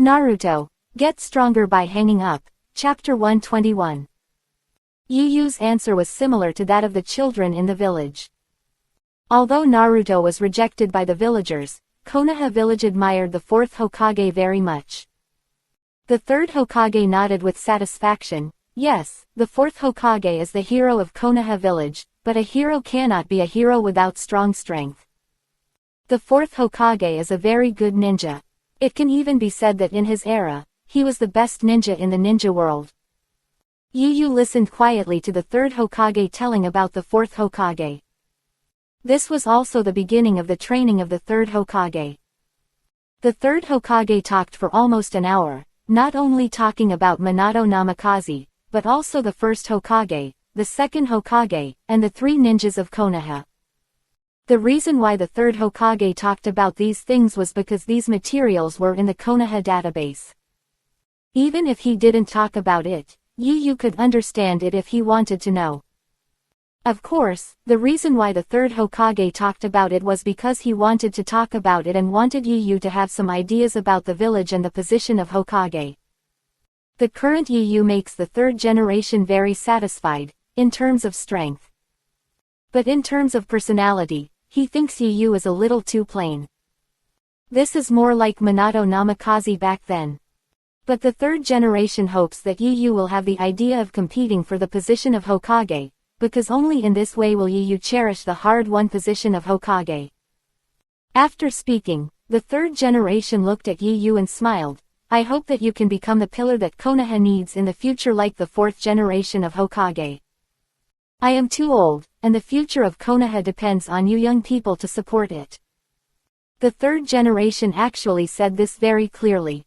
Naruto, get stronger by hanging up. Chapter 121. Yu Yu's answer was similar to that of the children in the village. Although Naruto was rejected by the villagers, Konoha village admired the fourth Hokage very much. The third Hokage nodded with satisfaction. Yes, the fourth Hokage is the hero of Konoha village, but a hero cannot be a hero without strong strength. The fourth Hokage is a very good ninja. It can even be said that in his era, he was the best ninja in the ninja world. Yu Yu listened quietly to the third Hokage telling about the fourth Hokage. This was also the beginning of the training of the third Hokage. The third Hokage talked for almost an hour, not only talking about Minato Namikaze, but also the first Hokage, the second Hokage, and the three ninjas of Konoha. The reason why the third Hokage talked about these things was because these materials were in the Konoha database. Even if he didn't talk about it, Yu Yu could understand it if he wanted to know. Of course, the reason why the third Hokage talked about it was because he wanted to talk about it and wanted Yu Yu to have some ideas about the village and the position of Hokage. The current Yu Yu makes the third generation very satisfied, in terms of strength. But in terms of personality, he thinks Yu Yu is a little too plain. This is more like Minato Namikaze back then. But the third generation hopes that Yu Yu will have the idea of competing for the position of Hokage, because only in this way will Yu Yu cherish the hard-won position of Hokage. After speaking, the third generation looked at Yu Yu and smiled. I hope that you can become the pillar that Konoha needs in the future like the fourth generation of Hokage. I am too old, and the future of Konoha depends on you young people to support it. The third generation actually said this very clearly.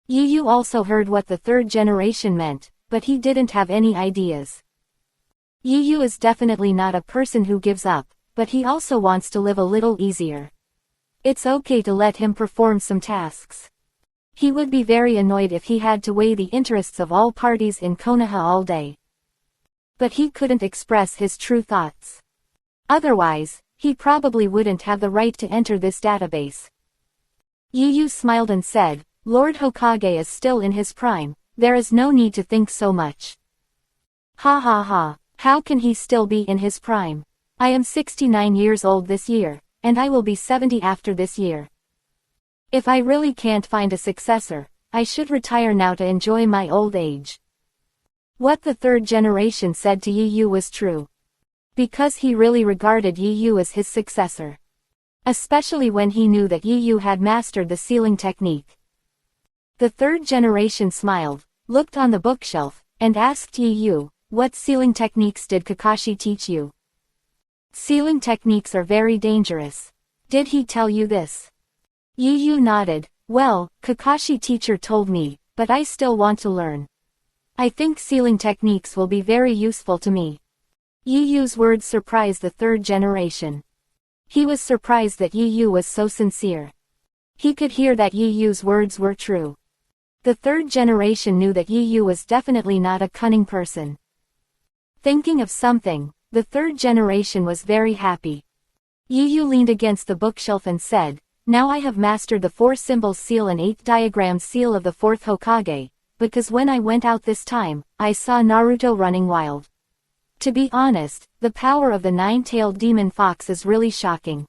Yu Yu also heard what the third generation meant, but he didn't have any ideas. Yu Yu is definitely not a person who gives up, but he also wants to live a little easier. It's okay to let him perform some tasks. He would be very annoyed if he had to weigh the interests of all parties in Konoha all day. But he couldn't express his true thoughts. Otherwise, he probably wouldn't have the right to enter this database. Yu Yu smiled and said, Lord Hokage is still in his prime, there is no need to think so much. Ha ha ha, how can he still be in his prime? I am 69 years old this year, and I will be 70 after this year. If I really can't find a successor, I should retire now to enjoy my old age. What the third generation said to Yu Yu was true. Because he really regarded Yu Yu as his successor. Especially when he knew that Yu Yu had mastered the sealing technique. The third generation smiled, looked on the bookshelf, and asked Yu Yu, what sealing techniques did Kakashi teach you? Sealing techniques are very dangerous. Did he tell you this? Yu Yu nodded. Well, Kakashi teacher told me, but I still want to learn. I think sealing techniques will be very useful to me. Yu Yu's words surprised the third generation. He was surprised that Yu Yu was so sincere. He could hear that Yu Yu's words were true. The third generation knew that Yu Yu was definitely not a cunning person. Thinking of something, the third generation was very happy. Yu Yu leaned against the bookshelf and said, now I have mastered the 4 symbols seal and 8 diagram seal of the 4th Hokage, because when I went out this time, I saw Naruto running wild. To be honest, the power of the 9-tailed demon fox is really shocking.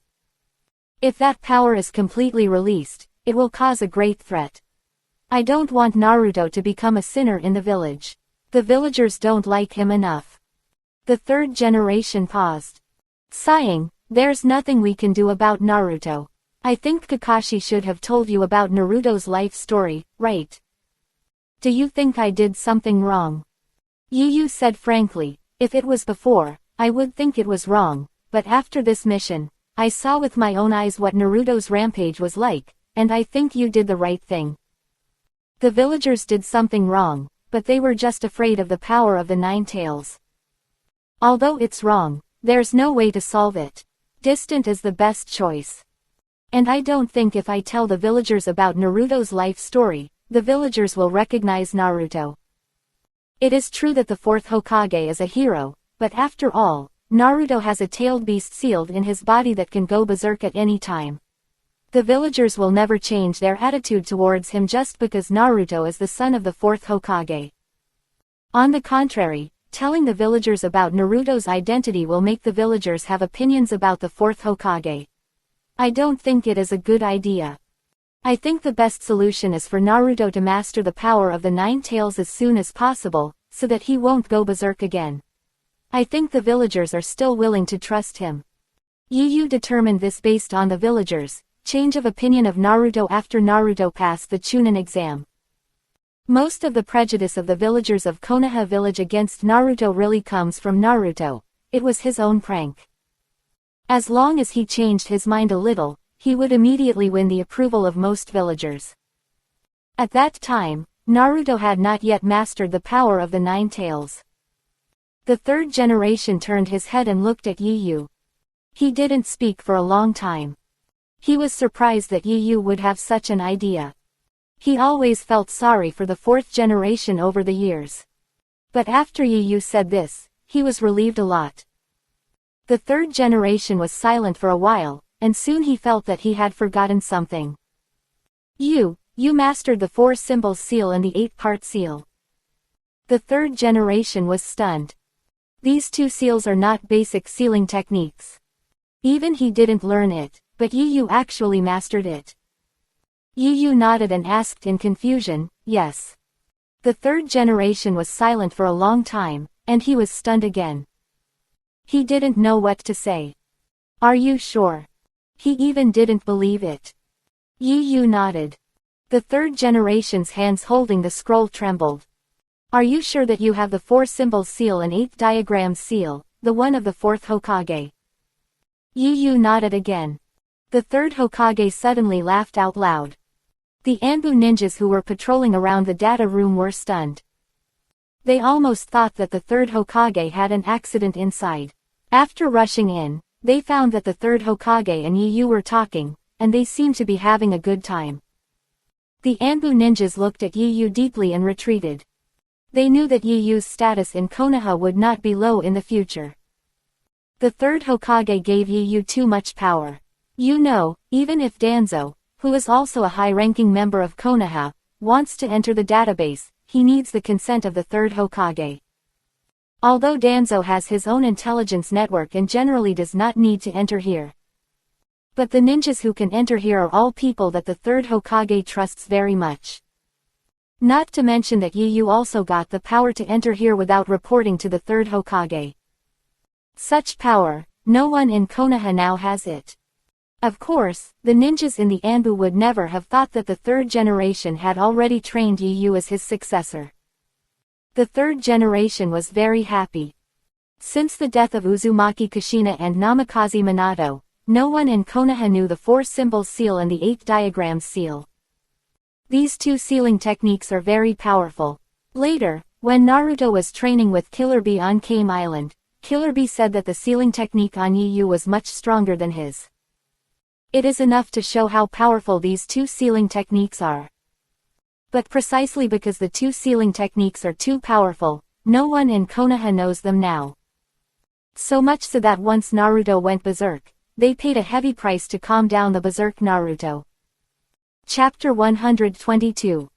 If that power is completely released, it will cause a great threat. I don't want Naruto to become a sinner in the village. The villagers don't like him enough. The third generation paused. Sighing, there's nothing we can do about Naruto. I think Kakashi should have told you about Naruto's life story, right? Do you think I did something wrong? Yu Yu said frankly, if it was before, I would think it was wrong, but after this mission, I saw with my own eyes what Naruto's rampage was like, and I think you did the right thing. The villagers did something wrong, but they were just afraid of the power of the 9 tails. Although it's wrong, there's no way to solve it. Distant is the best choice. And I don't think if I tell the villagers about Naruto's life story, the villagers will recognize Naruto. It is true that the 4th Hokage is a hero, but after all, Naruto has a tailed beast sealed in his body that can go berserk at any time. The villagers will never change their attitude towards him just because Naruto is the son of the fourth Hokage. On the contrary, telling the villagers about Naruto's identity will make the villagers have opinions about the fourth Hokage. I don't think it is a good idea. I think the best solution is for Naruto to master the power of the Nine Tails as soon as possible, so that he won't go berserk again. I think the villagers are still willing to trust him. Yu determined this based on the villagers' change of opinion of Naruto after Naruto passed the Chunin exam. Most of the prejudice of the villagers of Konoha village against Naruto really comes from Naruto. It was his own prank. As long as he changed his mind a little, he would immediately win the approval of most villagers. At that time, Naruto had not yet mastered the power of the Nine Tails. The third generation turned his head and looked at Yu. He didn't speak for a long time. He was surprised that Yu would have such an idea. He always felt sorry for the fourth generation over the years. But after Yu said this, he was relieved a lot. The third generation was silent for a while, and soon he felt that he had forgotten something. You mastered the 4-symbol seal and the 8-part seal. The third generation was stunned. These 2 seals are not basic sealing techniques. Even he didn't learn it, but Yu actually mastered it. Yu nodded and asked in confusion, yes. The third generation was silent for a long time, and he was stunned again. He didn't know what to say. Are you sure? He even didn't believe it. Yu nodded. The third generation's hands holding the scroll trembled. Are you sure that you have the 4-symbol seal and 8-diagram seal, the one of the fourth Hokage? Yu nodded again. The third Hokage suddenly laughed out loud. The Anbu ninjas who were patrolling around the data room were stunned. They almost thought that the third Hokage had an accident inside. After rushing in, they found that the third Hokage and Yu were talking, and they seemed to be having a good time. The Anbu ninjas looked at Yu deeply and retreated. They knew that Yu's status in Konoha would not be low in the future. The third Hokage gave Yu too much power. Even if Danzo, who is also a high-ranking member of Konoha, wants to enter the database, he needs the consent of the third Hokage. Although Danzo has his own intelligence network and generally does not need to enter here. But the ninjas who can enter here are all people that the third Hokage trusts very much. Not to mention that Yu also got the power to enter here without reporting to the third Hokage. Such power, no one in Konoha now has it. Of course, the ninjas in the Anbu would never have thought that the third generation had already trained Yu as his successor. The third generation was very happy. Since the death of Uzumaki Kushina and Namikaze Minato, no one in Konoha knew the 4-symbol seal and the 8-diagram seal. These 2 sealing techniques are very powerful. Later, when Naruto was training with Killer Bee on Kame Island, Killer Bee said that the sealing technique on Yu was much stronger than his. It is enough to show how powerful these 2 sealing techniques are. But precisely because the 2 sealing techniques are too powerful, no one in Konoha knows them now. So much so that once Naruto went berserk, they paid a heavy price to calm down the berserk Naruto. Chapter 122.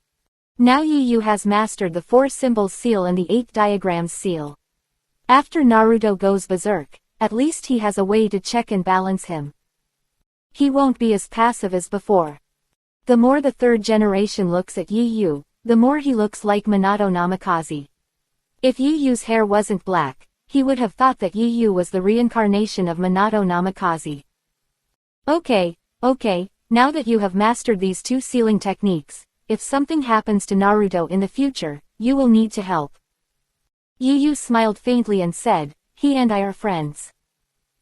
Now Yu has mastered the 4-symbol seal and the 8-diagram seal. After Naruto goes berserk, at least he has a way to check and balance him. He won't be as passive as before. The more the third generation looks at Yu, the more he looks like Minato Namikaze. If Yu's hair wasn't black, he would have thought that Yu was the reincarnation of Minato Namikaze. Okay, now that you have mastered these 2 sealing techniques, if something happens to Naruto in the future, you will need to help. Yu smiled faintly and said, he and I are friends.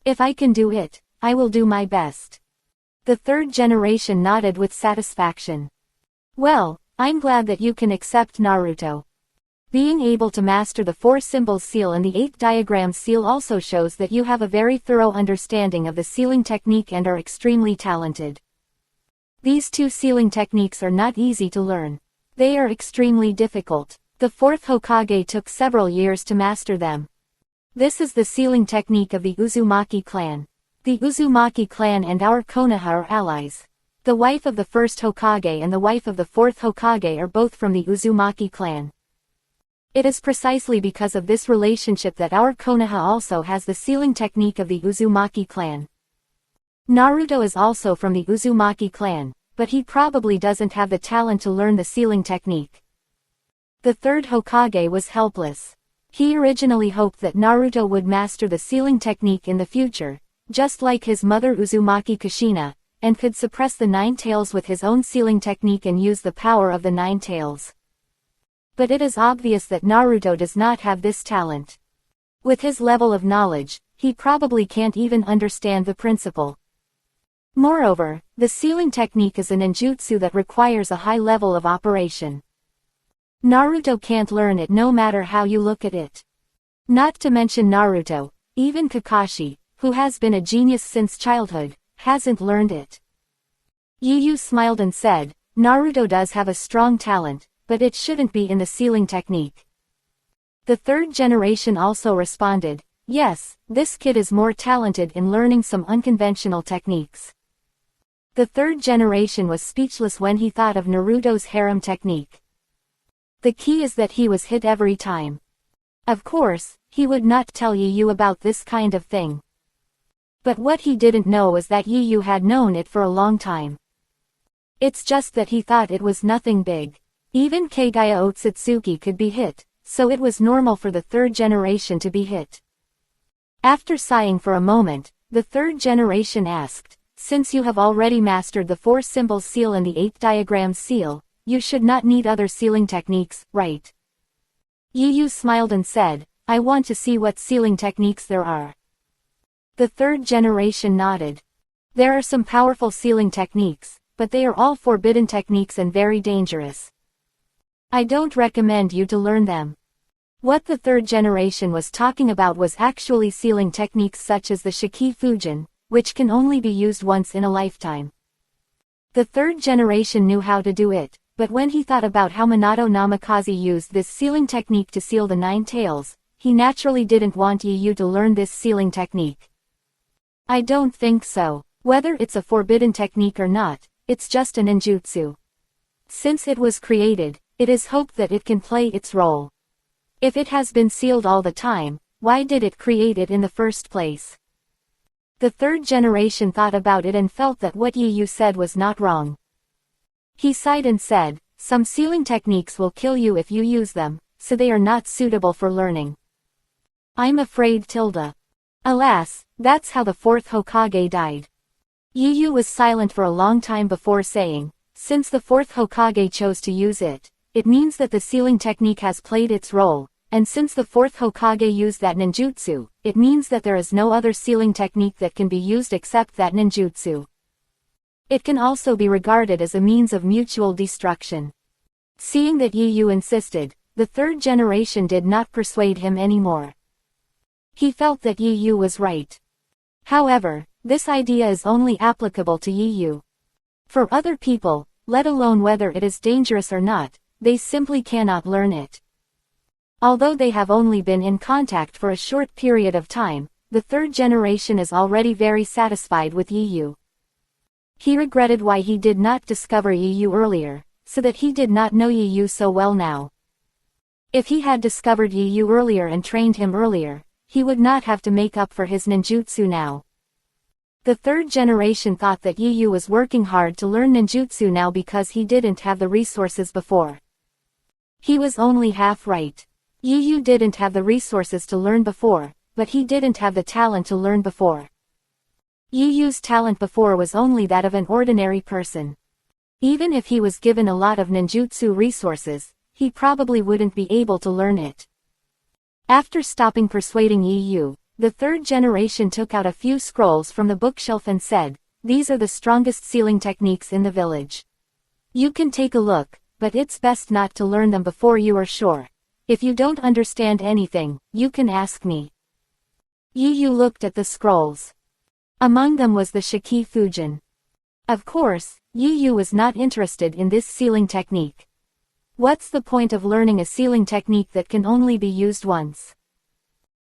If I can do it, I will do my best. The third generation nodded with satisfaction. Well, I'm glad that you can accept Naruto. Being able to master the 4-symbol seal and the 8-diagram seal also shows that you have a very thorough understanding of the sealing technique and are extremely talented. These 2 sealing techniques are not easy to learn. They are extremely difficult. The 4th Hokage took several years to master them. This is the sealing technique of the Uzumaki clan. The Uzumaki clan and our Konoha are allies. The wife of the first Hokage and the wife of the fourth Hokage are both from the Uzumaki clan. It is precisely because of this relationship that our Konoha also has the sealing technique of the Uzumaki clan. Naruto is also from the Uzumaki clan, but he probably doesn't have the talent to learn the sealing technique. The third Hokage was helpless. He originally hoped that Naruto would master the sealing technique in the future, just like his mother Uzumaki Kushina, and could suppress the Nine Tails with his own sealing technique and use the power of the Nine Tails. But it is obvious that Naruto does not have this talent. With his level of knowledge, he probably can't even understand the principle. Moreover, the sealing technique is a ninjutsu that requires a high level of operation. Naruto can't learn it no matter how you look at it. Not to mention Naruto, even Kakashi, who has been a genius since childhood, hasn't learned it. Yu smiled and said, Naruto does have a strong talent, but it shouldn't be in the sealing technique. The third generation also responded, yes, this kid is more talented in learning some unconventional techniques. The third generation was speechless when he thought of Naruto's harem technique. The key is that he was hit every time. Of course, he would not tell Yu about this kind of thing. But what he didn't know was that Yu had known it for a long time. It's just that he thought it was nothing big. Even Kagaya Otsutsuki could be hit, so it was normal for the third generation to be hit. After sighing for a moment, the third generation asked, since you have already mastered the 4 symbols seal and the 8 diagrams seal, you should not need other sealing techniques, right? Yu smiled and said, I want to see what sealing techniques there are. The third generation nodded. There are some powerful sealing techniques, but they are all forbidden techniques and very dangerous. I don't recommend you to learn them. What the third generation was talking about was actually sealing techniques such as the Shiki Fujin, which can only be used once in a lifetime. The third generation knew how to do it, but when he thought about how Minato Namikaze used this sealing technique to seal the 9 tails, he naturally didn't want Yu to learn this sealing technique. I don't think so. Whether it's a forbidden technique or not, it's just a ninjutsu. Since it was created, it is hoped that it can play its role. If it has been sealed all the time, why did it create it in the first place? The third generation thought about it and felt that what Yu said was not wrong. He sighed and said, some sealing techniques will kill you if you use them, so they are not suitable for learning. I'm afraid tilde. Alas, that's how the fourth Hokage died. Yu was silent for a long time before saying, since the fourth Hokage chose to use it, it means that the sealing technique has played its role, and since the fourth Hokage used that ninjutsu, it means that there is no other sealing technique that can be used except that ninjutsu. It can also be regarded as a means of mutual destruction. Seeing that Yu insisted, the third generation did not persuade him anymore. He felt that Yu was right. However, this idea is only applicable to Yu. For other people, let alone whether it is dangerous or not, they simply cannot learn it. Although they have only been in contact for a short period of time, the third generation is already very satisfied with Yu. He regretted why he did not discover Yu earlier, so that he did not know Yu so well now. If he had discovered Yu earlier and trained him earlier, he would not have to make up for his ninjutsu now. The third generation thought that Yu was working hard to learn ninjutsu now because he didn't have the resources before. He was only half right. Yu didn't have the resources to learn before, but he didn't have the talent to learn before. Yu's talent before was only that of an ordinary person. Even if he was given a lot of ninjutsu resources, he probably wouldn't be able to learn it. After stopping persuading Yu, the third generation took out a few scrolls from the bookshelf and said, these are the strongest sealing techniques in the village. You can take a look, but it's best not to learn them before you are sure. If you don't understand anything, you can ask me. Yu looked at the scrolls. Among them was the Shiki Fujin. Of course, Yu was not interested in this sealing technique. What's the point of learning a sealing technique that can only be used once?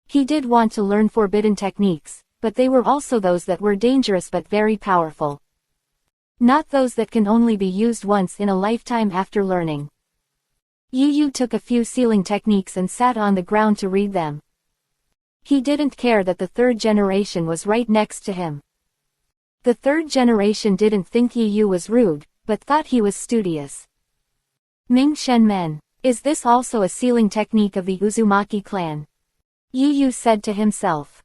He did want to learn forbidden techniques, but they were also those that were dangerous but very powerful. Not those that can only be used once in a lifetime after learning. Yu Yu took a few sealing techniques and sat on the ground to read them. He didn't care that the third generation was right next to him. The third generation didn't think Yu Yu was rude, but thought he was studious. Ming Shen Men, is this also a sealing technique of the Uzumaki clan? Yu Yu said to himself.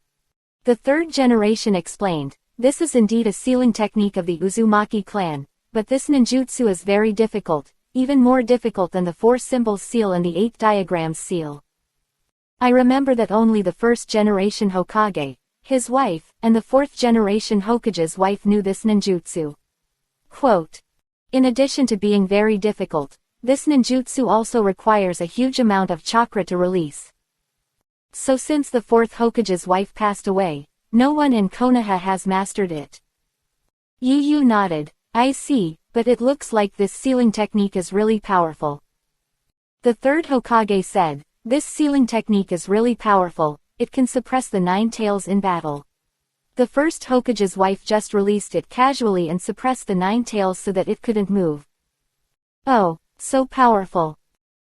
The third generation explained, this is indeed a sealing technique of the Uzumaki clan, but this ninjutsu is very difficult, even more difficult than the 4 symbols seal and the 8 diagrams seal. I remember that only the first generation Hokage, his wife, and the 4th generation Hokage's wife knew this ninjutsu. Quote. In addition to being very difficult, this ninjutsu also requires a huge amount of chakra to release. So since the 4th Hokage's wife passed away, no one in Konoha has mastered it. Yu Yu nodded, I see, but it looks like this sealing technique is really powerful. The 3rd Hokage said, this sealing technique is really powerful, it can suppress the 9 tails in battle. The 1st Hokage's wife just released it casually and suppressed the 9 tails so that it couldn't move. Oh, so powerful.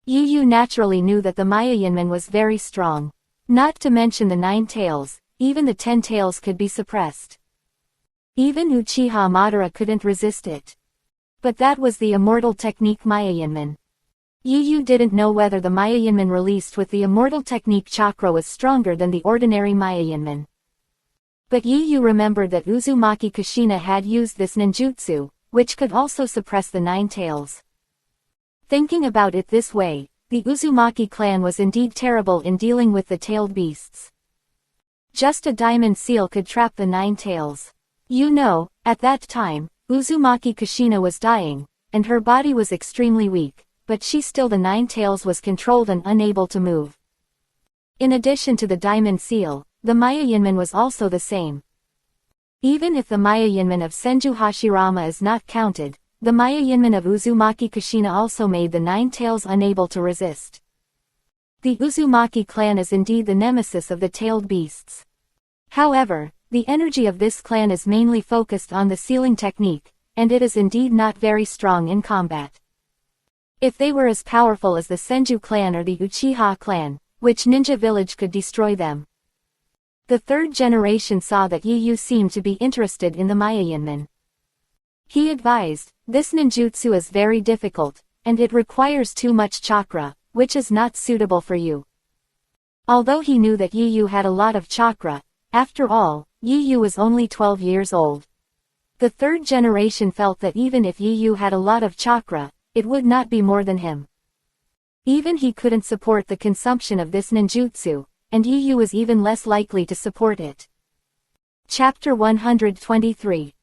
Yu Yu naturally knew that the Maya Yinmen was very strong. Not to mention the 9 tails, even the 10 tails could be suppressed. Even Uchiha Madara couldn't resist it. But that was the immortal technique Maya Yinmen. Yu Yu didn't know whether the Maya Yinmen released with the immortal technique chakra was stronger than the ordinary Maya Yinmen. But Yu Yu remembered that Uzumaki Kushina had used this ninjutsu, which could also suppress the 9 tails. Thinking about it this way, the Uzumaki clan was indeed terrible in dealing with the tailed beasts. Just a diamond seal could trap the 9 tails. You know, at that time, Uzumaki Kushina was dying, and her body was extremely weak, but the 9 tails was controlled and unable to move. In addition to the diamond seal, the Maya Yinmen was also the same. Even if the Maya Yinmen of Senju Hashirama is not counted, the Maya Yinmen of Uzumaki Kushina also made the 9 tails unable to resist. The Uzumaki clan is indeed the nemesis of the tailed beasts. However, the energy of this clan is mainly focused on the sealing technique, and it is indeed not very strong in combat. If they were as powerful as the Senju clan or the Uchiha clan, which ninja village could destroy them? The 3rd generation saw that Yu Yu seemed to be interested in the Maya Yinmen. He advised, this ninjutsu is very difficult, and it requires too much chakra, which is not suitable for you. Although he knew that Yu Yu had a lot of chakra, after all, Yu Yu was only 12 years old. The 3rd generation felt that even if Yu Yu had a lot of chakra, it would not be more than him. Even he couldn't support the consumption of this ninjutsu, and Yu Yu was even less likely to support it. Chapter 123.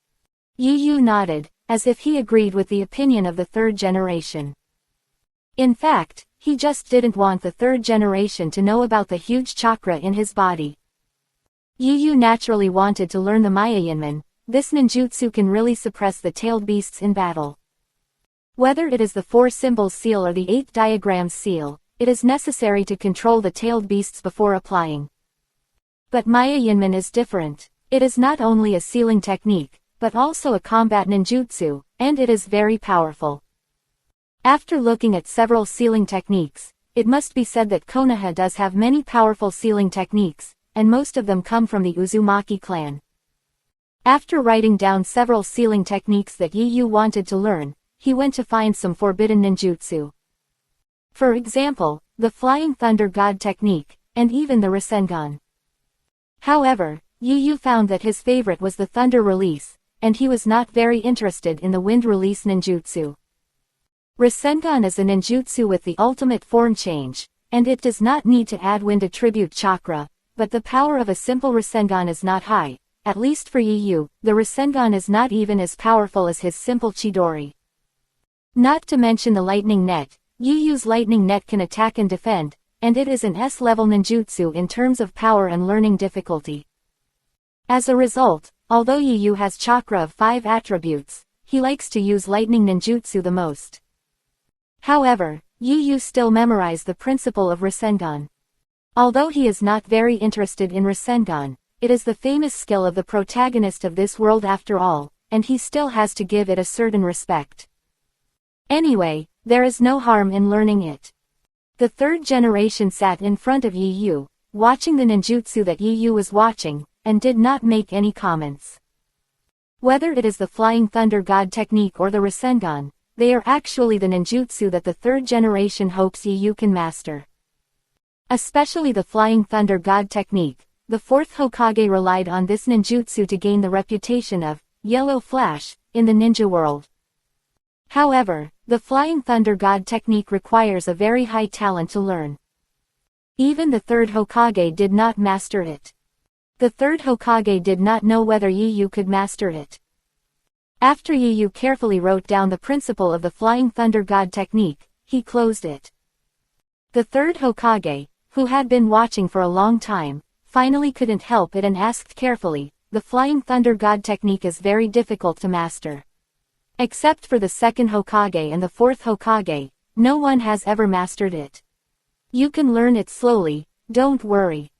Yu Yu nodded, as if he agreed with the opinion of the 3rd generation. In fact, he just didn't want the 3rd generation to know about the huge chakra in his body. Yu Yu naturally wanted to learn the Maya Yinmen. This ninjutsu can really suppress the tailed beasts in battle. Whether it is the 4 symbols seal or the 8 diagrams seal, it is necessary to control the tailed beasts before applying. But Maya Yinmen is different. It is not only a sealing technique, but also a combat ninjutsu, and it is very powerful. After looking at several sealing techniques, it must be said that Konoha does have many powerful sealing techniques, and most of them come from the Uzumaki clan. After writing down several sealing techniques that Yu Yu wanted to learn, he went to find some forbidden ninjutsu. For example, the Flying Thunder God technique, and even the Rasengan. However, Yu Yu found that his favorite was the Thunder Release, and he was not very interested in the Wind Release ninjutsu. Rasengan is a ninjutsu with the ultimate form change, and it does not need to add wind attribute chakra, but the power of a simple Rasengan is not high. At least for Yu Yu, the Rasengan is not even as powerful as his simple Chidori. Not to mention the lightning net, Yu Yu's lightning net can attack and defend, and it is an S-level ninjutsu in terms of power and learning difficulty. As a result, although Yu Yu has chakra of 5 attributes, he likes to use lightning ninjutsu the most. However, Yu Yu still memorized the principle of Rasengan. Although he is not very interested in Rasengan, it is the famous skill of the protagonist of this world after all, and he still has to give it a certain respect. Anyway, there is no harm in learning it. The third generation sat in front of Yu, watching the ninjutsu that Yu was watching, and did not make any comments. Whether it is the Flying Thunder God technique or the Rasengan, they are actually the ninjutsu that the third generation hopes Yu can master. Especially the Flying Thunder God technique, the fourth Hokage relied on this ninjutsu to gain the reputation of Yellow Flash in the ninja world. However, the Flying Thunder God technique requires a very high talent to learn. Even the third Hokage did not master it. The third Hokage did not know whether Yu could master it. After Yu carefully wrote down the principle of the Flying Thunder God technique, he closed it. The third Hokage, who had been watching for a long time, finally couldn't help it and asked carefully, "The Flying Thunder God technique is very difficult to master. Except for the second Hokage and the fourth Hokage, no one has ever mastered it. You can learn it slowly, don't worry.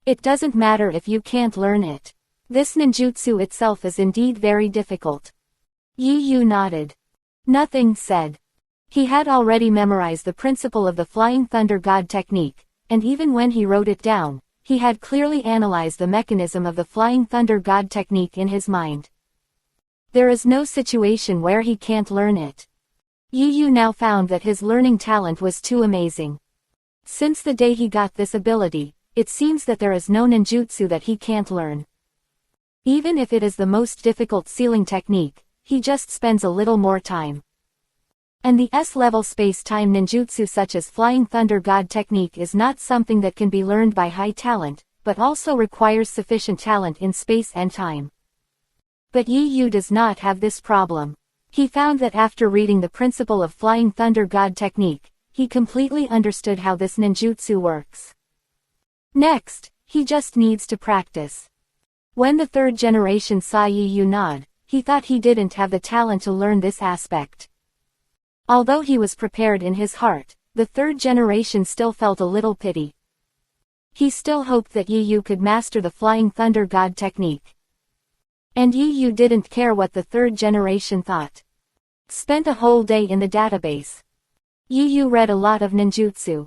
It doesn't matter if you can't learn it. This ninjutsu itself is indeed very difficult." Yu nodded. Nothing said. He had already memorized the principle of the Flying Thunder God technique, and even when he wrote it down, he had clearly analyzed the mechanism of the Flying Thunder God technique in his mind. There is no situation where he can't learn it. Yu now found that his learning talent was too amazing. Since the day he got this ability, it seems that there is no ninjutsu that he can't learn. Even if it is the most difficult sealing technique, he just spends a little more time. And the S-level space-time ninjutsu such as Flying Thunder God technique is not something that can be learned by high talent, but also requires sufficient talent in space and time. But Yu does not have this problem. He found that after reading the principle of Flying Thunder God technique, he completely understood how this ninjutsu works. Next, he just needs to practice. When the third generation saw Yu nod, he thought he didn't have the talent to learn this aspect. Although he was prepared in his heart, the third generation still felt a little pity. He still hoped that Yu could master the Flying Thunder God technique. And Yu didn't care what the third generation thought. Spent a whole day in the database. Yu read a lot of ninjutsu.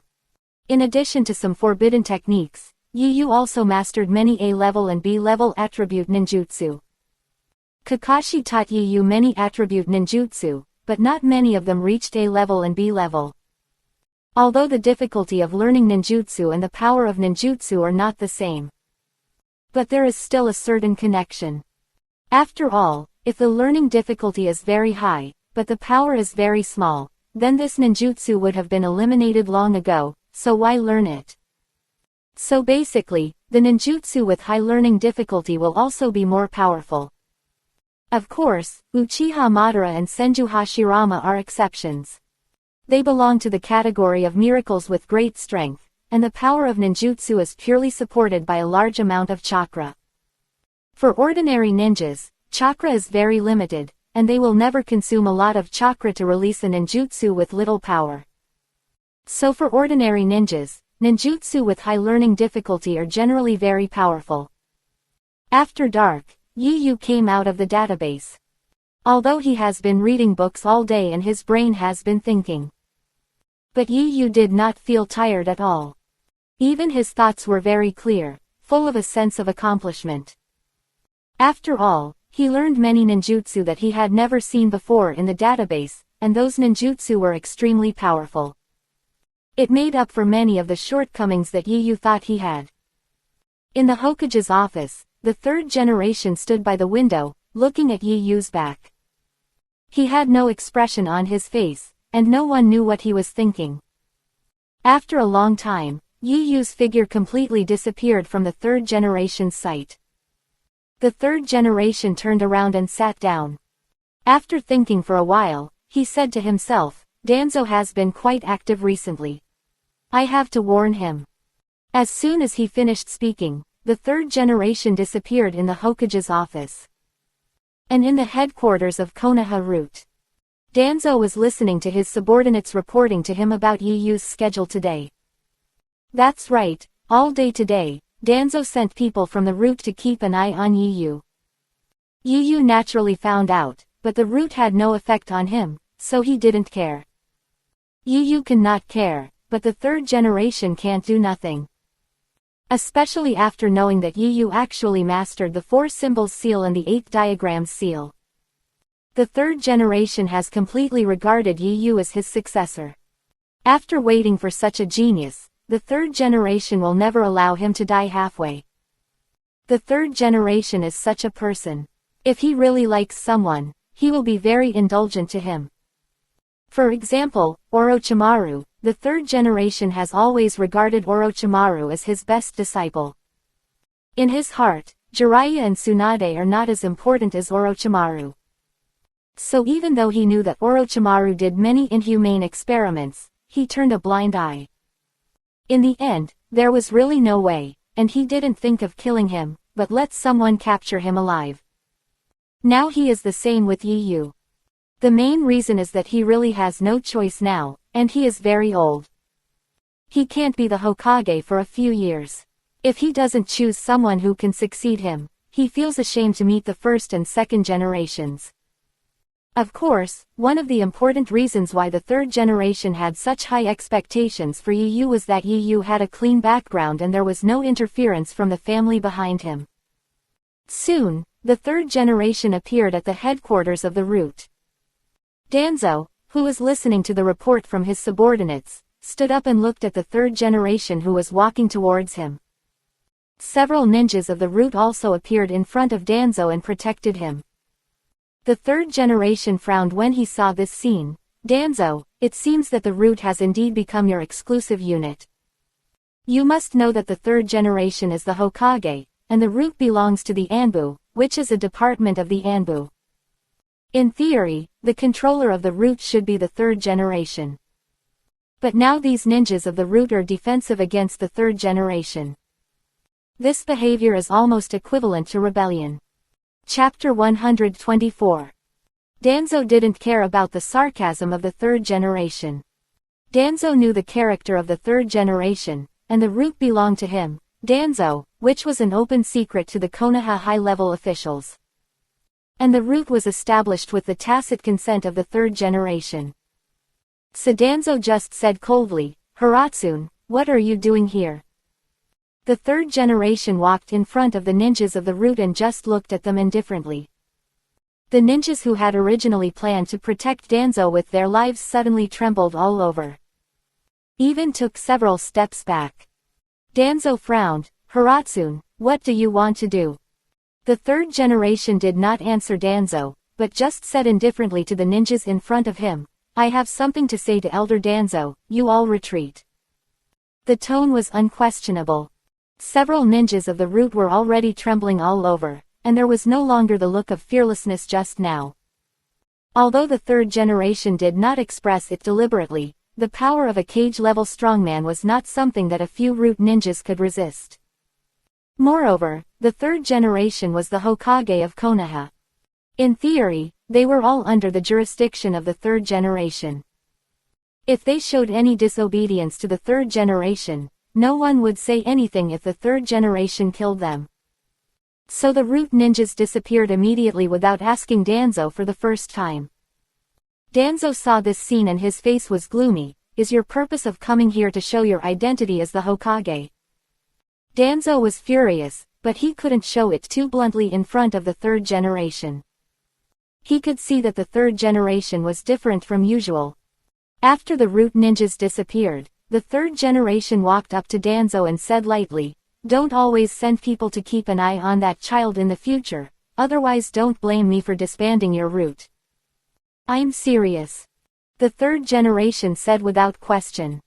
In addition to some forbidden techniques, Yu also mastered many A-level and B-level attribute ninjutsu. Kakashi taught Yu many attribute ninjutsu, but not many of them reached A-level and B-level. Although the difficulty of learning ninjutsu and the power of ninjutsu are not the same. But there is still a certain connection. After all, if the learning difficulty is very high, but the power is very small, then this ninjutsu would have been eliminated long ago, so why learn it? So basically, the ninjutsu with high learning difficulty will also be more powerful. Of course, Uchiha Madara and Senju Hashirama are exceptions. They belong to the category of miracles with great strength, and the power of ninjutsu is purely supported by a large amount of chakra. For ordinary ninjas, chakra is very limited, and they will never consume a lot of chakra to release a ninjutsu with little power. So for ordinary ninjas, ninjutsu with high learning difficulty are generally very powerful. After dark, Yu came out of the database. Although he has been reading books all day and his brain has been thinking. But Yu did not feel tired at all. Even his thoughts were very clear, full of a sense of accomplishment. After all, he learned many ninjutsu that he had never seen before in the database, and those ninjutsu were extremely powerful. It made up for many of the shortcomings that Yu thought he had. In the Hokage's office, the third generation stood by the window, looking at Yu's back. He had no expression on his face, and no one knew what he was thinking. After a long time, Yu's figure completely disappeared from the third generation's sight. The third generation turned around and sat down. After thinking for a while, he said to himself, "Danzo has been quite active recently. I have to warn him." As soon as he finished speaking, the third generation disappeared in the Hokage's office. And in the headquarters of Konoha Route, Danzo was listening to his subordinates reporting to him about Yu's schedule today. That's right, all day today, Danzo sent people from the route to keep an eye on Yu. Yu naturally found out, but the root had no effect on him, so he didn't care. Yu cannot care, but the third generation can't do nothing. Especially after knowing that Yu actually mastered the 4 symbols seal and the 8 diagrams seal. The third generation has completely regarded Yu as his successor. After waiting for such a genius, the third generation will never allow him to die halfway. The third generation is such a person. If he really likes someone, he will be very indulgent to him. For example, Orochimaru, the third generation has always regarded Orochimaru as his best disciple. In his heart, Jiraiya and Tsunade are not as important as Orochimaru. So even though he knew that Orochimaru did many inhumane experiments, he turned a blind eye. In the end, there was really no way, and he didn't think of killing him, but let someone capture him alive. Now he is the same with Yu. The main reason is that he really has no choice now, and he is very old. He can't be the Hokage for a few years. If he doesn't choose someone who can succeed him, he feels ashamed to meet the first and second generations. Of course, one of the important reasons why the third generation had such high expectations for Yu was that Yu had a clean background and there was no interference from the family behind him. Soon, the third generation appeared at the headquarters of the root. Danzo, who was listening to the report from his subordinates, stood up and looked at the third generation who was walking towards him. Several ninjas of the root also appeared in front of Danzo and protected him. The third generation frowned when he saw this scene. Danzo, it seems that the root has indeed become your exclusive unit. You must know that the third generation is the Hokage, and the root belongs to the Anbu, which is a department of the Anbu. In theory, the controller of the root should be the third generation. But now these ninjas of the root are defensive against the third generation. This behavior is almost equivalent to rebellion. Chapter 124. Danzo didn't care about the sarcasm of the third generation. Danzo knew the character of the third generation, and the root belonged to him, Danzo, which was an open secret to the Konoha high-level officials. And the root was established with the tacit consent of the third generation. So Danzo just said coldly, "Hiratsune, what are you doing here?" The third generation walked in front of the ninjas of the root and just looked at them indifferently. The ninjas who had originally planned to protect Danzo with their lives suddenly trembled all over. Even took several steps back. Danzo frowned, "Hiratsune, what do you want to do?" The third generation did not answer Danzo, but just said indifferently to the ninjas in front of him, "I have something to say to Elder Danzo, you all retreat." The tone was unquestionable. Several ninjas of the root were already trembling all over, and there was no longer the look of fearlessness just now. Although the third generation did not express it deliberately, the power of a cage-level strongman was not something that a few root ninjas could resist. Moreover, the third generation was the Hokage of Konoha. In theory, they were all under the jurisdiction of the third generation. If they showed any disobedience to the third generation, no one would say anything if the third generation killed them. So the root ninjas disappeared immediately without asking Danzo for the first time. Danzo saw this scene and his face was gloomy. "Is your purpose of coming here to show your identity as the Hokage?" Danzo was furious, but he couldn't show it too bluntly in front of the third generation. He could see that the third generation was different from usual. After the root ninjas disappeared, the third generation walked up to Danzo and said lightly, "Don't always send people to keep an eye on that child in the future, otherwise don't blame me for disbanding your root." "I'm serious," the third generation said without question.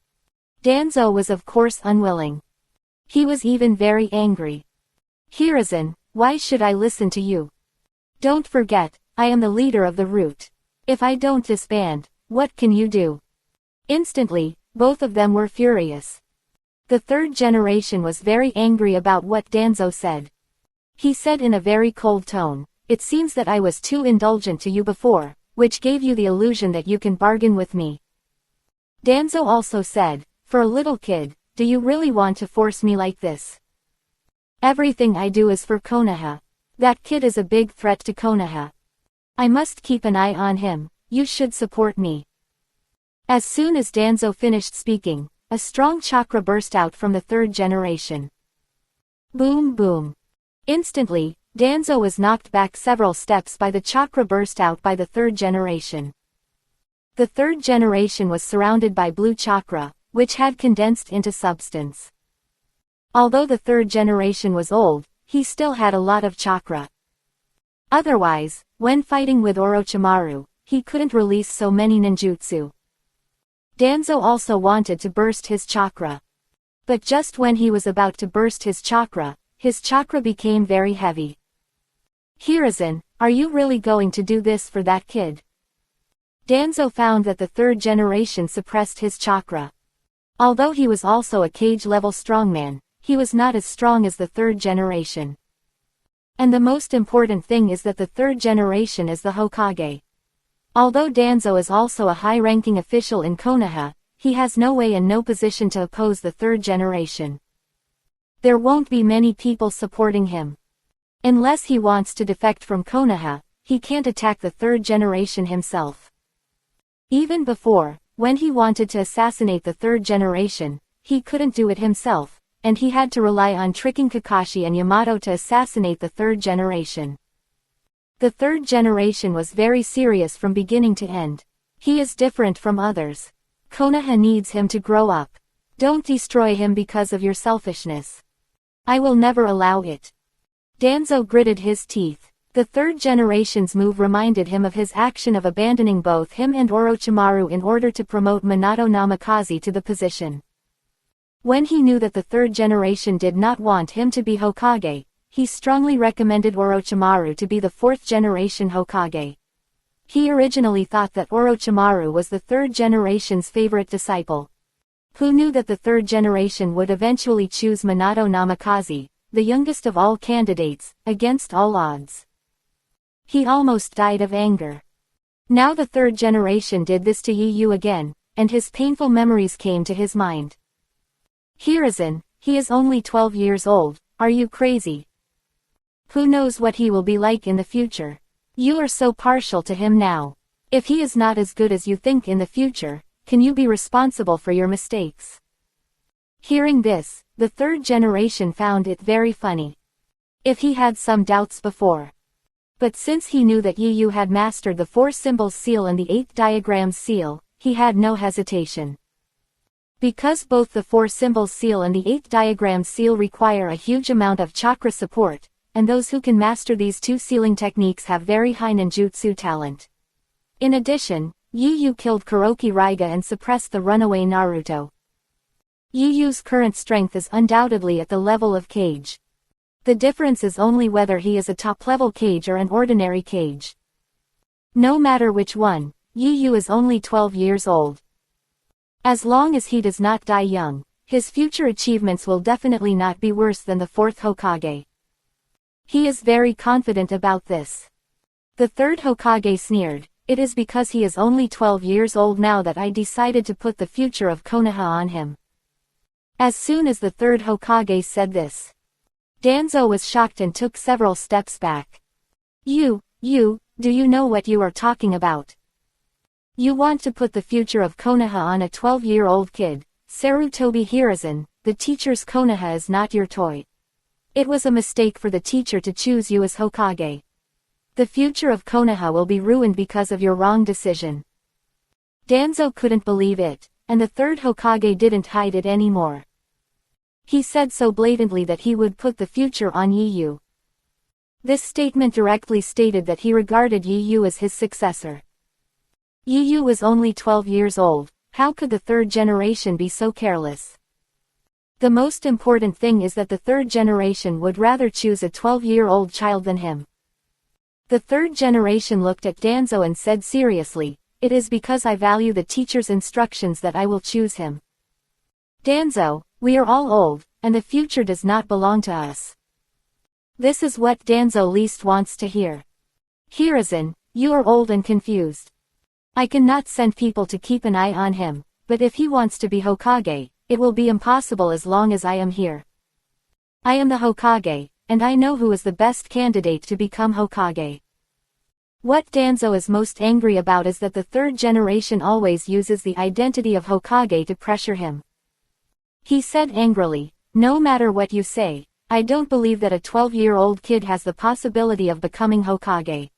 Danzo was of course unwilling. He was even very angry. "Hiruzen, why should I listen to you? Don't forget, I am the leader of the root. If I don't disband, what can you do?" Instantly, both of them were furious. The third generation was very angry about what Danzo said. He said in a very cold tone, "It seems that I was too indulgent to you before, which gave you the illusion that you can bargain with me." Danzo also said, "For a little kid, do you really want to force me like this? Everything I do is for Konoha." That kid is a big threat to Konoha. I must keep an eye on him. You should support me. As soon as Danzo finished speaking, a strong chakra burst out from the third generation. Boom boom. Instantly, Danzo was knocked back several steps by the chakra burst out by the third generation. The third generation was surrounded by blue chakra, which had condensed into substance. Although the third generation was old, he still had a lot of chakra. Otherwise, when fighting with Orochimaru, he couldn't release so many ninjutsu. Danzo also wanted to burst his chakra. But just when he was about to burst his chakra became very heavy. Hiruzen, are you really going to do this for that kid? Danzo found that the third generation suppressed his chakra. Although he was also a cage-level strongman, he was not as strong as the third generation. And the most important thing is that the third generation is the Hokage. Although Danzo is also a high-ranking official in Konoha, he has no way and no position to oppose the third generation. There won't be many people supporting him. Unless he wants to defect from Konoha, he can't attack the third generation himself. Even before, when he wanted to assassinate the third generation, he couldn't do it himself, and he had to rely on tricking Kakashi and Yamato to assassinate the third generation. The third generation was very serious from beginning to end. He is different from others. Konoha needs him to grow up. Don't destroy him because of your selfishness. I will never allow it. Danzo gritted his teeth. The third generation's move reminded him of his action of abandoning both him and Orochimaru in order to promote Minato Namikaze to the position. When he knew that the third generation did not want him to be Hokage, he strongly recommended Orochimaru to be the fourth generation Hokage. He originally thought that Orochimaru was the third generation's favorite disciple. Who knew that the third generation would eventually choose Minato Namikaze, the youngest of all candidates, against all odds. He almost died of anger. Now the third generation did this to Yu again, and his painful memories came to his mind. Hiruzen, he is only 12 years old, are you crazy? Who knows what he will be like in the future? You are so partial to him now. If he is not as good as you think in the future, can you be responsible for your mistakes? Hearing this, the third generation found it very funny. If he had some doubts before. But since he knew that Yu had mastered the 4 symbols seal and the 8 diagrams seal, he had no hesitation. Because both the 4 symbols seal and the 8 diagrams seal require a huge amount of chakra support, and those who can master these 2 sealing techniques have very high ninjutsu talent. In addition, Yu killed Kuroki Raiga and suppressed the runaway Naruto. Yu's current strength is undoubtedly at the level of Kage. The difference is only whether he is a top-level Kage or an ordinary Kage. No matter which one, Yu is only 12 years old. As long as he does not die young, his future achievements will definitely not be worse than the 4th Hokage. He is very confident about this. The 3rd Hokage sneered, it is because he is only 12 years old now that I decided to put the future of Konoha on him. As soon as the 3rd Hokage said this, Danzo was shocked and took several steps back. You, do you know what you are talking about? You want to put the future of Konoha on a 12-year-old kid, Sarutobi Hiruzen, the teacher's Konoha is not your toy. It was a mistake for the teacher to choose you as Hokage. The future of Konoha will be ruined because of your wrong decision. Danzo couldn't believe it, and the 3rd Hokage didn't hide it anymore. He said so blatantly that he would put the future on Yu. This statement directly stated that he regarded Yu as his successor. Yu was only 12 years old, how could the 3rd generation be so careless? The most important thing is that the 3rd generation would rather choose a 12-year-old child than him. The 3rd generation looked at Danzo and said seriously, it is because I value the teacher's instructions that I will choose him. Danzo, we are all old, and the future does not belong to us. This is what Danzo least wants to hear. Hiruzen, you are old and confused. I cannot send people to keep an eye on him, but if he wants to be Hokage, it will be impossible as long as I am here. I am the Hokage, and I know who is the best candidate to become Hokage. What Danzo is most angry about is that the third generation always uses the identity of Hokage to pressure him. He said angrily, "No matter what you say, I don't believe that a 12-year-old kid has the possibility of becoming Hokage."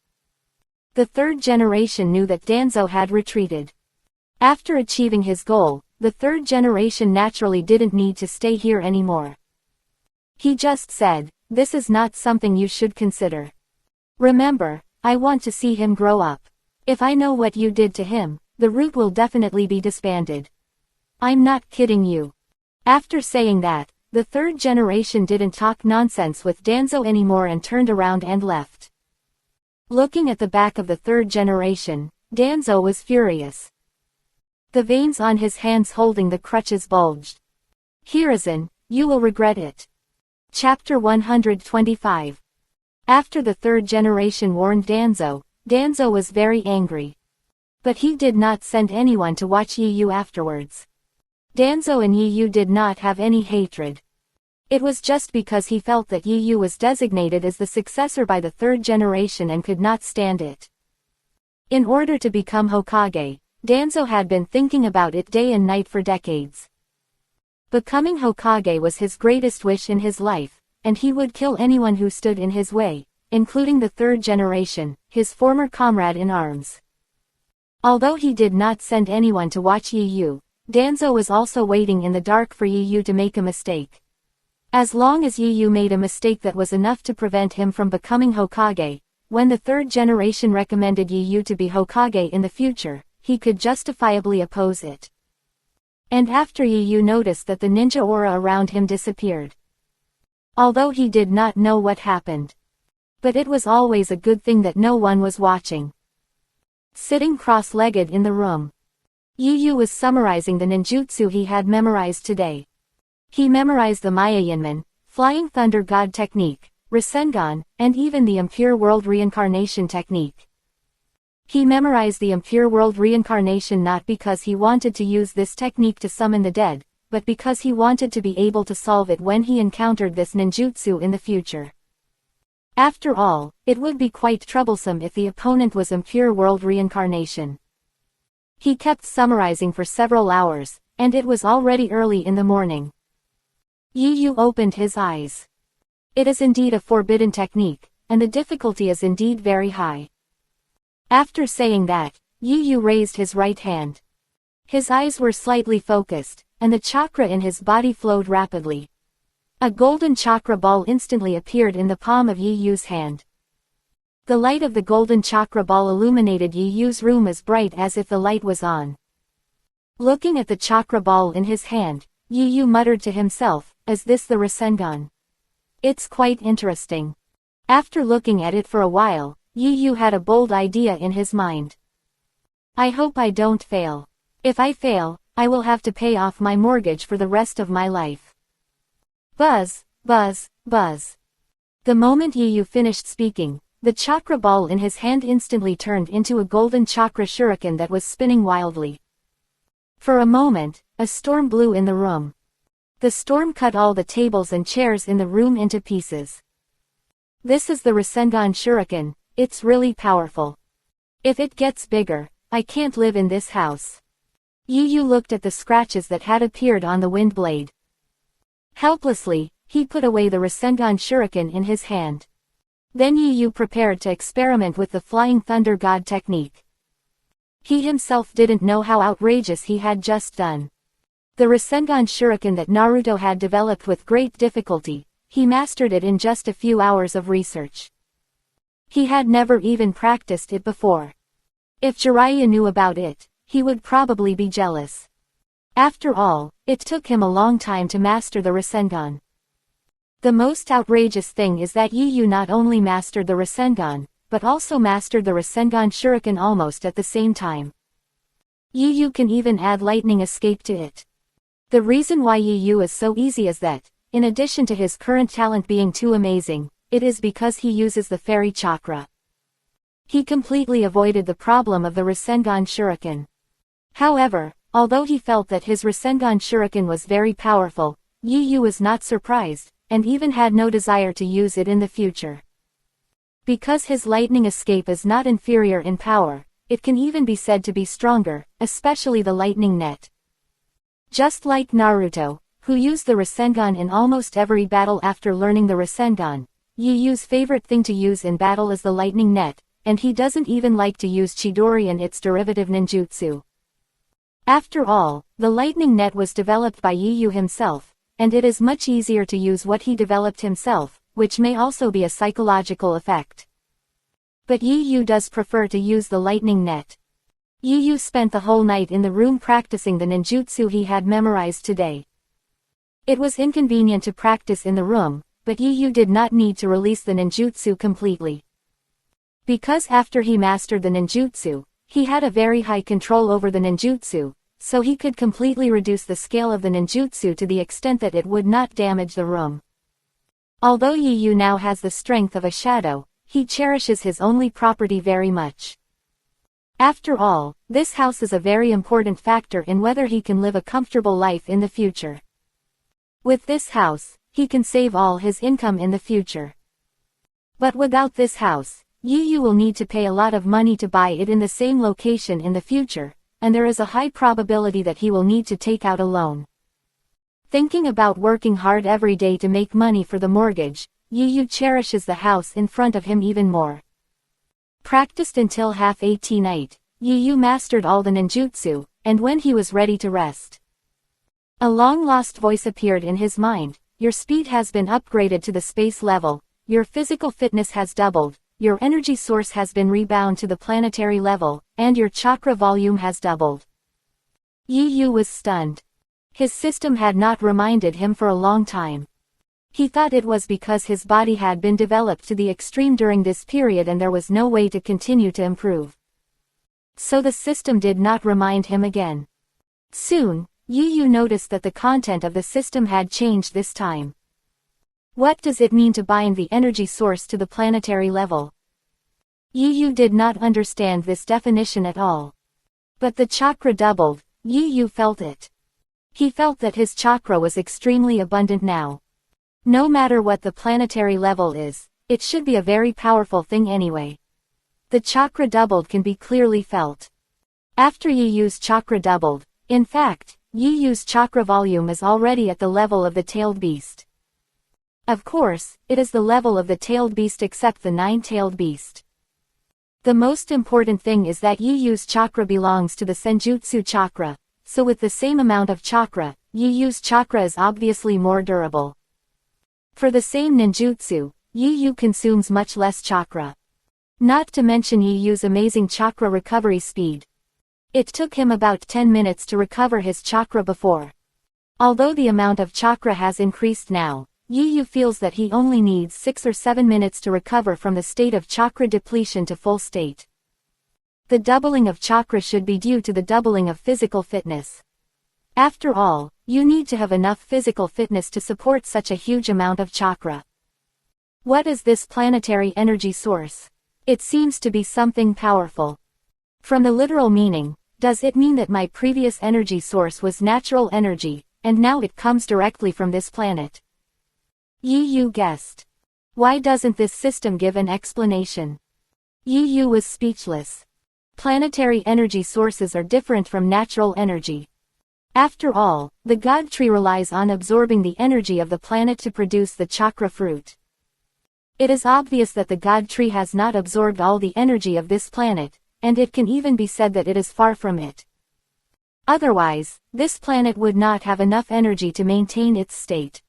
The third generation knew that Danzo had retreated. After achieving his goal, the third generation naturally didn't need to stay here anymore. He just said, "This is not something you should consider. Remember, I want to see him grow up. If I know what you did to him, the root will definitely be disbanded. I'm not kidding you." After saying that, the third generation didn't talk nonsense with Danzo anymore and turned around and left. Looking at the back of the third generation, Danzo was furious. The veins on his hands holding the crutches bulged. "Hiruzen, you will regret it." Chapter 125. After the third generation warned Danzo, Danzo was very angry. But he did not send anyone to watch Yu afterwards. Danzo and Yu did not have any hatred. It was just because he felt that Yu was designated as the successor by the third generation and could not stand it. In order to become Hokage, Danzo had been thinking about it day and night for decades. Becoming Hokage was his greatest wish in his life, and he would kill anyone who stood in his way, including the third generation, his former comrade in arms. Although he did not send anyone to watch Yu, Danzo was also waiting in the dark for Yu to make a mistake. As long as Yu made a mistake that was enough to prevent him from becoming Hokage, when the third generation recommended Yu to be Hokage in the future, he could justifiably oppose it. And after Yu noticed that the ninja aura around him disappeared. Although he did not know what happened. But it was always a good thing that no one was watching. Sitting cross-legged in the room, Yu was summarizing the ninjutsu he had memorized today. He memorized the Maya-Yinmen, Flying Thunder God technique, Rasengan, and even the Impure World Reincarnation technique. He memorized the Impure World Reincarnation not because he wanted to use this technique to summon the dead, but because he wanted to be able to solve it when he encountered this ninjutsu in the future. After all, it would be quite troublesome if the opponent was Impure World Reincarnation. He kept summarizing for several hours, and it was already early in the morning. Yu opened his eyes. It is indeed a forbidden technique, and the difficulty is indeed very high. After saying that, Yu raised his right hand. His eyes were slightly focused, and the chakra in his body flowed rapidly. A golden chakra ball instantly appeared in the palm of Yu's hand. The light of the golden chakra ball illuminated Yu's room as bright as if the light was on. Looking at the chakra ball in his hand, Yu muttered to himself, "Is this the Rasengan? It's quite interesting." After looking at it for a while, Yu had a bold idea in his mind. "I hope I don't fail. If I fail, I will have to pay off my mortgage for the rest of my life." Buzz, buzz, buzz. The moment Yu finished speaking, the chakra ball in his hand instantly turned into a golden chakra shuriken that was spinning wildly. For a moment, a storm blew in the room. The storm cut all the tables and chairs in the room into pieces. "This is the Rasengan shuriken, it's really powerful. If it gets bigger, I can't live in this house." Yu looked at the scratches that had appeared on the wind blade. Helplessly, he put away the Rasengan shuriken in his hand. Then Yu prepared to experiment with the Flying Thunder God technique. He himself didn't know how outrageous he had just done. The Rasengan shuriken that Naruto had developed with great difficulty, he mastered it in just a few hours of research. He had never even practiced it before. If Jiraiya knew about it, he would probably be jealous. After all, it took him a long time to master the Rasengan. The most outrageous thing is that Yu not only mastered the Rasengan, but also mastered the Rasengan shuriken almost at the same time. Yu can even add lightning escape to it. The reason why Yu is so easy is that, in addition to his current talent being too amazing, it is because he uses the fairy chakra. He completely avoided the problem of the Rasengan shuriken. However, although he felt that his Rasengan shuriken was very powerful, Yu was not surprised, and even had no desire to use it in the future. Because his lightning escape is not inferior in power, it can even be said to be stronger, especially the lightning net. Just like Naruto, who used the Rasengan in almost every battle after learning the Rasengan, Yu Yu's favorite thing to use in battle is the lightning net, and he doesn't even like to use Chidori and its derivative ninjutsu. After all, the lightning net was developed by Yu Yu himself, and it is much easier to use what he developed himself, which may also be a psychological effect. But Yu Yu does prefer to use the lightning net. Yu Yu spent the whole night in the room practicing the ninjutsu he had memorized today. It was inconvenient to practice in the room, but Yu Yu did not need to release the ninjutsu completely. Because after he mastered the ninjutsu, he had a very high control over the ninjutsu, so he could completely reduce the scale of the ninjutsu to the extent that it would not damage the room. Although Yu Yu now has the strength of a shadow, he cherishes his only property very much. After all, this house is a very important factor in whether he can live a comfortable life in the future. With this house, he can save all his income in the future. But without this house, Yu Yu will need to pay a lot of money to buy it in the same location in the future, and there is a high probability that he will need to take out a loan. Thinking about working hard every day to make money for the mortgage, Yu Yu cherishes the house in front of him even more. Practiced until half 18 night, Yu Yu mastered all the ninjutsu, and when he was ready to rest, a long-lost voice appeared in his mind. Your speed has been upgraded to the space level, your physical fitness has doubled, your energy source has been rebound to the planetary level, and your chakra volume has doubled. Yu Yu was stunned. His system had not reminded him for a long time. He thought it was because his body had been developed to the extreme during this period and there was no way to continue to improve. So the system did not remind him again. Soon, Yu Yu noticed that the content of the system had changed this time. What does it mean to bind the energy source to the planetary level? Yu Yu did not understand this definition at all. But the chakra doubled. Yu Yu felt it. He felt that his chakra was extremely abundant now. No matter what the planetary level is, it should be a very powerful thing anyway. The chakra doubled can be clearly felt. After Yu Yu's chakra doubled, in fact, Yu Yu's chakra volume is already at the level of the tailed beast. Of course, it is the level of the tailed beast except the nine-tailed beast. The most important thing is that Yu Yu's chakra belongs to the Senjutsu chakra, so with the same amount of chakra, Yu Yu's chakra is obviously more durable. For the same ninjutsu, Yu Yu consumes much less chakra. Not to mention Yu Yu's amazing chakra recovery speed. It took him about 10 minutes to recover his chakra before. Although the amount of chakra has increased now, Yu Yu feels that he only needs 6 or 7 minutes to recover from the state of chakra depletion to full state. The doubling of chakra should be due to the doubling of physical fitness. After all, you need to have enough physical fitness to support such a huge amount of chakra. What is this planetary energy source? It seems to be something powerful. From the literal meaning, does it mean that my previous energy source was natural energy, and now it comes directly from this planet? Yu Yu guessed. Why doesn't this system give an explanation? Yu Yu was speechless. Planetary energy sources are different from natural energy. After all, the God tree relies on absorbing the energy of the planet to produce the chakra fruit. It is obvious that the God tree has not absorbed all the energy of this planet, and it can even be said that it is far from it. Otherwise, this planet would not have enough energy to maintain its state.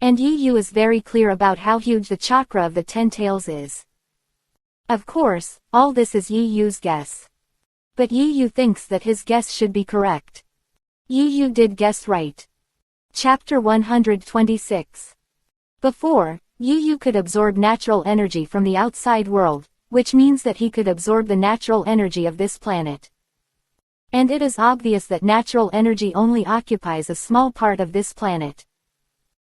And Yu Yu is very clear about how huge the chakra of the 10 tails is. Of course, all this is Yu Yu's guess. But Yu Yu thinks that his guess should be correct. Yu Yu did guess right. Chapter 126. Before, Yu Yu could absorb natural energy from the outside world, which means that he could absorb the natural energy of this planet. And it is obvious that natural energy only occupies a small part of this planet.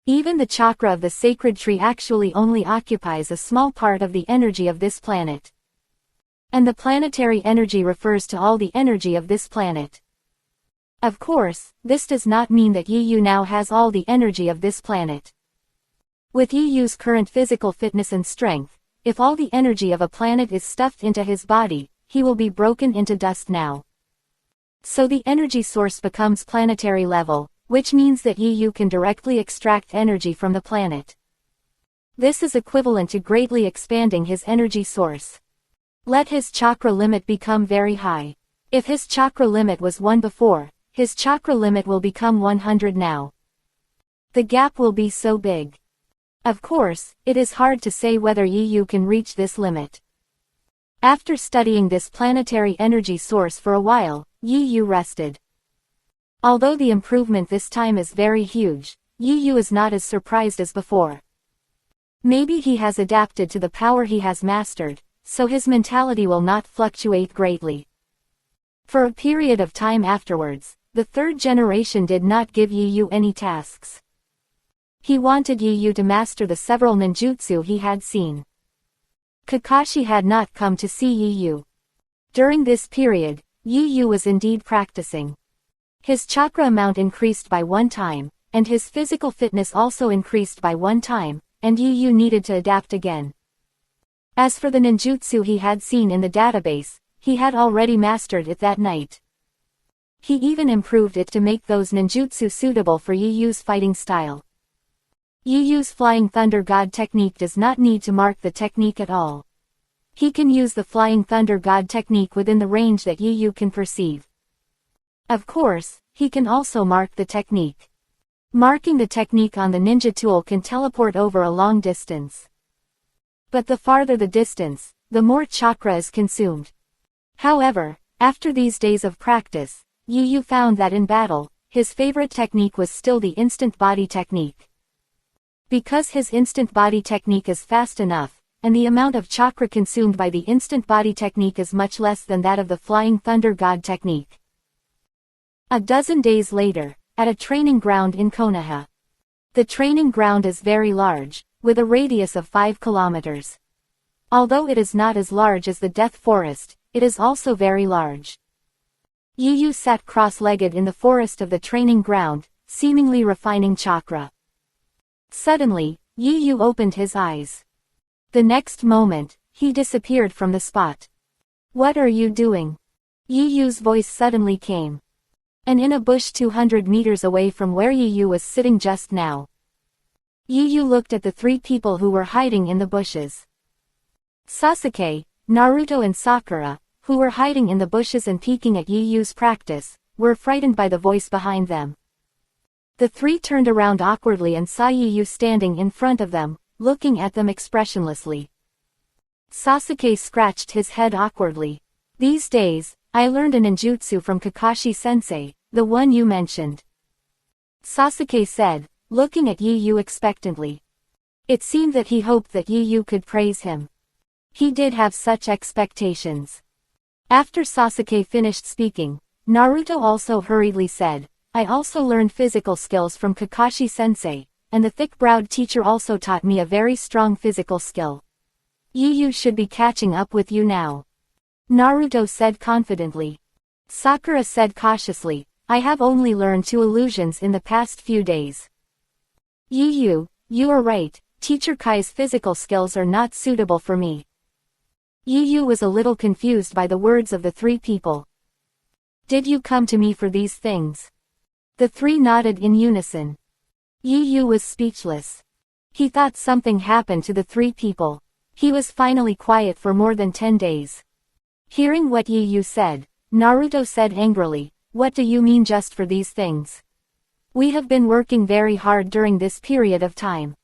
Even the chakra of the sacred tree actually only occupies a small part of the energy of this planet. And the planetary energy refers to all the energy of this planet. Of course, this does not mean that Yu Yu now has all the energy of this planet. With Yu Yu's current physical fitness and strength, if all the energy of a planet is stuffed into his body, he will be broken into dust now. So the energy source becomes planetary level, which means that Yu Yu can directly extract energy from the planet. This is equivalent to greatly expanding his energy source. Let his chakra limit become very high. If his chakra limit was 1 before, his chakra limit will become 100 now. The gap will be so big. Of course, it is hard to say whether Yu Yu can reach this limit. After studying this planetary energy source for a while, Yu Yu rested. Although the improvement this time is very huge, Yu Yu is not as surprised as before. Maybe he has adapted to the power he has mastered, so his mentality will not fluctuate greatly. For a period of time afterwards, the third generation did not give Yu Yu any tasks. He wanted Yu Yu to master the several ninjutsu he had seen. Kakashi had not come to see Yu Yu. During this period, Yu Yu was indeed practicing. His chakra amount increased by 1 time, and his physical fitness also increased by 1 time, and Yu Yu needed to adapt again. As for the ninjutsu he had seen in the database, he had already mastered it that night. He even improved it to make those ninjutsu suitable for Yu Yu's fighting style. Yu Yu's Flying Thunder God technique does not need to mark the technique at all. He can use the Flying Thunder God technique within the range that Yu Yu can perceive. Of course, he can also mark the technique. Marking the technique on the ninja tool can teleport over a long distance. But the farther the distance, the more chakra is consumed. However, after these days of practice, Yu Yu found that in battle, his favorite technique was still the instant body technique. Because his instant body technique is fast enough, and the amount of chakra consumed by the instant body technique is much less than that of the Flying Thunder God technique. A dozen days later, at a training ground in Konoha. The training ground is very large, with a radius of 5 kilometers. Although it is not as large as the Death Forest, it is also very large. Yu Yu sat cross-legged in the forest of the training ground, seemingly refining chakra. Suddenly, Yu Yu opened his eyes. The next moment, he disappeared from the spot. "What are you doing?" Yu Yu's voice suddenly came. And in a bush 200 meters away from where Yu Yu was sitting just now. Yu Yu looked at the 3 people who were hiding in the bushes. Sasuke, Naruto and Sakura, who were hiding in the bushes and peeking at Yu Yu's practice, were frightened by the voice behind them. The 3 turned around awkwardly and saw Yu Yu standing in front of them, looking at them expressionlessly. Sasuke scratched his head awkwardly. "These days, I learned a ninjutsu from Kakashi-sensei, the one you mentioned," Sasuke said, looking at Yu Yu expectantly. It seemed that he hoped that Yu Yu could praise him. He did have such expectations. After Sasuke finished speaking, Naruto also hurriedly said, "I also learned physical skills from Kakashi-sensei, and the thick-browed teacher also taught me a very strong physical skill. Yu Yu should be catching up with you now," Naruto said confidently. Sakura said cautiously, "I have only learned 2 illusions in the past few days." "Yu Yu, you are right, Teacher Kai's physical skills are not suitable for me." Yu Yu was a little confused by the words of the 3 people. "Did you come to me for these things?" The 3 nodded in unison. Yu Yu was speechless. He thought something happened to the 3 people. He was finally quiet for more than 10 days. Hearing what Yu Yu said, Naruto said angrily, "What do you mean just for these things? We have been working very hard during this period of time.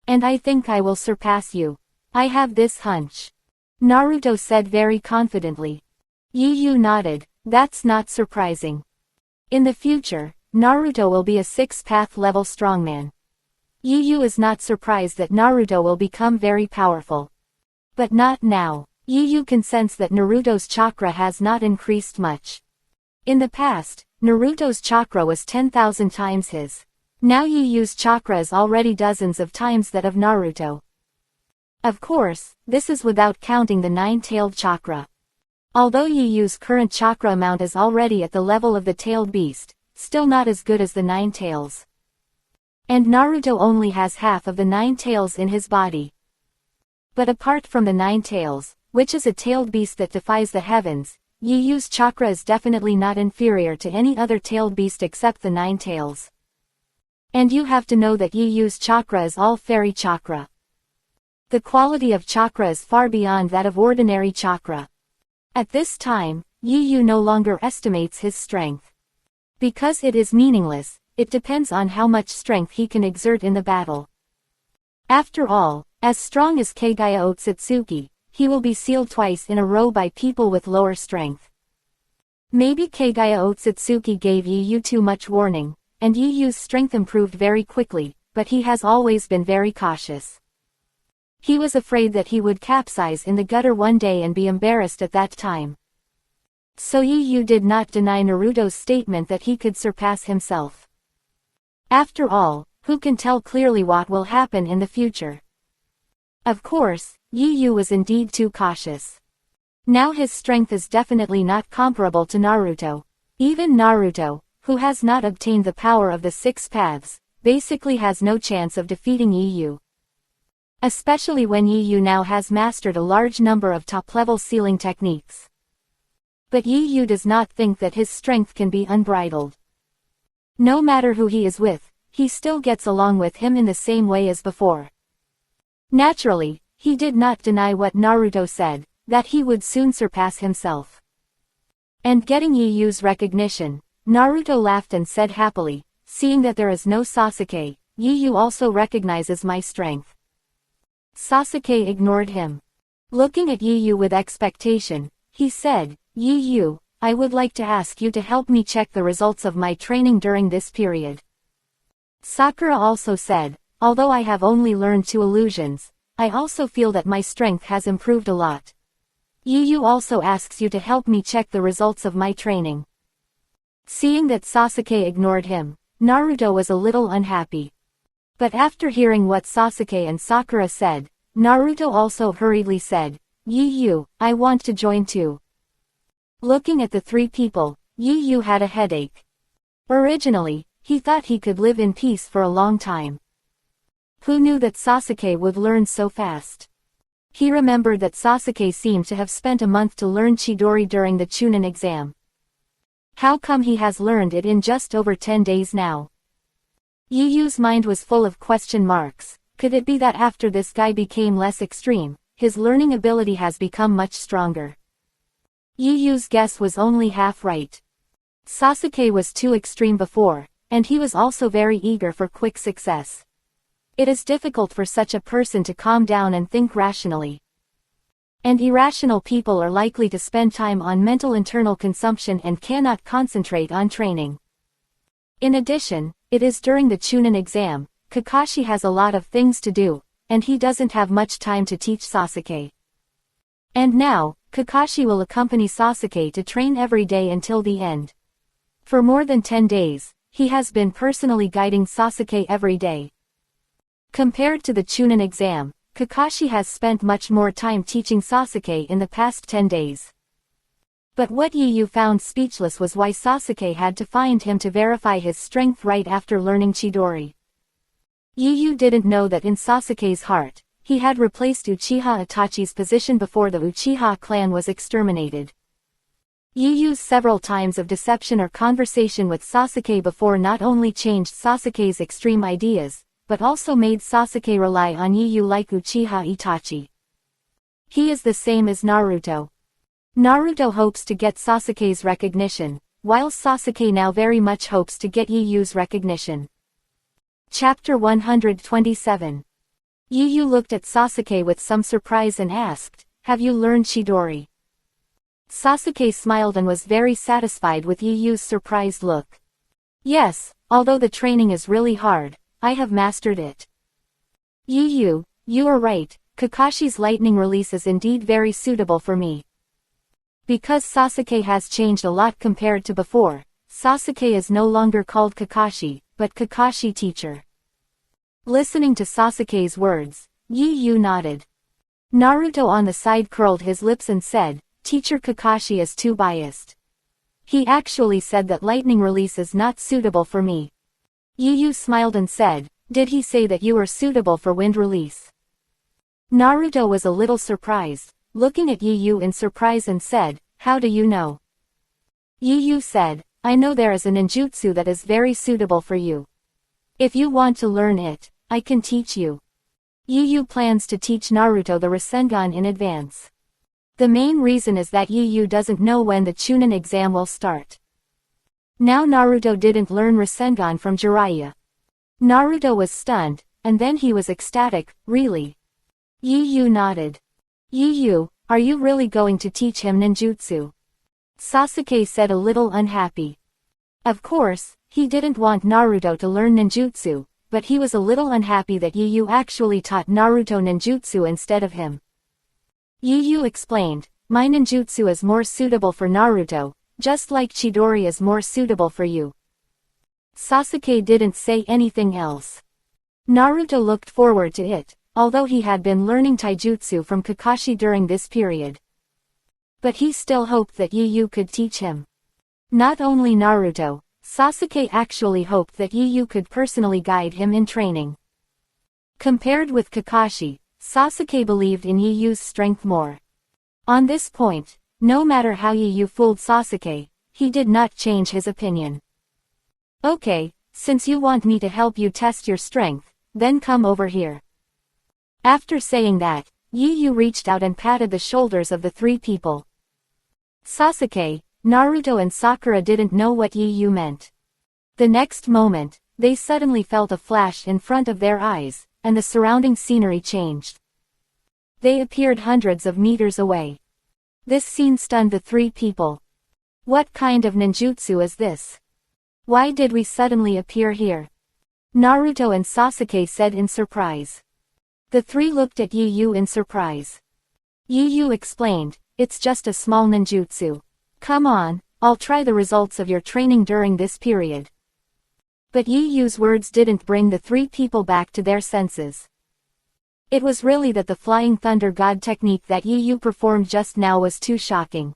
And I think I will surpass you. I have this hunch," Naruto said very confidently. Yu Yu nodded, "That's not surprising. In the future, Naruto will be a 6th-path level strongman." Yu Yu is not surprised that Naruto will become very powerful. But not now. Yu Yu can sense that Naruto's chakra has not increased much. In the past, Naruto's chakra was 10,000 times his. Now Yu Yu's chakra is already dozens of times that of Naruto. Of course, this is without counting the 9-tailed chakra. Although Yu Yu's current chakra amount is already at the level of the tailed beast, still not as good as the 9 tails. And Naruto only has half of the 9 tails in his body. But apart from the 9 tails, which is a tailed beast that defies the heavens, Yu Yu's chakra is definitely not inferior to any other tailed beast except the 9 tails. And you have to know that Yu Yu's chakra is all fairy chakra. The quality of chakra is far beyond that of ordinary chakra. At this time, Yu Yu no longer estimates his strength. Because it is meaningless, it depends on how much strength he can exert in the battle. After all, as strong as Kagaya Otsutsuki, he will be sealed twice in a row by people with lower strength. Maybe Kagaya Otsutsuki gave Yu Yu too much warning, and Yu Yu's strength improved very quickly, but he has always been very cautious. He was afraid that he would capsize in the gutter one day and be embarrassed at that time. So Yu Yu did not deny Naruto's statement that he could surpass himself. After all, who can tell clearly what will happen in the future? Of course, Yu Yu was indeed too cautious. Now his strength is definitely not comparable to Naruto. Even Naruto, who has not obtained the power of the 6 paths, basically has no chance of defeating Yu Yu. Especially when Yu Yu now has mastered a large number of top-level sealing techniques. But Yu Yu does not think that his strength can be unbridled. No matter who he is with, he still gets along with him in the same way as before. Naturally, he did not deny what Naruto said, that he would soon surpass himself. And getting Yu Yu's recognition, Naruto laughed and said happily, seeing that there is no Sasuke, Yu Yu also recognizes my strength. Sasuke ignored him. Looking at Yu Yu with expectation, he said, Yu Yu, I would like to ask you to help me check the results of my training during this period. Sakura also said, although I have only learned 2 illusions, I also feel that my strength has improved a lot. Yu Yu also asks you to help me check the results of my training. Seeing that Sasuke ignored him, Naruto was a little unhappy. But after hearing what Sasuke and Sakura said, Naruto also hurriedly said, Yu Yu, I want to join too. Looking at the 3 people, Yu Yu had a headache. Originally, he thought he could live in peace for a long time. Who knew that Sasuke would learn so fast? He remembered that Sasuke seemed to have spent a month to learn Chidori during the Chunin exam. How come he has learned it in just over 10 days now? Yu Yu's mind was full of question marks. Could it be that after this guy became less extreme, his learning ability has become much stronger? Yu Yu's guess was only half right. Sasuke was too extreme before, and he was also very eager for quick success. It is difficult for such a person to calm down and think rationally. And irrational people are likely to spend time on mental internal consumption and cannot concentrate on training. In addition, it is during the Chunin exam, Kakashi has a lot of things to do, and he doesn't have much time to teach Sasuke. And now, Kakashi will accompany Sasuke to train every day until the end. For more than 10 days, he has been personally guiding Sasuke every day. Compared to the Chunin exam, Kakashi has spent much more time teaching Sasuke in the past 10 days. But what Yu Yu found speechless was why Sasuke had to find him to verify his strength right after learning Chidori. Yu Yu didn't know that in Sasuke's heart, he had replaced Uchiha Itachi's position before the Uchiha clan was exterminated. Yu Yu's several times of deception or conversation with Sasuke before not only changed Sasuke's extreme ideas, but also made Sasuke rely on Yu Yu like Uchiha Itachi. He is the same as Naruto. Naruto hopes to get Sasuke's recognition, while Sasuke now very much hopes to get Yu Yu's recognition. Chapter 127. Yu Yu looked at Sasuke with some surprise and asked, "Have you learned Chidori?" Sasuke smiled and was very satisfied with Yu Yu's surprised look. "Yes, although the training is really hard, I have mastered it." "Yu Yu, you are right, Kakashi's lightning release is indeed very suitable for me." Because Sasuke has changed a lot compared to before, Sasuke is no longer called Kakashi, but Kakashi teacher. Listening to Sasuke's words, Yu Yu nodded. Naruto on the side curled his lips and said, "Teacher Kakashi is too biased. He actually said that lightning release is not suitable for me." Yu Yu smiled and said, Did he say that you were suitable for wind release? Naruto was a little surprised, looking at Yu in surprise and said, "How do you know?" Yu said, "I know there is a ninjutsu that is very suitable for you. If you want to learn it, I can teach you." Yu plans to teach Naruto the Rasengan in advance. The main reason is that Yu doesn't know when the Chunin exam will start. Now Naruto didn't learn Rasengan from Jiraiya. Naruto was stunned, and then he was ecstatic. "Really?" Yu nodded. "Yu, are you really going to teach him ninjutsu?" Sasuke said a little unhappy. Of course, he didn't want Naruto to learn ninjutsu, but he was a little unhappy that Yu actually taught Naruto ninjutsu instead of him. Yu explained, "My ninjutsu is more suitable for Naruto, just like Chidori is more suitable for you." Sasuke didn't say anything else. Naruto looked forward to it, although he had been learning taijutsu from Kakashi during this period. But he still hoped that Yu could teach him. Not only Naruto, Sasuke actually hoped that Yu could personally guide him in training. Compared with Kakashi, Sasuke believed in Yu's strength more. On this point, no matter how Yu fooled Sasuke, he did not change his opinion. "Okay, since you want me to help you test your strength, then come over here." After saying that, Yu reached out and patted the shoulders of the three people. Sasuke, Naruto and Sakura didn't know what Yu meant. The next moment, they suddenly felt a flash in front of their eyes, and the surrounding scenery changed. They appeared hundreds of meters away. This scene stunned the three people. What kind of ninjutsu is this? Why did we suddenly appear here? Naruto and Sasuke said in surprise. The three looked at Yu in surprise. Yu explained, "It's just a small ninjutsu. Come on, I'll try the results of your training during this period." But Yu's words didn't bring the three people back to their senses. It was really that the Flying Thunder God technique that Yu performed just now was too shocking.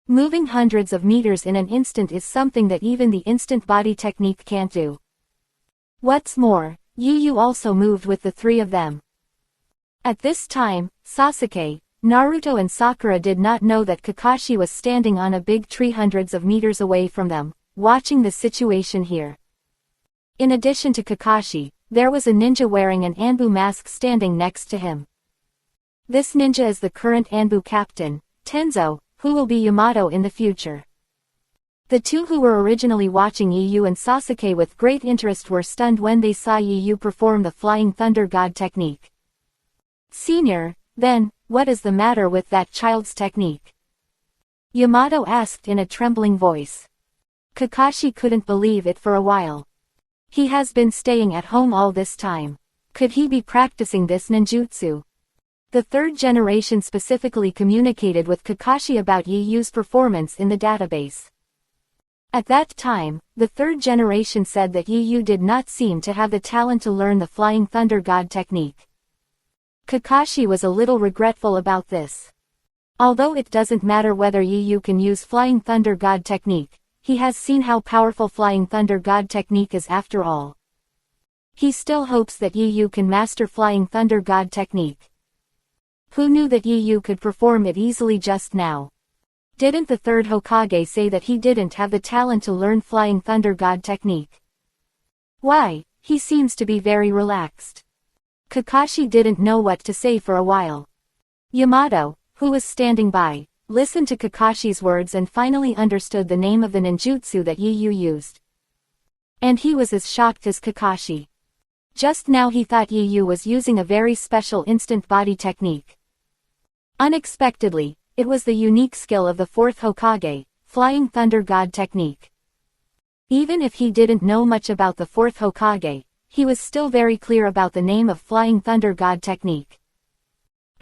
Moving hundreds of meters in an instant is something that even the instant body technique can't do. What's more, Yu also moved with the three of them. At this time, Sasuke, Naruto and Sakura did not know that Kakashi was standing on a big tree hundreds of meters away from them, watching the situation here. In addition to Kakashi, there was a ninja wearing an Anbu mask standing next to him. This ninja is the current Anbu captain, Tenzo, who will be Yamato in the future. The two who were originally watching Yu and Sasuke with great interest were stunned when they saw Yu perform the Flying Thunder God technique. "Senior, then, what is the matter with that child's technique?" Yamato asked in a trembling voice. Kakashi couldn't believe it for a while. He has been staying at home all this time. Could he be practicing this ninjutsu? The third generation specifically communicated with Kakashi about Yu's performance in the database. At that time, the third generation said that Yu did not seem to have the talent to learn the Flying Thunder God technique. Kakashi was a little regretful about this. Although it doesn't matter whether Yu can use Flying Thunder God technique, he has seen how powerful Flying Thunder God technique is after all. He still hopes that Yu can master Flying Thunder God technique. Who knew that Yu could perform it easily just now? Didn't the third Hokage say that he didn't have the talent to learn Flying Thunder God technique? Why, he seems to be very relaxed. Kakashi didn't know what to say for a while. Yamato, who was standing by, listened to Kakashi's words and finally understood the name of the ninjutsu that Yu used. And he was as shocked as Kakashi. Just now he thought Yu was using a very special instant body technique. Unexpectedly, it was the unique skill of the fourth Hokage, Flying Thunder God technique. Even if he didn't know much about the fourth Hokage, he was still very clear about the name of Flying Thunder God technique.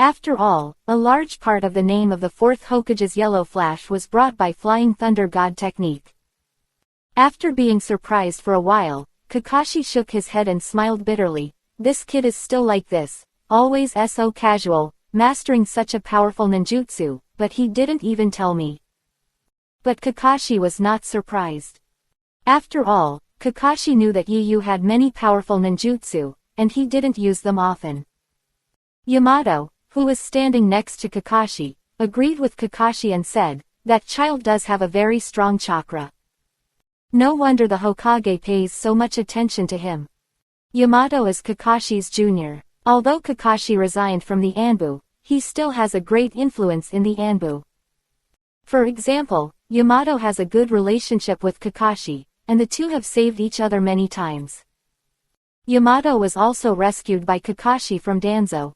After all, a large part of the name of the fourth Hokage's yellow flash was brought by Flying Thunder God technique. After being surprised for a while, Kakashi shook his head and smiled bitterly. This kid is still like this, always so casual, mastering such a powerful ninjutsu, but he didn't even tell me. But Kakashi was not surprised. After all, Kakashi knew that Yu had many powerful ninjutsu, and he didn't use them often. Yamato, who was standing next to Kakashi, agreed with Kakashi and said, "That child does have a very strong chakra. No wonder the Hokage pays so much attention to him." Yamato is Kakashi's junior. Although Kakashi resigned from the Anbu, he still has a great influence in the Anbu. For example, Yamato has a good relationship with Kakashi, and the two have saved each other many times. Yamato was also rescued by Kakashi from Danzo.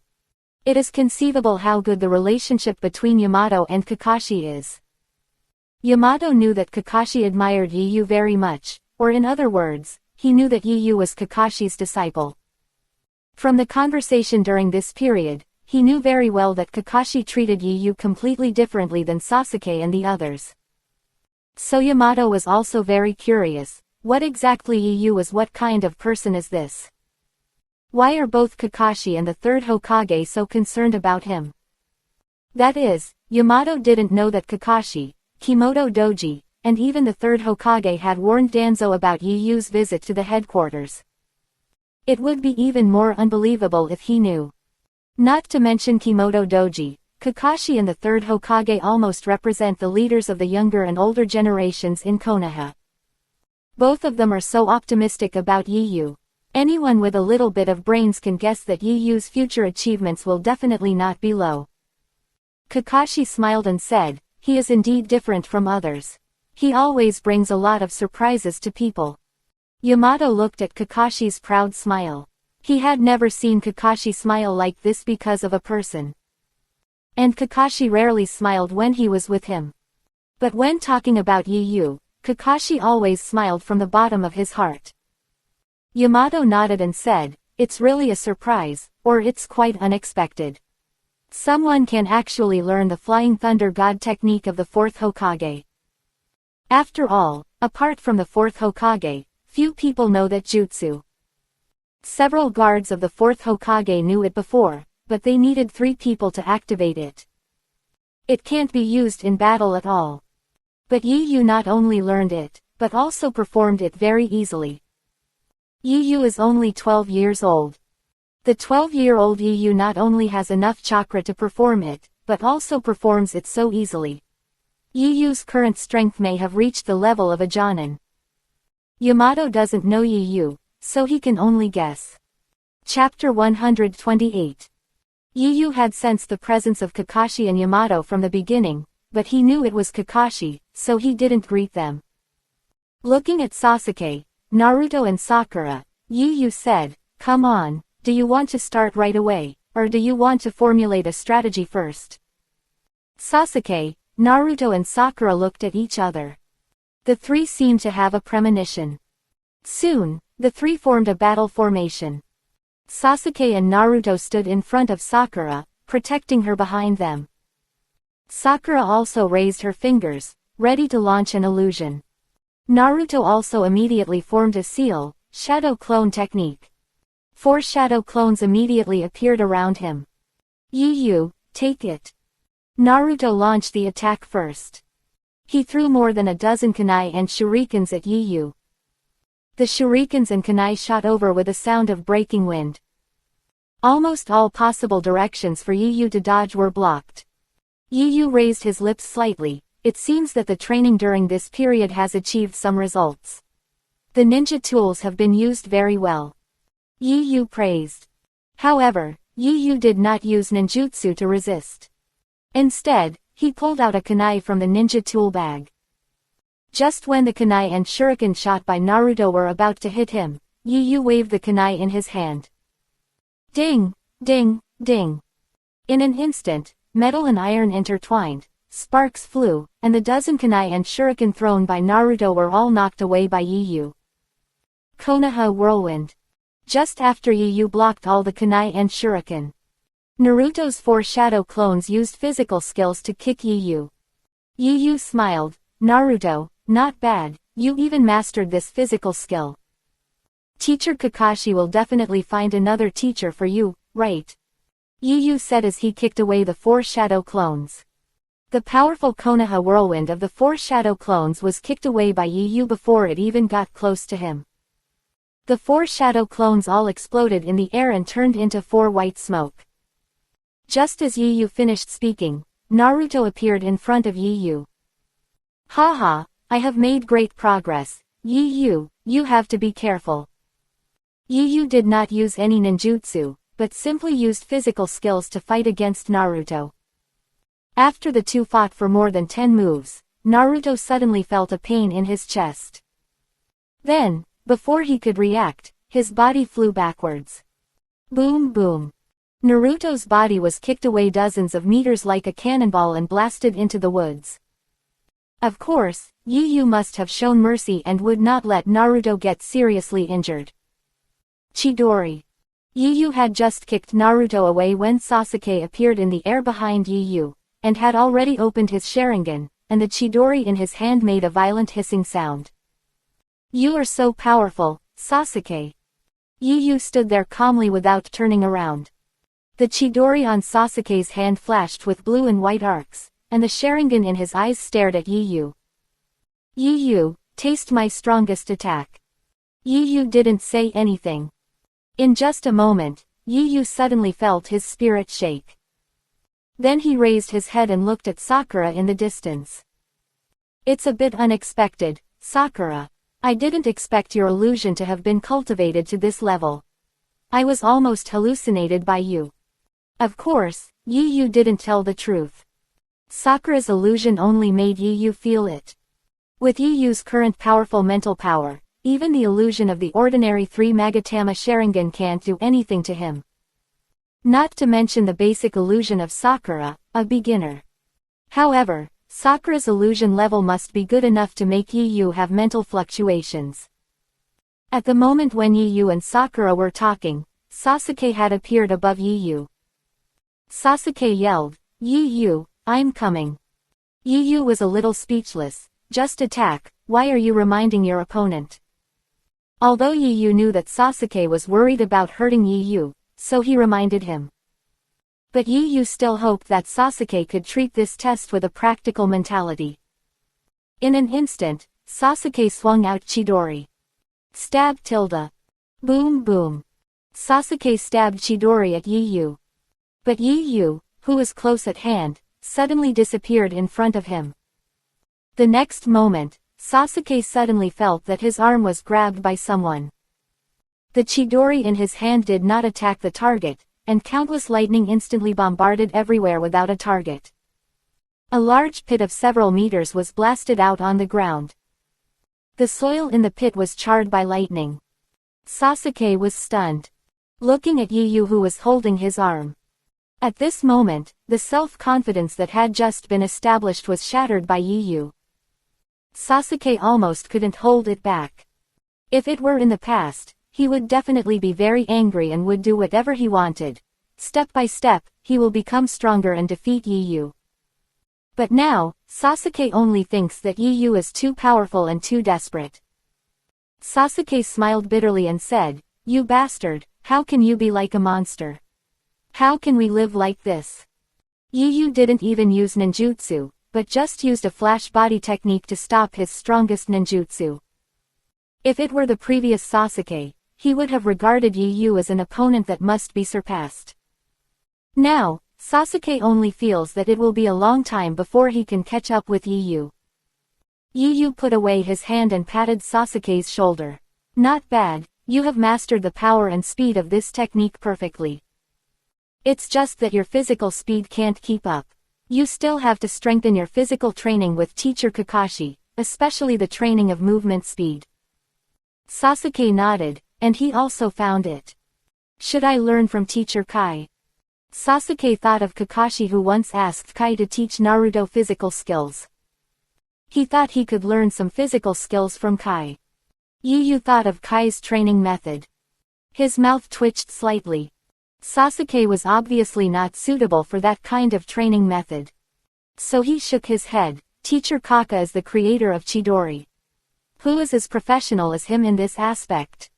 It is conceivable how good the relationship between Yamato and Kakashi is. Yamato knew that Kakashi admired Yu very much, or in other words, he knew that Yu was Kakashi's disciple. From the conversation during this period, he knew very well that Kakashi treated Yu completely differently than Sasuke and the others. So Yamato was also very curious, what exactly Yu was, what kind of person is this? Why are both Kakashi and the third Hokage so concerned about him? That is, Yamato didn't know that Kakashi, Kimoto Doji, and even the third Hokage had warned Danzo about Yu's visit to the headquarters. It would be even more unbelievable if he knew. Not to mention Kimoto Doji, Kakashi and the third Hokage almost represent the leaders of the younger and older generations in Konoha. Both of them are so optimistic about Yu. Anyone with a little bit of brains can guess that Yu's future achievements will definitely not be low. Kakashi smiled and said, "He is indeed different from others. He always brings a lot of surprises to people." Yamato looked at Kakashi's proud smile. He had never seen Kakashi smile like this because of a person. And Kakashi rarely smiled when he was with him. But when talking about Yu, Kakashi always smiled from the bottom of his heart. Yamato nodded and said, "It's really a surprise, or it's quite unexpected. Someone can actually learn the Flying Thunder God technique of the fourth Hokage." After all, apart from the fourth Hokage, few people know that jutsu. Several guards of the fourth Hokage knew it before, but they needed 3 people to activate it. It can't be used in battle at all. But Yu not only learned it, but also performed it very easily. Yu is only 12 years old. The 12-year-old Yu not only has enough chakra to perform it, but also performs it so easily. Yu's current strength may have reached the level of a Jonin. Yamato doesn't know Yu, so he can only guess. Chapter 128. Yu had sensed the presence of Kakashi and Yamato from the beginning, but he knew it was Kakashi, so he didn't greet them. Looking at Sasuke, Naruto and Sakura, Yu said, "Come on, do you want to start right away, or do you want to formulate a strategy first?" Sasuke, Naruto and Sakura looked at each other. The 3 seemed to have a premonition. Soon, the 3 formed a battle formation. Sasuke and Naruto stood in front of Sakura, protecting her behind them. Sakura also raised her fingers, ready to launch an illusion. Naruto also immediately formed a seal, shadow clone technique. 4 shadow clones immediately appeared around him. Yu, take it. Naruto launched the attack first. He threw more than a dozen kunai and shurikens at Yu. The shurikens and kunai shot over with a sound of breaking wind. Almost all possible directions for Yu to dodge were blocked. Yu raised his lips slightly. It seems that the training during this period has achieved some results. The ninja tools have been used very well. Yu praised. However, Yu did not use ninjutsu to resist. Instead, he pulled out a kunai from the ninja tool bag. Just when the kunai and shuriken shot by Naruto were about to hit him, Yu waved the kunai in his hand. Ding, ding, ding. In an instant, metal and iron intertwined, sparks flew, and the dozen kunai and shuriken thrown by Naruto were all knocked away by Yu. Konoha whirlwind. Just after Yu blocked all the kunai and shuriken, Naruto's 4 shadow clones used physical skills to kick Yu. Yu smiled. Naruto, not bad, you even mastered this physical skill. Teacher Kakashi will definitely find another teacher for you, right? Yu said as he kicked away the 4 shadow clones. The powerful Konoha whirlwind of the 4 shadow clones was kicked away by Yu before it even got close to him. The 4 shadow clones all exploded in the air and turned into 4 white smoke. Just as Yu finished speaking, Naruto appeared in front of Yu. Haha, I have made great progress. Yu, you have to be careful. Yu did not use any ninjutsu, but simply used physical skills to fight against Naruto. After the two fought for more than 10 moves, Naruto suddenly felt a pain in his chest. Then, before he could react, his body flew backwards. Boom boom. Naruto's body was kicked away dozens of meters like a cannonball and blasted into the woods. Of course, Yu must have shown mercy and would not let Naruto get seriously injured. Chidori. Yu had just kicked Naruto away when Sasuke appeared in the air behind Yu, and had already opened his Sharingan, and the Chidori in his hand made a violent hissing sound. You are so powerful, Sasuke. Yu stood there calmly without turning around. The Chidori on Sasuke's hand flashed with blue and white arcs, and the Sharingan in his eyes stared at Yu. Yu, taste my strongest attack. Yu didn't say anything. In just a moment, Yu suddenly felt his spirit shake. Then he raised his head and looked at Sakura in the distance. It's a bit unexpected, Sakura. I didn't expect your illusion to have been cultivated to this level. I was almost hallucinated by you. Of course, Yu didn't tell the truth. Sakura's illusion only made Yu feel it. With Yu's current powerful mental power, even the illusion of the ordinary 3 Magatama Sharingan can't do anything to him. Not to mention the basic illusion of Sakura, a beginner. However, Sakura's illusion level must be good enough to make Yu have mental fluctuations. At the moment when Yu and Sakura were talking, Sasuke had appeared above Yu. Sasuke yelled, Yu, I'm coming. Yu was a little speechless. Just attack, why are you reminding your opponent? Although Yu knew that Sasuke was worried about hurting Yu, so he reminded him. But Yu still hoped that Sasuke could treat this test with a practical mentality. In an instant, Sasuke swung out Chidori. Stab tilde. Boom boom. Sasuke stabbed Chidori at Yu. But Yu, who was close at hand, suddenly disappeared in front of him. The next moment, Sasuke suddenly felt that his arm was grabbed by someone. The Chidori in his hand did not attack the target, and countless lightning instantly bombarded everywhere without a target. A large pit of several meters was blasted out on the ground. The soil in the pit was charred by lightning. Sasuke was stunned, looking at Yu who was holding his arm. At this moment, the self-confidence that had just been established was shattered by Yu. Sasuke almost couldn't hold it back. If it were in the past, he would definitely be very angry and would do whatever he wanted. Step by step, he will become stronger and defeat Yu. But now, Sasuke only thinks that Yu is too powerful and too desperate. Sasuke smiled bitterly and said, You bastard, how can you be like a monster? How can we live like this? Yu didn't even use ninjutsu, but just used a flash body technique to stop his strongest ninjutsu. If it were the previous Sasuke, he would have regarded Yu as an opponent that must be surpassed. Now, Sasuke only feels that it will be a long time before he can catch up with Yu. Yu put away his hand and patted Sasuke's shoulder. Not bad, you have mastered the power and speed of this technique perfectly. It's just that your physical speed can't keep up. You still have to strengthen your physical training with Teacher Kakashi, especially the training of movement speed. Sasuke nodded, and he also found it. Should I learn from Teacher Kai? Sasuke thought of Kakashi who once asked Kai to teach Naruto physical skills. He thought he could learn some physical skills from Kai. Yu thought of Kai's training method. His mouth twitched slightly. Sasuke was obviously not suitable for that kind of training method. So he shook his head. Teacher Kaka is the creator of Chidori. Who is as professional as him in this aspect?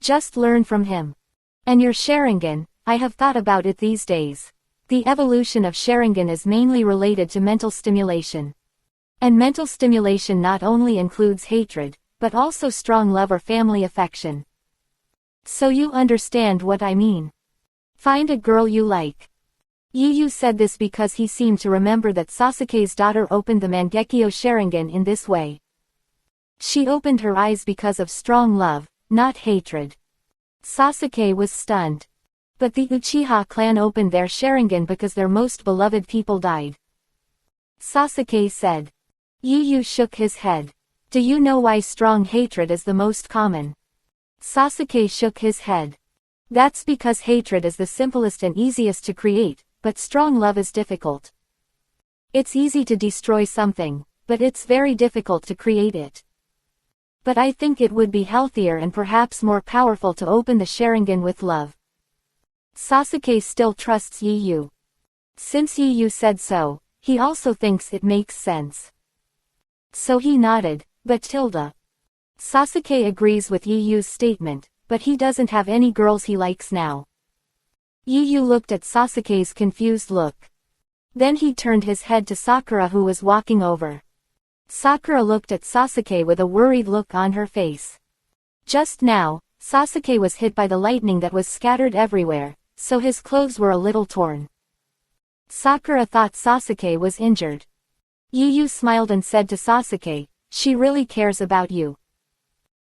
Just learn from him. And your Sharingan, I have thought about it these days. The evolution of Sharingan is mainly related to mental stimulation. And mental stimulation not only includes hatred, but also strong love or family affection. So you understand what I mean. Find a girl you like. Yu said this because he seemed to remember that Sasuke's daughter opened the Mangekyo Sharingan in this way. She opened her eyes because of strong love, not hatred. Sasuke was stunned. But the Uchiha clan opened their Sharingan because their most beloved people died. Sasuke said. Yu shook his head. Do you know why strong hatred is the most common? Sasuke shook his head. That's because hatred is the simplest and easiest to create, but strong love is difficult. It's easy to destroy something, but it's very difficult to create it. But I think it would be healthier and perhaps more powerful to open the Sharingan with love. Sasuke still trusts Yu. Since Yu said so, he also thinks it makes sense. So he nodded, but Sasuke agrees with Yu's statement, but he doesn't have any girls he likes now. Yu looked at Sasuke's confused look. Then he turned his head to Sakura, who was walking over. Sakura looked at Sasuke with a worried look on her face. Just now, Sasuke was hit by the lightning that was scattered everywhere, so his clothes were a little torn. Sakura thought Sasuke was injured. Yu smiled and said to Sasuke, "She really cares about you."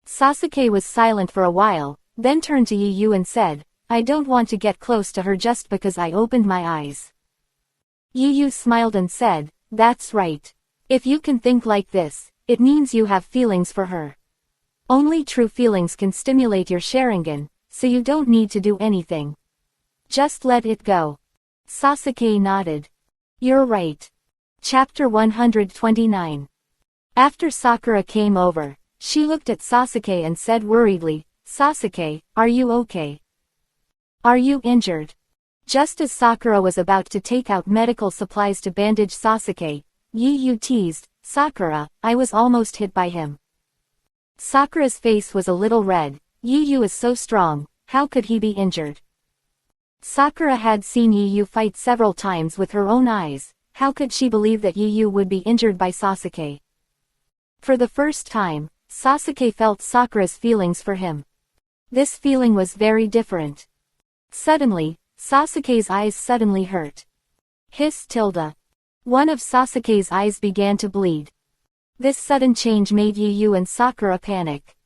Sasuke was silent for a while, then turned to Yu and said, "I don't want to get close to her just because I opened my eyes." Yu smiled and said, "That's right. If you can think like this, it means you have feelings for her. Only true feelings can stimulate your Sharingan, so you don't need to do anything. Just let it go." Sasuke nodded. "You're right." Chapter 129. After Sakura came over, she looked at Sasuke and said worriedly, "Sasuke, are you okay? Are you injured?" Just as Sakura was about to take out medical supplies to bandage Sasuke, Yu teased, "Sakura, I was almost hit by him." Sakura's face was a little red. Yu is so strong, how could he be injured? Sakura had seen Yu fight several times with her own eyes. How could she believe that Yu would be injured by Sasuke? For the first time, Sasuke felt Sakura's feelings for him. This feeling was very different. Suddenly, Sasuke's eyes suddenly hurt. Hiss. One of Sasuke's eyes began to bleed. This sudden change made Yu and Sakura panic.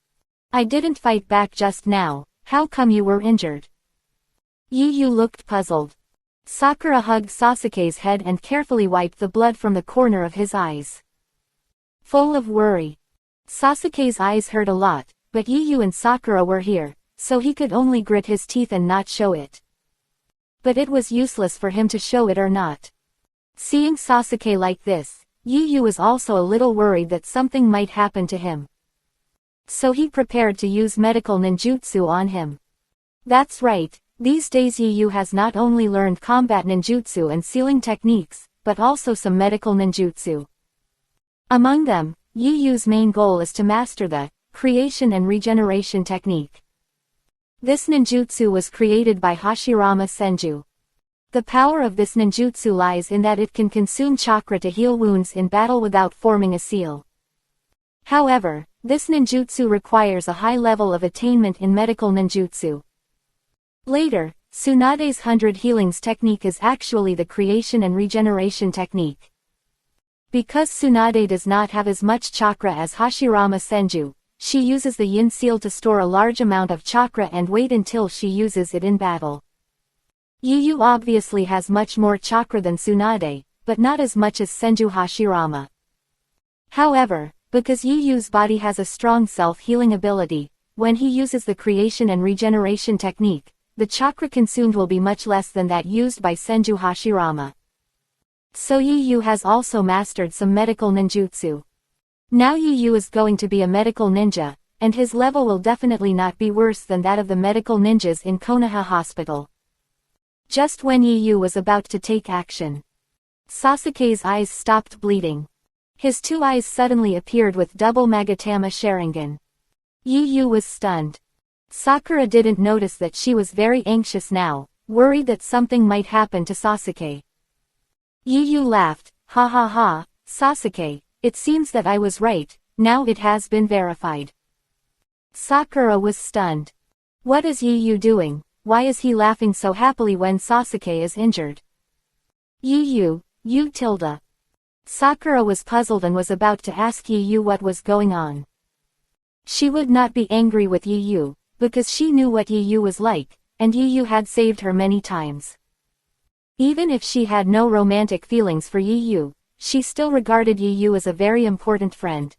"I didn't fight back just now, how come you were injured?" Yu looked puzzled. Sakura hugged Sasuke's head and carefully wiped the blood from the corner of his eyes. Full of worry. Sasuke's eyes hurt a lot, but Yu and Sakura were here, so he could only grit his teeth and not show it. But it was useless for him to show it or not. Seeing Sasuke like this, Yu was also a little worried that something might happen to him. So he prepared to use medical ninjutsu on him. That's right, these days Yu has not only learned combat ninjutsu and sealing techniques, but also some medical ninjutsu. Among them, Yu's main goal is to master the creation and regeneration technique. This ninjutsu was created by Hashirama Senju. The power of this ninjutsu lies in that it can consume chakra to heal wounds in battle without forming a seal. However, this ninjutsu requires a high level of attainment in medical ninjutsu. Later, Tsunade's 100 healings technique is actually the creation and regeneration technique. Because Tsunade does not have as much chakra as Hashirama Senju, she uses the yin seal to store a large amount of chakra and wait until she uses it in battle. Yu obviously has much more chakra than Tsunade, but not as much as Senju Hashirama. However, because Yu's body has a strong self-healing ability, when he uses the creation and regeneration technique, the chakra consumed will be much less than that used by Senju Hashirama. So Yu has also mastered some medical ninjutsu. Now Yu is going to be a medical ninja, and his level will definitely not be worse than that of the medical ninjas in Konoha Hospital. Just when Yu was about to take action, Sasuke's eyes stopped bleeding. His two eyes suddenly appeared with double Magatama Sharingan. Yu was stunned. Sakura didn't notice that she was very anxious now, worried that something might happen to Sasuke. Yu laughed, "Ha ha ha, Sasuke, it seems that I was right, now it has been verified." Sakura was stunned. What is Yu doing? Why is he laughing so happily when Sasuke is injured? You tilde. Sakura was puzzled and was about to ask Yu what was going on. She would not be angry with Yu, because she knew what Yu was like, and Yu had saved her many times. Even if she had no romantic feelings for Yu, she still regarded Yu as a very important friend.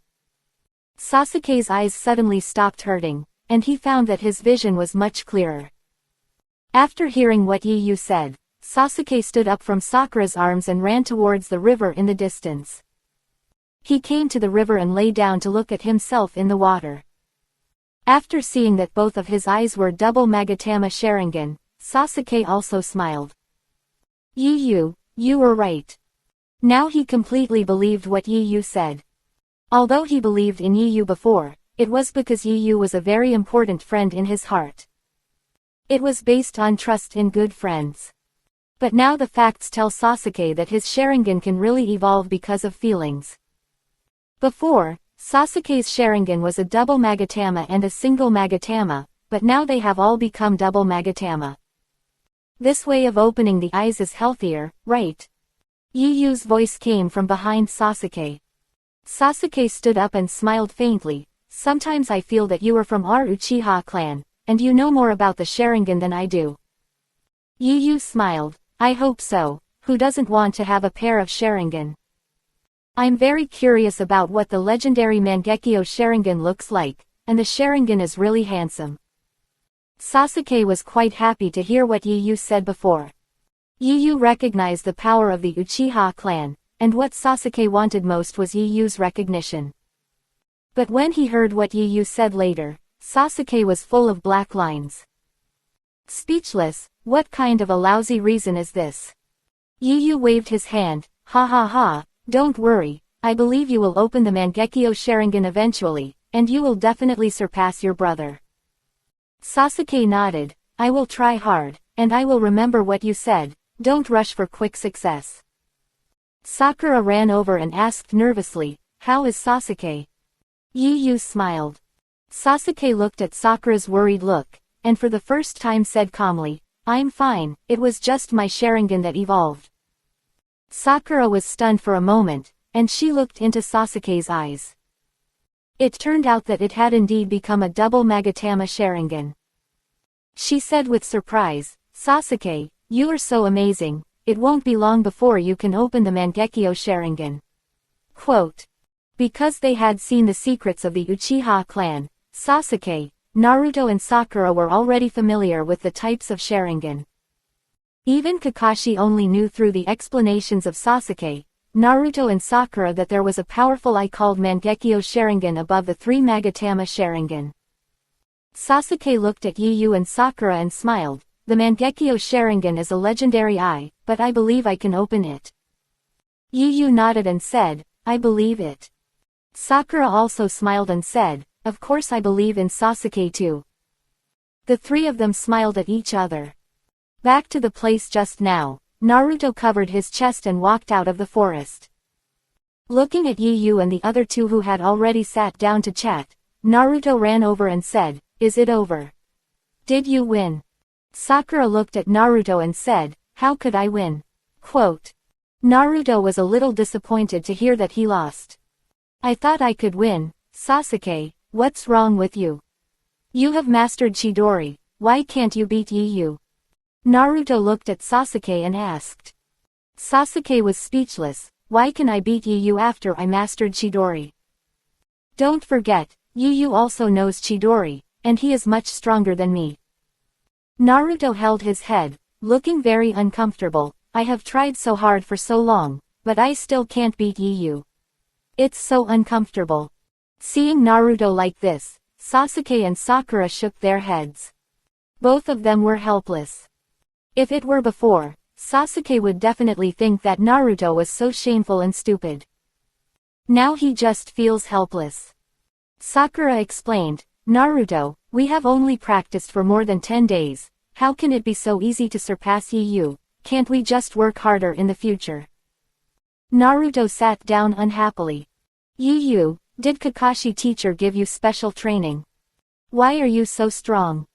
Sasuke's eyes suddenly stopped hurting, and he found that his vision was much clearer. After hearing what Yu said, Sasuke stood up from Sakura's arms and ran towards the river in the distance. He came to the river and lay down to look at himself in the water. After seeing that both of his eyes were double Magatama Sharingan, Sasuke also smiled. You were right. Now he completely believed what Yu said. Although he believed in Yu before, it was because Yu was a very important friend in his heart. It was based on trust in good friends. But now the facts tell Sasuke that his Sharingan can really evolve because of feelings. Before, Sasuke's Sharingan was a double Magatama and a single Magatama, but now they have all become double Magatama. This way of opening the eyes is healthier, right? Yu's voice came from behind Sasuke. Sasuke stood up and smiled faintly. Sometimes I feel that you are from our Uchiha clan, and you know more about the Sharingan than I do. Yu smiled. I hope so. Who doesn't want to have a pair of Sharingan? I'm very curious about what the legendary Mangekyo Sharingan looks like, and the Sharingan is really handsome. Sasuke was quite happy to hear what Yu said before. Yu recognized the power of the Uchiha clan, and what Sasuke wanted most was Yu's recognition. But when he heard what Yu said later, Sasuke was full of black lines. Speechless, what kind of a lousy reason is this? Yu waved his hand, ha ha ha, don't worry, I believe you will open the Mangekyo Sharingan eventually, and you will definitely surpass your brother. Sasuke nodded, I will try hard, and I will remember what you said, don't rush for quick success. Sakura ran over and asked nervously, how is Sasuke? Yu smiled. Sasuke looked at Sakura's worried look, and for the first time said calmly, I'm fine, it was just my Sharingan that evolved. Sakura was stunned for a moment, and she looked into Sasuke's eyes. It turned out that it had indeed become a double Magatama Sharingan. She said with surprise, Sasuke, you are so amazing, it won't be long before you can open the Mangekyo Sharingan. Quote. Because they had seen the secrets of the Uchiha clan, Sasuke, Naruto and Sakura were already familiar with the types of Sharingan. Even Kakashi only knew through the explanations of Sasuke, Naruto and Sakura that there was a powerful eye called Mangekyo Sharingan above the three Magatama Sharingan. Sasuke looked at Yu and Sakura and smiled, the Mangekyo Sharingan is a legendary eye, but I believe I can open it. Yu nodded and said, I believe it. Sakura also smiled and said, of course I believe in Sasuke too. The three of them smiled at each other. Back to the place just now, Naruto covered his chest and walked out of the forest. Looking at Yu and the other two who had already sat down to chat, Naruto ran over and said, is it over? Did you win? Sakura looked at Naruto and said, how could I win? Quote. Naruto was a little disappointed to hear that he lost. I thought I could win, Sasuke, what's wrong with you? You have mastered Chidori, why can't you beat Yu? Naruto looked at Sasuke and asked. Sasuke was speechless, why can I beat Yu after I mastered Chidori? Don't forget, Yu also knows Chidori, and he is much stronger than me. Naruto held his head, looking very uncomfortable, I have tried so hard for so long, but I still can't beat Yu. It's so uncomfortable. Seeing Naruto like this, Sasuke and Sakura shook their heads. Both of them were helpless. If it were before, Sasuke would definitely think that Naruto was so shameful and stupid. Now he just feels helpless. Sakura explained, Naruto, we have only practiced for more than 10 days, how can it be so easy to surpass Yu? Can't we just work harder in the future? Naruto sat down unhappily. Yu, did Kakashi teacher give you special training? Why are you so strong?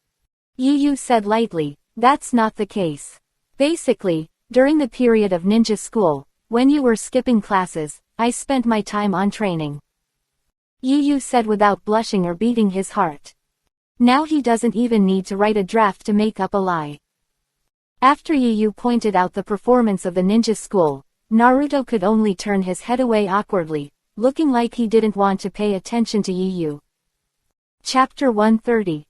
Yu said lightly, "That's not the case. Basically, during the period of ninja school, when you were skipping classes, I spent my time on training." Yu said without blushing or beating his heart. Now he doesn't even need to write a draft to make up a lie. After Yu pointed out the performance of the ninja school, Naruto could only turn his head away awkwardly, looking like he didn't want to pay attention to Yu. Chapter 130.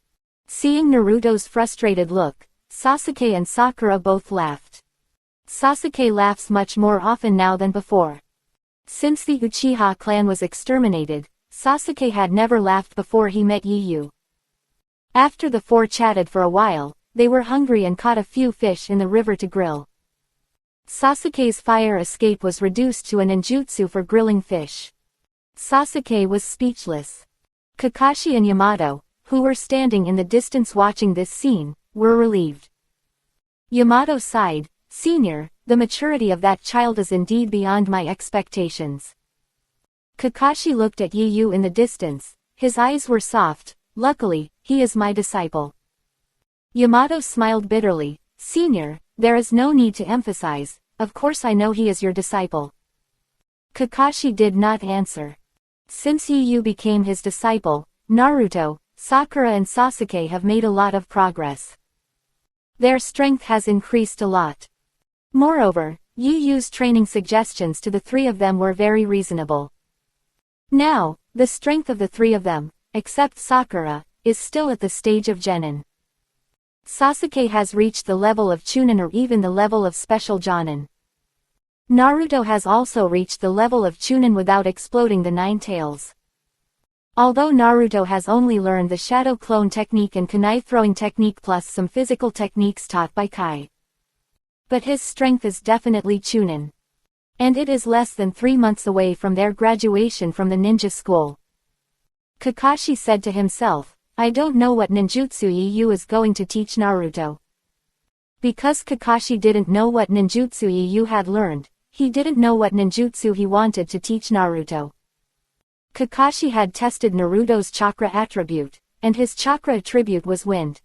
Seeing Naruto's frustrated look, Sasuke and Sakura both laughed. Sasuke laughs much more often now than before. Since the Uchiha clan was exterminated, Sasuke had never laughed before he met Yu. After the four chatted for a while, they were hungry and caught a few fish in the river to grill. Sasuke's fire escape was reduced to a ninjutsu for grilling fish. Sasuke was speechless. Kakashi and Yamato, who were standing in the distance watching this scene, were relieved. Yamato sighed, "Senior, the maturity of that child is indeed beyond my expectations." Kakashi looked at Yu in the distance, his eyes were soft. "Luckily, he is my disciple." Yamato smiled bitterly, "Senior, there is no need to emphasize, of course I know he is your disciple." Kakashi did not answer. Since Yu became his disciple, Naruto, Sakura and Sasuke have made a lot of progress. Their strength has increased a lot. Moreover, Yu's training suggestions to the three of them were very reasonable. Now, the strength of the three of them, except Sakura, is still at the stage of Genin. Sasuke has reached the level of Chunin or even the level of Special Jonin. Naruto has also reached the level of Chunin without exploding the nine tails. Although Naruto has only learned the shadow clone technique and kunai throwing technique plus some physical techniques taught by Kai. But his strength is definitely Chunin. And it is less than 3 months away from their graduation from the ninja school. Kakashi said to himself, "I don't know what ninjutsu Yu is going to teach Naruto." Because Kakashi didn't know what ninjutsu Yu had learned, he didn't know what ninjutsu he wanted to teach Naruto. Kakashi had tested Naruto's chakra attribute, and his chakra attribute was wind.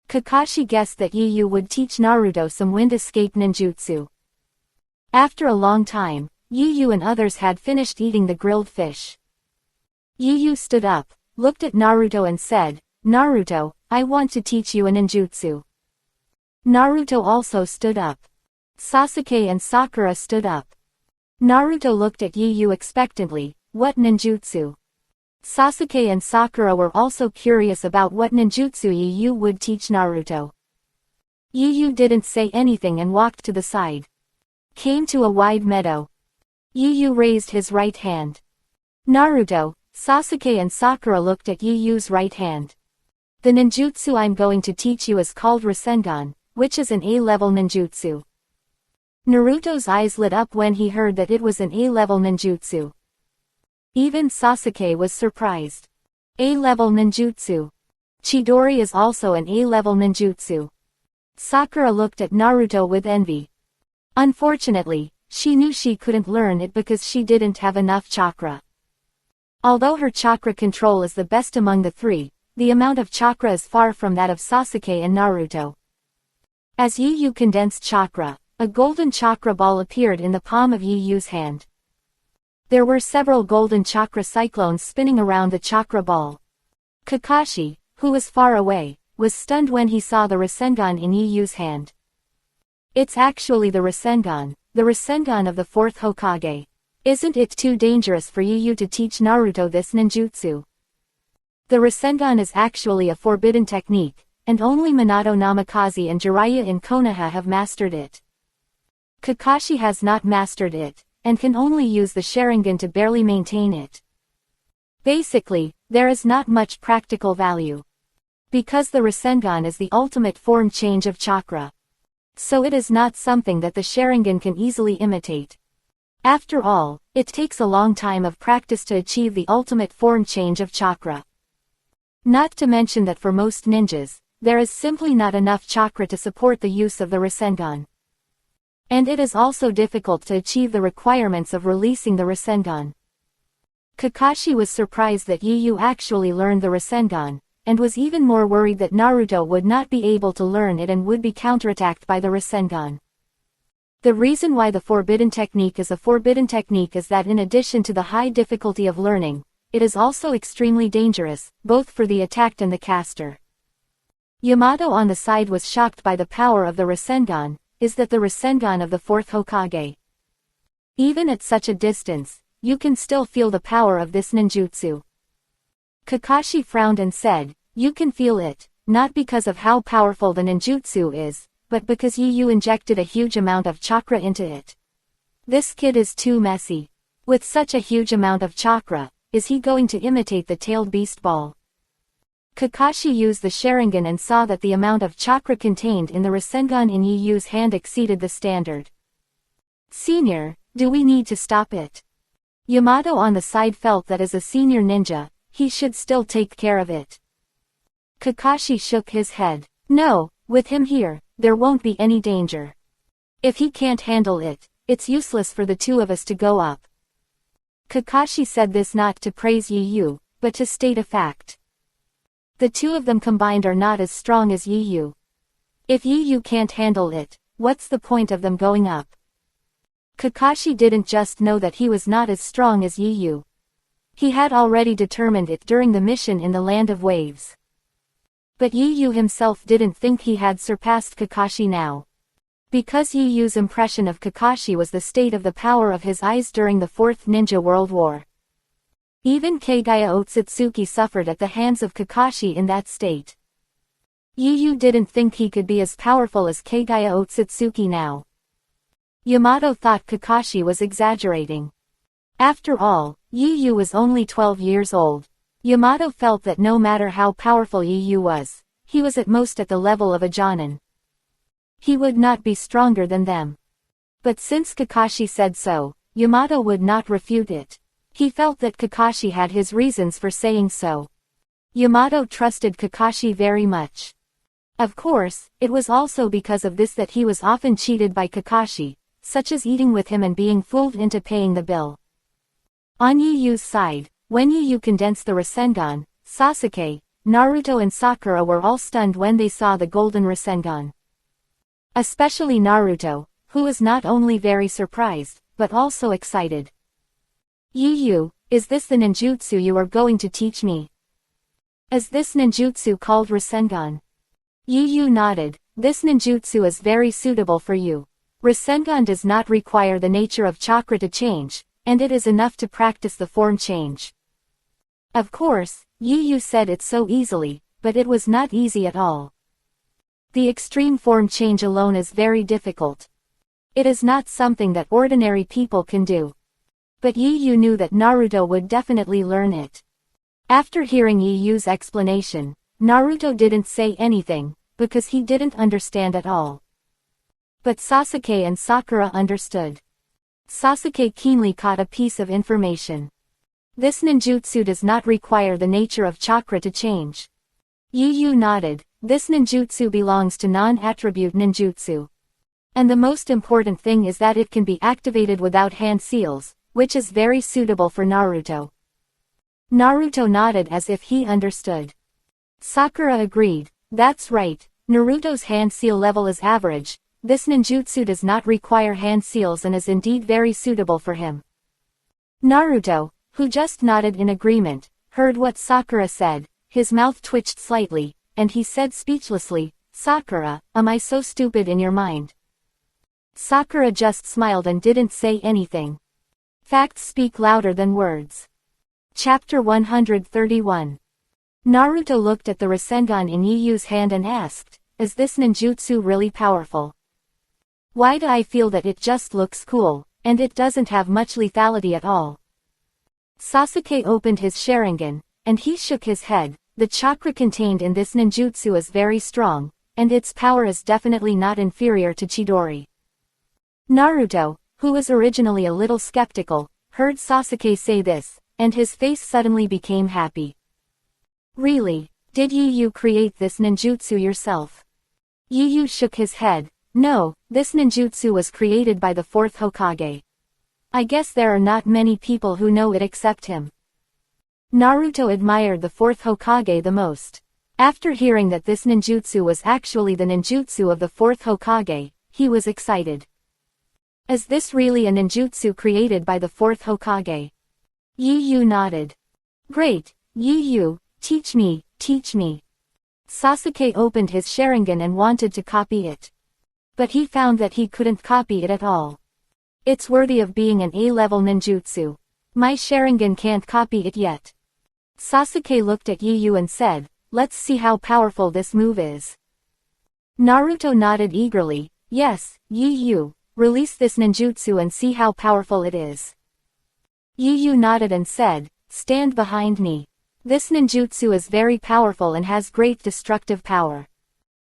Kakashi guessed that Yu would teach Naruto some wind escape ninjutsu. After a long time, Yu and others had finished eating the grilled fish. Yu stood up, looked at Naruto and said, "Naruto, I want to teach you a ninjutsu." Naruto also stood up. Sasuke and Sakura stood up. Naruto looked at Yu expectantly, "What ninjutsu?" Sasuke and Sakura were also curious about what ninjutsu Yu would teach Naruto. Yu didn't say anything and walked to the side. Came to a wide meadow. Yu raised his right hand. Naruto, Sasuke and Sakura looked at Yu's right hand. "The ninjutsu I'm going to teach you is called Rasengan, which is an A-level ninjutsu." Naruto's eyes lit up when he heard that it was an A-level ninjutsu. Even Sasuke was surprised. A-level ninjutsu. Chidori is also an A-level ninjutsu. Sakura looked at Naruto with envy. Unfortunately, she knew she couldn't learn it because she didn't have enough chakra. Although her chakra control is the best among the three, the amount of chakra is far from that of Sasuke and Naruto. As Yu condensed chakra, a golden chakra ball appeared in the palm of Yu's hand. There were several golden chakra cyclones spinning around the chakra ball. Kakashi, who was far away, was stunned when he saw the Rasengan in Yu's hand. It's actually the Rasengan of the fourth Hokage. Isn't it too dangerous for Yu to teach Naruto this ninjutsu? The Rasengan is actually a forbidden technique, and only Minato Namikaze and Jiraiya in Konoha have mastered it. Kakashi has not mastered it, and can only use the Sharingan to barely maintain it. Basically, there is not much practical value. Because the Rasengan is the ultimate form change of chakra. So it is not something that the Sharingan can easily imitate. After all, it takes a long time of practice to achieve the ultimate form change of chakra. Not to mention that for most ninjas, there is simply not enough chakra to support the use of the Rasengan. And it is also difficult to achieve the requirements of releasing the Rasengan. Kakashi was surprised that Yu actually learned the Rasengan, and was even more worried that Naruto would not be able to learn it and would be counterattacked by the Rasengan. The reason why the forbidden technique is a forbidden technique is that in addition to the high difficulty of learning, it is also extremely dangerous, both for the attacked and the caster. Yamato on the side was shocked by the power of the Rasengan, is that the Rasengan of the fourth Hokage. Even at such a distance, you can still feel the power of this ninjutsu. Kakashi frowned and said, "You can feel it, not because of how powerful the ninjutsu is, but because you injected a huge amount of chakra into it. This kid is too messy. With such a huge amount of chakra, is he going to imitate the tailed beast ball?" Kakashi used the Sharingan and saw that the amount of chakra contained in the Rasengan in Yu's hand exceeded the standard. "Senior, do we need to stop it?" Yamato on the side felt that as a senior ninja, he should still take care of it. Kakashi shook his head. "No, with him here, there won't be any danger. If he can't handle it, it's useless for the two of us to go up." Kakashi said this not to praise Yu, but to state a fact. The two of them combined are not as strong as Yu. If Yu can't handle it, what's the point of them going up? Kakashi didn't just know that he was not as strong as Yu. He had already determined it during the mission in the Land of Waves. But Yu himself didn't think he had surpassed Kakashi now. Because Yu's impression of Kakashi was the state of the power of his eyes during the Fourth Ninja World War. Even Kagaya Otsutsuki suffered at the hands of Kakashi in that state. Yu didn't think he could be as powerful as Kagaya Otsutsuki now. Yamato thought Kakashi was exaggerating. After all, Yu was only 12 years old. Yamato felt that no matter how powerful Yu was, he was at most at the level of a Jonin. He would not be stronger than them. But since Kakashi said so, Yamato would not refute it. He felt that Kakashi had his reasons for saying so. Yamato trusted Kakashi very much. Of course, it was also because of this that he was often cheated by Kakashi, such as eating with him and being fooled into paying the bill. On Yu's side, when Yu condensed the Rasengan, Sasuke, Naruto and Sakura were all stunned when they saw the golden Rasengan. Especially Naruto, who was not only very surprised, but also excited. "Yu, is this the ninjutsu you are going to teach me?" "Is this ninjutsu called Rasengan?" Yu nodded. "This ninjutsu is very suitable for you. Rasengan does not require the nature of chakra to change, and it is enough to practice the form change." Of course, Yu said it so easily, but it was not easy at all. The extreme form change alone is very difficult. It is not something that ordinary people can do. But Yu knew that Naruto would definitely learn it. After hearing Yu's explanation, Naruto didn't say anything, because he didn't understand at all. But Sasuke and Sakura understood. Sasuke keenly caught a piece of information. This ninjutsu does not require the nature of chakra to change. Yu nodded. This ninjutsu belongs to non-attribute ninjutsu. And the most important thing is that it can be activated without hand seals, which is very suitable for Naruto. Naruto nodded as if he understood. Sakura agreed. That's right, Naruto's hand seal level is average. This ninjutsu does not require hand seals and is indeed very suitable for him. Naruto, who just nodded in agreement, heard what Sakura said. His mouth twitched slightly, and he said speechlessly, "Sakura, am I so stupid in your mind?" Sakura just smiled and didn't say anything. Facts speak louder than words. Chapter 131. Naruto looked at the Rasengan in Yu's hand and asked, "Is this ninjutsu really powerful? Why do I feel that it just looks cool, and it doesn't have much lethality at all?" Sasuke opened his Sharingan, and he shook his head. The chakra contained in this ninjutsu is very strong, and its power is definitely not inferior to Chidori. Naruto, who was originally a little skeptical, heard Sasuke say this, and his face suddenly became happy. "Really? Did Yu create this ninjutsu yourself?" Yu shook his head. "No, this ninjutsu was created by the fourth Hokage. I guess there are not many people who know it except him." Naruto admired the fourth Hokage the most. After hearing that this ninjutsu was actually the ninjutsu of the fourth Hokage, he was excited. Is this really a ninjutsu created by the fourth Hokage? Yu nodded. Great, Yu, teach me, teach me. Sasuke opened his Sharingan and wanted to copy it. But he found that he couldn't copy it at all. It's worthy of being an A-level ninjutsu. My Sharingan can't copy it yet. Sasuke looked at Yu and said, let's see how powerful this move is. Naruto nodded eagerly, yes, Yu, release this ninjutsu and see how powerful it is. Yu nodded and said, stand behind me. This ninjutsu is very powerful and has great destructive power.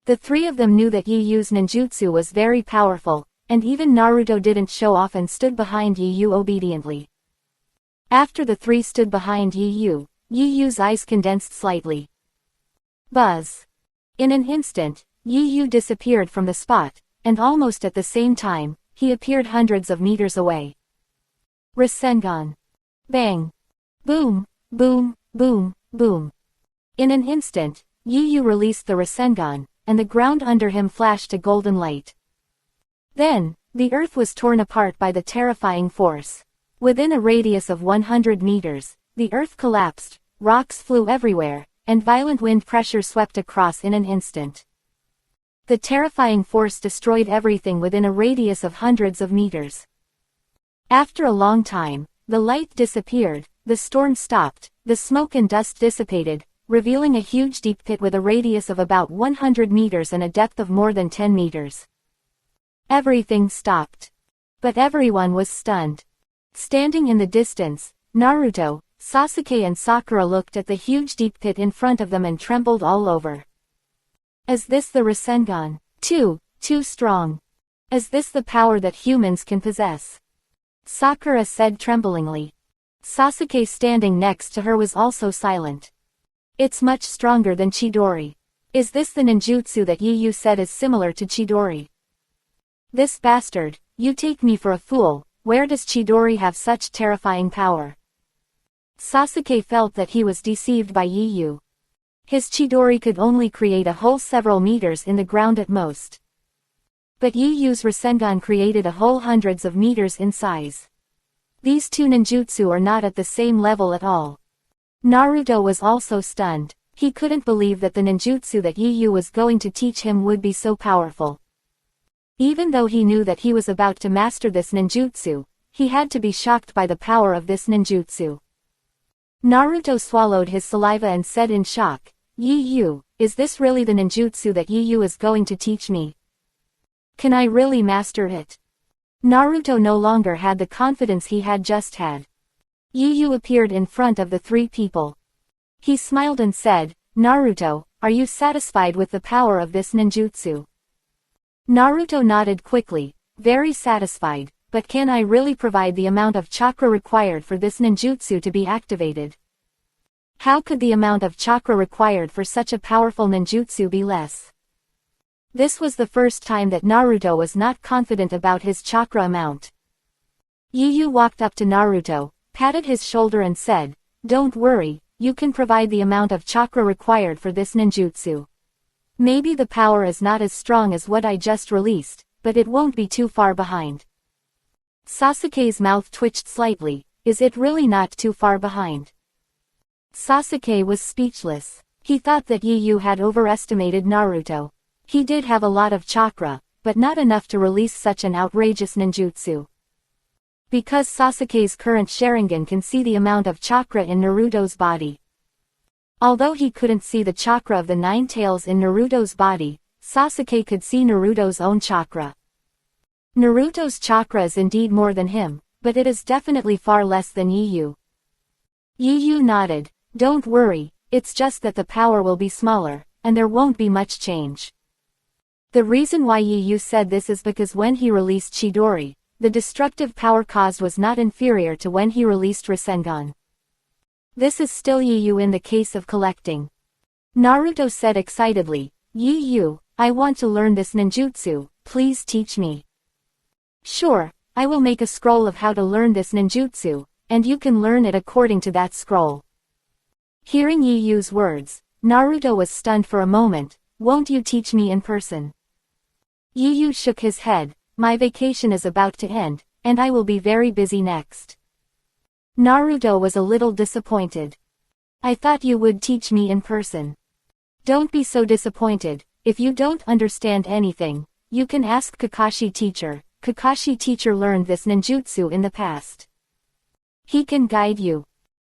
The three of them knew that Yu's ninjutsu was very powerful, and even Naruto didn't show off and stood behind Yu obediently. After the three stood behind Yu's eyes condensed slightly. Buzz. In an instant, Yu disappeared from the spot, and almost at the same time, he appeared hundreds of meters away. Rasengan. Bang. Boom, boom, boom, boom. In an instant, Yu released the Rasengan, and the ground under him flashed a golden light. Then, the earth was torn apart by the terrifying force. Within a radius of 100 meters, the earth collapsed, rocks flew everywhere, and violent wind pressure swept across in an instant. The terrifying force destroyed everything within a radius of hundreds of meters. After a long time, the light disappeared, the storm stopped, the smoke and dust dissipated, revealing a huge deep pit with a radius of about 100 meters and a depth of more than 10 meters. Everything stopped. But everyone was stunned. Standing in the distance, Naruto, Sasuke and Sakura looked at the huge deep pit in front of them and trembled all over. Is this the Rasengan? Too strong. Is this the power that humans can possess? Sakura said tremblingly. Sasuke standing next to her was also silent. It's much stronger than Chidori. Is this the ninjutsu that Yu said is similar to Chidori? This bastard, you take me for a fool, where does Chidori have such terrifying power? Sasuke felt that he was deceived by Yu. His Chidori could only create a hole several meters in the ground at most. But Yu's Rasengan created a hole hundreds of meters in size. These two ninjutsu are not at the same level at all. Naruto was also stunned. He couldn't believe that the ninjutsu that Yu was going to teach him would be so powerful. Even though he knew that he was about to master this ninjutsu, he had to be shocked by the power of this ninjutsu. Naruto swallowed his saliva and said in shock, Yu, is this really the ninjutsu that Yu is going to teach me? Can I really master it? Naruto no longer had the confidence he had just had. Yu appeared in front of the three people. He smiled and said, Naruto, are you satisfied with the power of this ninjutsu? Naruto nodded quickly, very satisfied, but can I really provide the amount of chakra required for this ninjutsu to be activated? How could the amount of chakra required for such a powerful ninjutsu be less? This was the first time that Naruto was not confident about his chakra amount. Yu walked up to Naruto, patted his shoulder and said, don't worry, you can provide the amount of chakra required for this ninjutsu. Maybe the power is not as strong as what I just released, but it won't be too far behind. Sasuke's mouth twitched slightly. Is it really not too far behind? Sasuke was speechless. He thought that Yu had overestimated Naruto. He did have a lot of chakra, but not enough to release such an outrageous ninjutsu. Because Sasuke's current Sharingan can see the amount of chakra in Naruto's body. Although he couldn't see the chakra of the 9 tails in Naruto's body, Sasuke could see Naruto's own chakra. Naruto's chakra is indeed more than him, but it is definitely far less than Yu. Yu nodded, don't worry, it's just that the power will be smaller, and there won't be much change. The reason why Yu said this is because when he released Chidori, the destructive power caused was not inferior to when he released Rasengan. This is still Yu in the case of collecting. Naruto said excitedly, Yu, I want to learn this ninjutsu, please teach me. Sure, I will make a scroll of how to learn this ninjutsu, and you can learn it according to that scroll. Hearing Yu's words, Naruto was stunned for a moment. Won't you teach me in person? Yu Yu shook his head. My vacation is about to end, and I will be very busy next. Naruto was a little disappointed. I thought you would teach me in person. Don't be so disappointed. If you don't understand anything, you can ask Kakashi teacher. Kakashi teacher learned this ninjutsu in the past. He can guide you.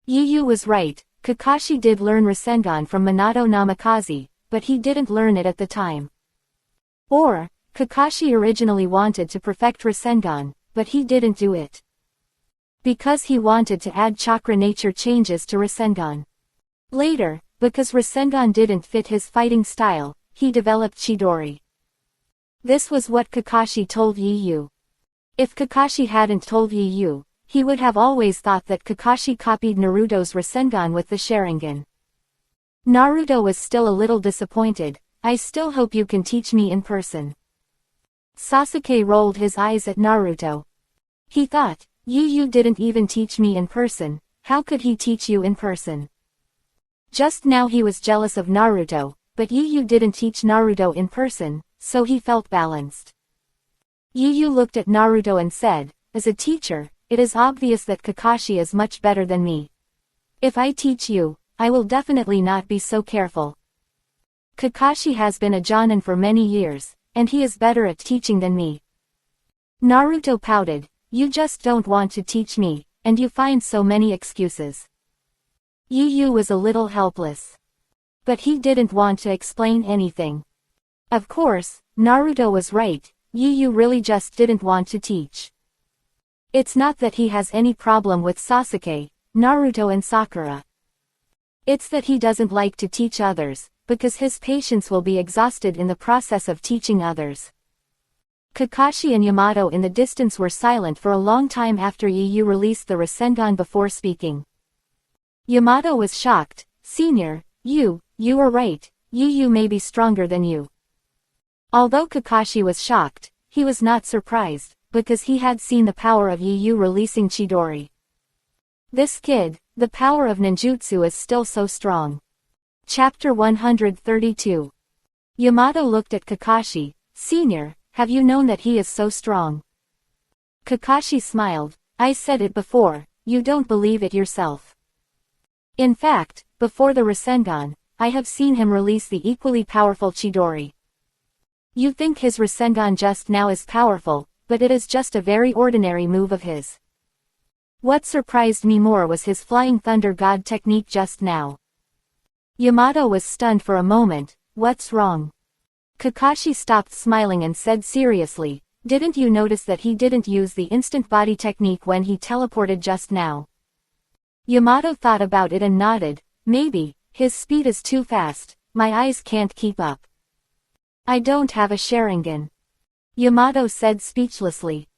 Yu Yu was right. Kakashi did learn Rasengan from Minato Namikaze, but he didn't learn it at the time. Or, Kakashi originally wanted to perfect Rasengan, but he didn't do it. Because he wanted to add chakra nature changes to Rasengan. Later, because Rasengan didn't fit his fighting style, he developed Chidori. This was what Kakashi told Yu Yu. If Kakashi hadn't told Yu Yu, he would have always thought that Kakashi copied Naruto's Rasengan with the Sharingan. Naruto was still a little disappointed. I still hope you can teach me in person. Sasuke rolled his eyes at Naruto. He thought, Yu Yu didn't even teach me in person, how could he teach you in person? Just now he was jealous of Naruto, but Yu Yu didn't teach Naruto in person, so he felt balanced. Yu Yu looked at Naruto and said, as a teacher, it is obvious that Kakashi is much better than me. If I teach you, I will definitely not be so careful. Kakashi has been a Jonin for many years, and he is better at teaching than me. Naruto pouted, you just don't want to teach me, and you find so many excuses. Yu Yu was a little helpless. But he didn't want to explain anything. Of course, Naruto was right, Yu Yu really just didn't want to teach. It's not that he has any problem with Sasuke, Naruto and Sakura. It's that he doesn't like to teach others, because his patience will be exhausted in the process of teaching others. Kakashi and Yamato in the distance were silent for a long time after Yu Yu released the Rasengan before speaking. Yamato was shocked. Senior, you were right, Yu Yu may be stronger than you. Although Kakashi was shocked, he was not surprised, because he had seen the power of Yu Yu releasing Chidori. This kid, the power of ninjutsu is still so strong. Chapter 132. Yamato looked at Kakashi. Senior, have you known that he is so strong? Kakashi smiled. I said it before, you don't believe it yourself. In fact, before the Rasengan, I have seen him release the equally powerful Chidori. You think his Rasengan just now is powerful, but it is just a very ordinary move of his. What surprised me more was his Flying Thunder God technique just now. Yamato was stunned for a moment. What's wrong? Kakashi stopped smiling and said seriously, didn't you notice that he didn't use the instant body technique when he teleported just now? Yamato thought about it and nodded. Maybe, his speed is too fast, my eyes can't keep up. I don't have a Sharingan. Yamato said speechlessly.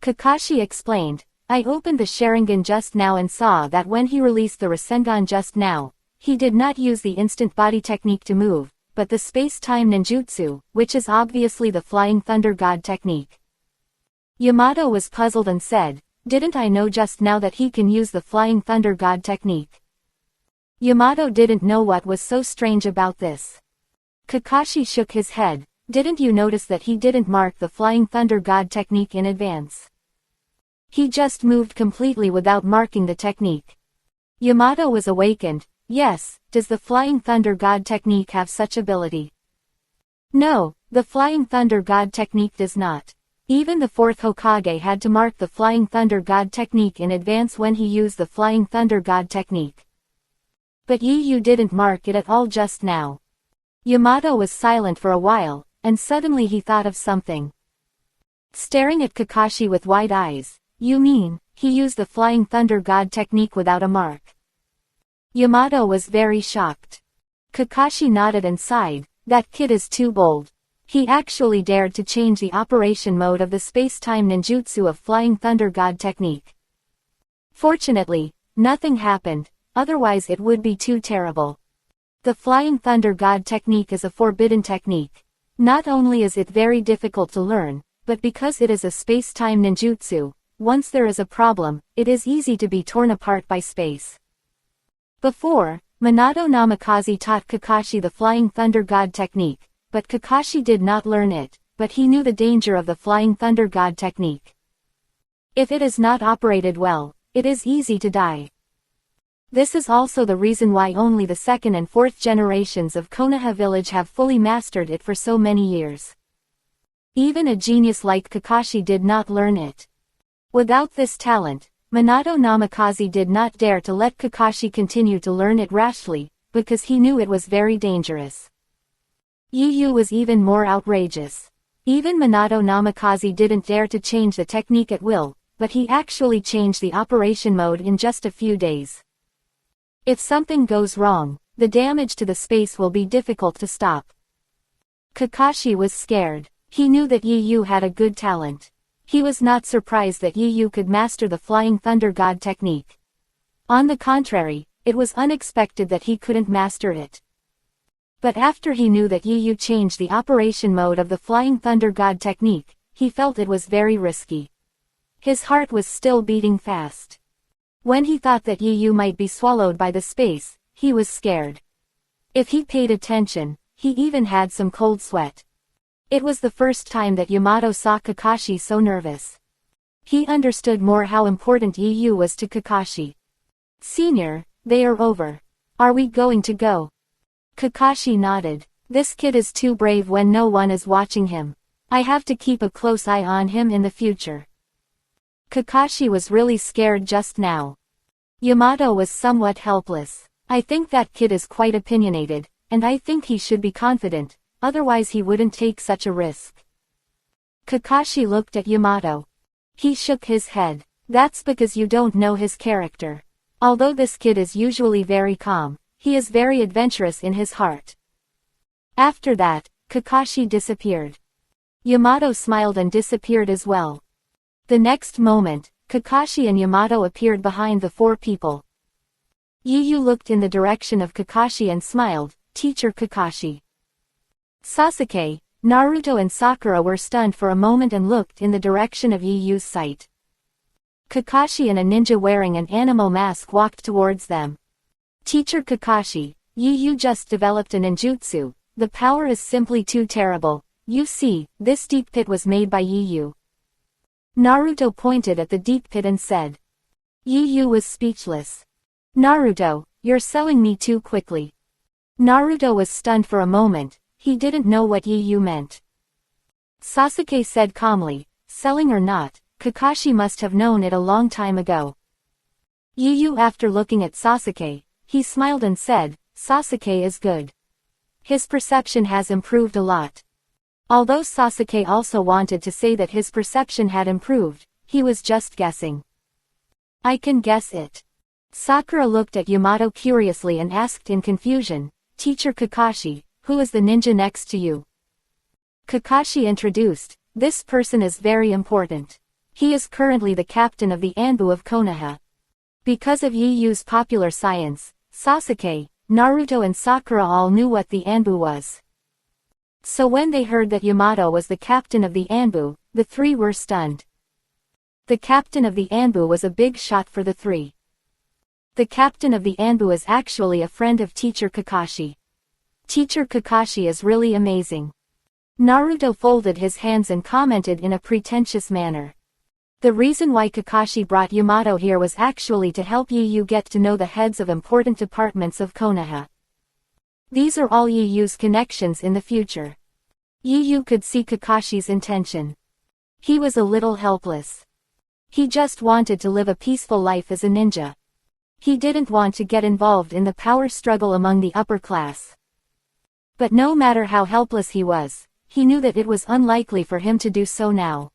Kakashi explained, I opened the Sharingan just now and saw that when he released the Rasengan just now, he did not use the instant body technique to move, but the space-time ninjutsu, which is obviously the Flying Thunder God technique. Yamato was puzzled and said, didn't I know just now that he can use the Flying Thunder God technique? Yamato didn't know what was so strange about this. Kakashi shook his head. Didn't you notice that he didn't mark the Flying Thunder God technique in advance? He just moved completely without marking the technique. Yamato was awakened. Yes, does the Flying Thunder God technique have such ability? No, the Flying Thunder God technique does not. Even the fourth Hokage had to mark the Flying Thunder God technique in advance when he used the Flying Thunder God technique. But Yu Yu didn't mark it at all just now. Yamato was silent for a while, and suddenly he thought of something. Staring at Kakashi with wide eyes, you mean, he used the Flying Thunder God technique without a mark? Yamato was very shocked. Kakashi nodded and sighed, that kid is too bold. He actually dared to change the operation mode of the space-time ninjutsu of Flying Thunder God technique. Fortunately, nothing happened, otherwise it would be too terrible. The Flying Thunder God technique is a forbidden technique. Not only is it very difficult to learn, but because it is a space-time ninjutsu, once there is a problem, it is easy to be torn apart by space. Before, Minato Namikaze taught Kakashi the Flying Thunder God technique, but Kakashi did not learn it, but he knew the danger of the Flying Thunder God technique. If it is not operated well, it is easy to die. This is also the reason why only the second and fourth generations of Konoha village have fully mastered it for so many years. Even a genius like Kakashi did not learn it. Without this talent, Minato Namikaze did not dare to let Kakashi continue to learn it rashly, because he knew it was very dangerous. Yu was even more outrageous. Even Minato Namikaze didn't dare to change the technique at will, but he actually changed the operation mode in just a few days. If something goes wrong, the damage to the space will be difficult to stop. Kakashi was scared. He knew that Yu had a good talent. He was not surprised that Yu could master the Flying Thunder God technique. On the contrary, it was unexpected that he couldn't master it. But after he knew that Yu changed the operation mode of the Flying Thunder God technique, he felt it was very risky. His heart was still beating fast. When he thought that Yu might be swallowed by the space, he was scared. If he paid attention, he even had some cold sweat. It was the first time that Yamato saw Kakashi so nervous. He understood more how important Yu was to Kakashi. "Senior, they are over. Are we going to go?" Kakashi nodded. "This kid is too brave when no one is watching him. I have to keep a close eye on him in the future." Kakashi was really scared just now. Yamato was somewhat helpless. "I think that kid is quite opinionated, and I think he should be confident. Otherwise he wouldn't take such a risk." Kakashi looked at Yamato. He shook his head. "That's because you don't know his character. Although this kid is usually very calm, he is very adventurous in his heart." After that, Kakashi disappeared. Yamato smiled and disappeared as well. The next moment, Kakashi and Yamato appeared behind the four people. Yu looked in the direction of Kakashi and smiled. "Teacher Kakashi." Sasuke, Naruto and Sakura were stunned for a moment and looked in the direction of Yu's sight. Kakashi and a ninja wearing an animal mask walked towards them. "Teacher Kakashi, Yu just developed a ninjutsu. The power is simply too terrible. You see, this deep pit was made by Yu." Naruto pointed at the deep pit and said. Yu was speechless. "Naruto, you're selling me too quickly." Naruto was stunned for a moment. He didn't know what Yu meant. Sasuke said calmly, "Selling or not, Kakashi must have known it a long time ago." Yu after looking at Sasuke, he smiled and said, "Sasuke is good. His perception has improved a lot." Although Sasuke also wanted to say that his perception had improved, he was just guessing. "I can guess it." Sakura looked at Yamato curiously and asked in confusion, "Teacher Kakashi, who is the ninja next to you?" Kakashi introduced, "This person is very important. He is currently the captain of the Anbu of Konoha." Because of Yu's popular science, Sasuke, Naruto and Sakura all knew what the Anbu was. So when they heard that Yamato was the captain of the Anbu, the three were stunned. The captain of the Anbu was a big shot for the three. The captain of the Anbu is actually a friend of Teacher Kakashi. Teacher Kakashi is really amazing. Naruto folded his hands and commented in a pretentious manner. The reason why Kakashi brought Yamato here was actually to help Yu get to know the heads of important departments of Konoha. These are all Yu's connections in the future. Yu could see Kakashi's intention. He was a little helpless. He just wanted to live a peaceful life as a ninja. He didn't want to get involved in the power struggle among the upper class. But no matter how helpless he was, he knew that it was unlikely for him to do so now.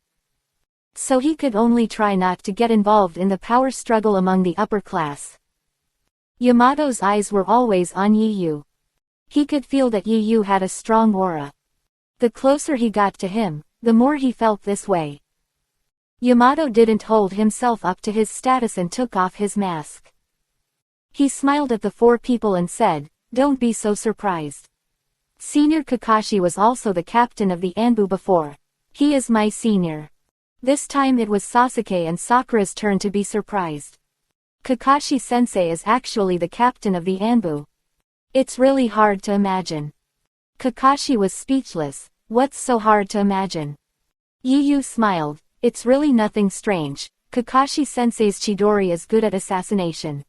So he could only try not to get involved in the power struggle among the upper class. Yamato's eyes were always on Yu. He could feel that Yu had a strong aura. The closer he got to him, the more he felt this way. Yamato didn't hold himself up to his status and took off his mask. He smiled at the four people and said, "Don't be so surprised. Senior Kakashi was also the captain of the Anbu before. He is my senior." This time it was Sasuke and Sakura's turn to be surprised. Kakashi-sensei is actually the captain of the Anbu. It's really hard to imagine. Kakashi was speechless. What's so hard to imagine? Yu smiled. It's really nothing strange. Kakashi-sensei's Chidori is good at assassination.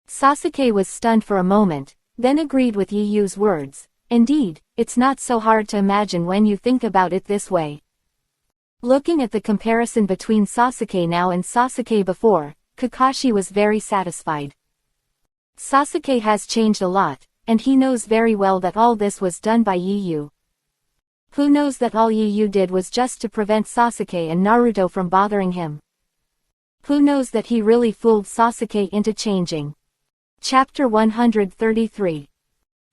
Sasuke was stunned for a moment, then agreed with Yu's words. Indeed, it's not so hard to imagine when you think about it this way. Looking at the comparison between Sasuke now and Sasuke before, Kakashi was very satisfied. Sasuke has changed a lot, and he knows very well that all this was done by Yu. Who knows that all Yu did was just to prevent Sasuke and Naruto from bothering him? Who knows that he really fooled Sasuke into changing? Chapter 133.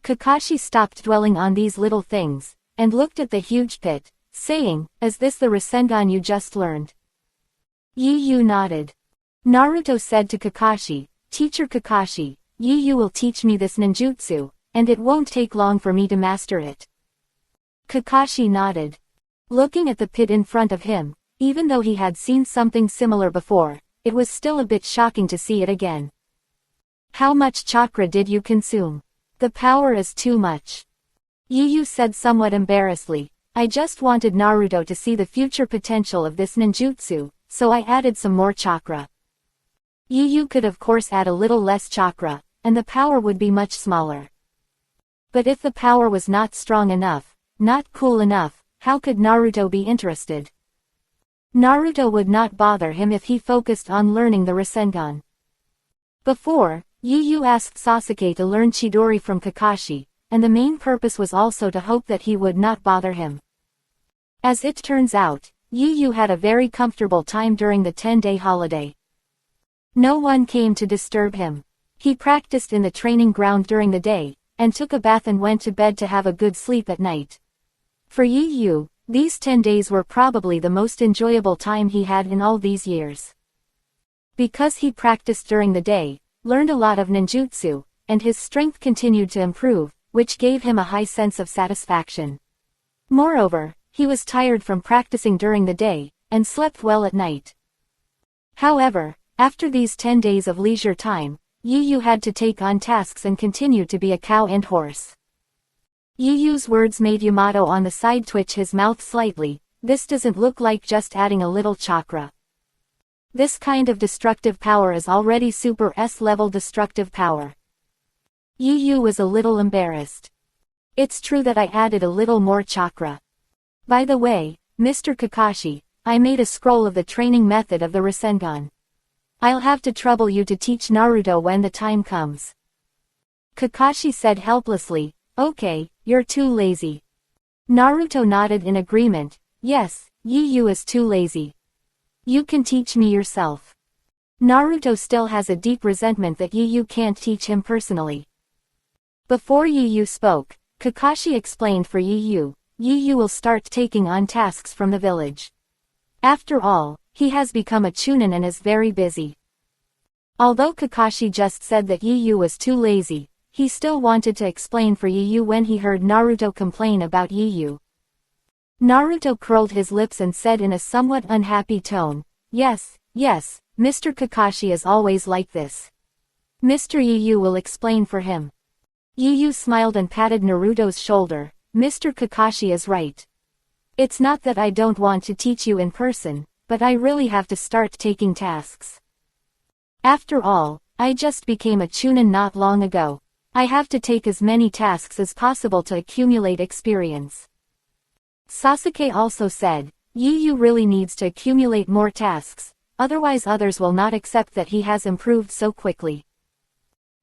Kakashi stopped dwelling on these little things, and looked at the huge pit, saying, "Is this the Rasengan you just learned?" Yu nodded. Naruto said to Kakashi, "Teacher Kakashi, Yu will teach me this ninjutsu, and it won't take long for me to master it." Kakashi nodded. Looking at the pit in front of him, even though he had seen something similar before, it was still a bit shocking to see it again. "How much chakra did you consume? The power is too much." Yu said somewhat embarrassedly, "I just wanted Naruto to see the future potential of this ninjutsu, so I added some more chakra." Yu could of course add a little less chakra, and the power would be much smaller. But if the power was not strong enough, not cool enough, how could Naruto be interested? Naruto would not bother him if he focused on learning the Rasengan. Before, Yu asked Sasuke to learn Chidori from Kakashi, and the main purpose was also to hope that he would not bother him. As it turns out, Yu had a very comfortable time during the 10-day holiday. No one came to disturb him. He practiced in the training ground during the day, and took a bath and went to bed to have a good sleep at night. For Yu, these 10 days were probably the most enjoyable time he had in all these years. Because he practiced during the day, learned a lot of ninjutsu, and his strength continued to improve, which gave him a high sense of satisfaction. Moreover, he was tired from practicing during the day, and slept well at night. However, after these 10 days of leisure time, Yu had to take on tasks and continue to be a cow and horse. Yu's words made Yamato on the side twitch his mouth slightly. This doesn't look like just adding a little chakra. This kind of destructive power is already Super S-level destructive power. Yu was a little embarrassed. It's true that I added a little more chakra. By the way, Mr. Kakashi, I made a scroll of the training method of the Rasengan. I'll have to trouble you to teach Naruto when the time comes. Kakashi said helplessly, "Okay, you're too lazy." Naruto nodded in agreement. "Yes, Yu is too lazy. You can teach me yourself." Naruto still has a deep resentment that Yu can't teach him personally. Before Yu spoke, Kakashi explained for Yu will start taking on tasks from the village. After all, he has become a chunin and is very busy. Although Kakashi just said that Yu was too lazy, he still wanted to explain for Yu when he heard Naruto complain about Yu. Naruto curled his lips and said in a somewhat unhappy tone, Yes, Mr. Kakashi is always like this. Mr. Yu will explain for him." Yu smiled and patted Naruto's shoulder. "Mr. Kakashi is right. It's not that I don't want to teach you in person, but I really have to start taking tasks. After all, I just became a chunin not long ago. I have to take as many tasks as possible to accumulate experience." Sasuke also said, Yu really needs to accumulate more tasks, otherwise others will not accept that he has improved so quickly.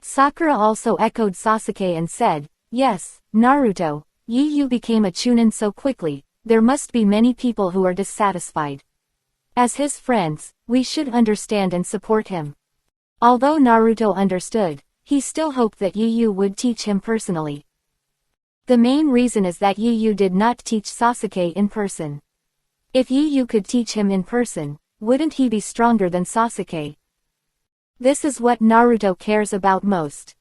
Sakura also echoed Sasuke and said, "Yes, Naruto, Yu became a chunin so quickly, there must be many people who are dissatisfied. As his friends, we should understand and support him." Although Naruto understood, he still hoped that Yu would teach him personally. The main reason is that Yu did not teach Sasuke in person. If Yu could teach him in person, wouldn't he be stronger than Sasuke? This is what Naruto cares about most.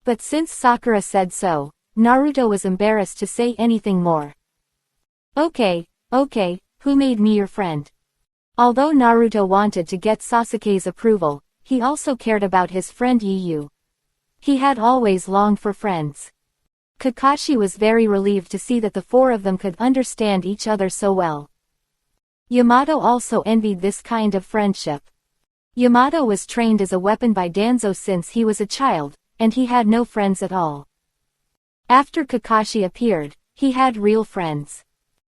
But since Sakura said so, Naruto was embarrassed to say anything more. Okay, who made me your friend?" Although Naruto wanted to get Sasuke's approval, he also cared about his friend Yu. He had always longed for friends. Kakashi was very relieved to see that the four of them could understand each other so well. Yamato also envied this kind of friendship. Yamato was trained as a weapon by Danzo since he was a child, and he had no friends at all. After Kakashi appeared, he had real friends.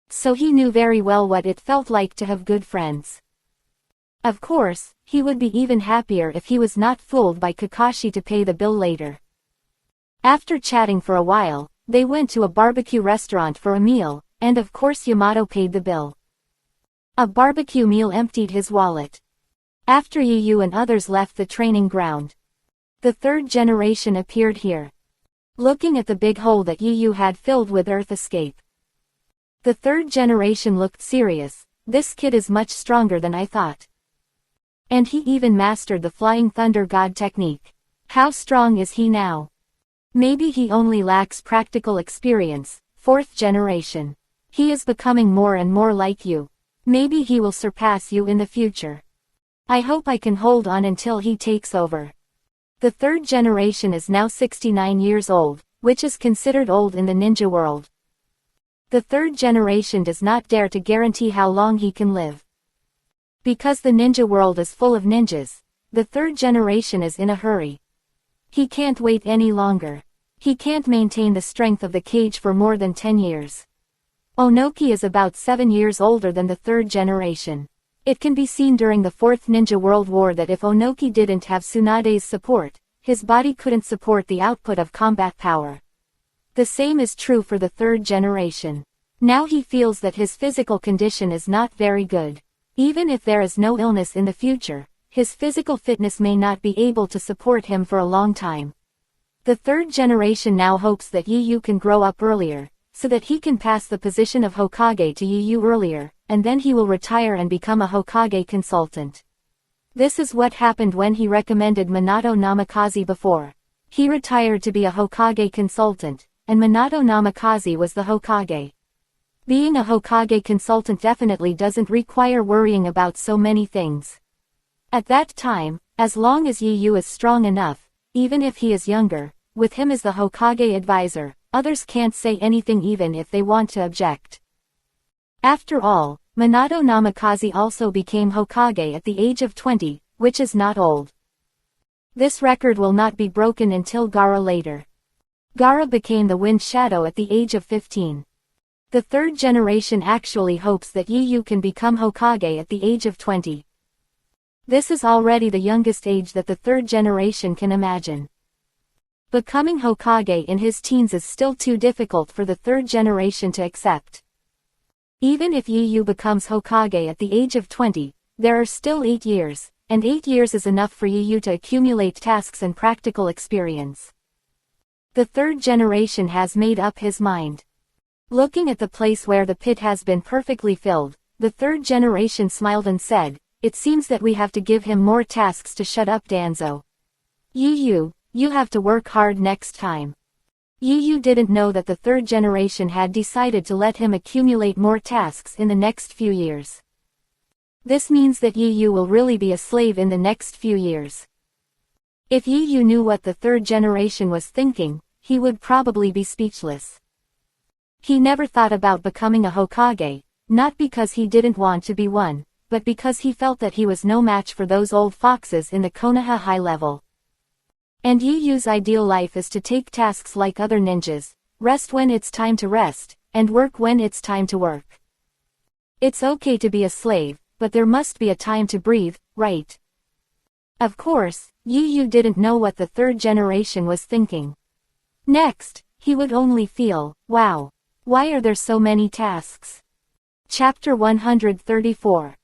So he knew very well what it felt like to have good friends. Of course, he would be even happier if he was not fooled by Kakashi to pay the bill later. After chatting for a while, they went to a barbecue restaurant for a meal, and of course Yamato paid the bill. A barbecue meal emptied his wallet. After Yu and others left the training ground, the third generation appeared here, looking at the big hole that Yu had filled with earth escape. The third generation looked serious. This kid is much stronger than I thought. And he even mastered the Flying Thunder God technique. How strong is he now? Maybe he only lacks practical experience. Fourth generation. He is becoming more and more like you. Maybe he will surpass you in the future. I hope I can hold on until he takes over. The third generation is now 69 years old, which is considered old in the ninja world. The third generation does not dare to guarantee how long he can live. Because the ninja world is full of ninjas, the third generation is in a hurry. He can't wait any longer. He can't maintain the strength of the cage for more than 10 years. Onoki is about 7 years older than the third generation. It can be seen during the Fourth Ninja World War that if Onoki didn't have Tsunade's support, his body couldn't support the output of combat power. The same is true for the third generation. Now he feels that his physical condition is not very good. Even if there is no illness in the future, his physical fitness may not be able to support him for a long time. The third generation now hopes that Yu can grow up earlier, so that he can pass the position of Hokage to Yu earlier, and then he will retire and become a Hokage consultant. This is what happened when he recommended Minato Namikaze before. He retired to be a Hokage consultant, and Minato Namikaze was the Hokage. Being a Hokage consultant definitely doesn't require worrying about so many things. At that time, as long as Yu is strong enough, even if he is younger, with him as the Hokage advisor, others can't say anything even if they want to object. After all, Minato Namikaze also became Hokage at the age of 20, which is not old. This record will not be broken until Gaara later. Gaara became the Wind Shadow at the age of 15. The third generation actually hopes that Yu can become Hokage at the age of 20. This is already the youngest age that the third generation can imagine. Becoming Hokage in his teens is still too difficult for the third generation to accept. Even if Yu becomes Hokage at the age of 20, there are still 8 years, and 8 years is enough for Yu to accumulate tasks and practical experience. The third generation has made up his mind. Looking at the place where the pit has been perfectly filled, the third generation smiled and said, "It seems that we have to give him more tasks to shut up Danzo. You have to work hard next time." Yu didn't know that the third generation had decided to let him accumulate more tasks in the next few years. This means that Yu will really be a slave in the next few years. If Yu knew what the third generation was thinking, he would probably be speechless. He never thought about becoming a Hokage, not because he didn't want to be one, but because he felt that he was no match for those old foxes in the Konoha high level. And Yu's ideal life is to take tasks like other ninjas, rest when it's time to rest, and work when it's time to work. It's okay to be a slave, but there must be a time to breathe, right? Of course, Yu didn't know what the third generation was thinking. Next, he would only feel, wow, why are there so many tasks? Chapter 134.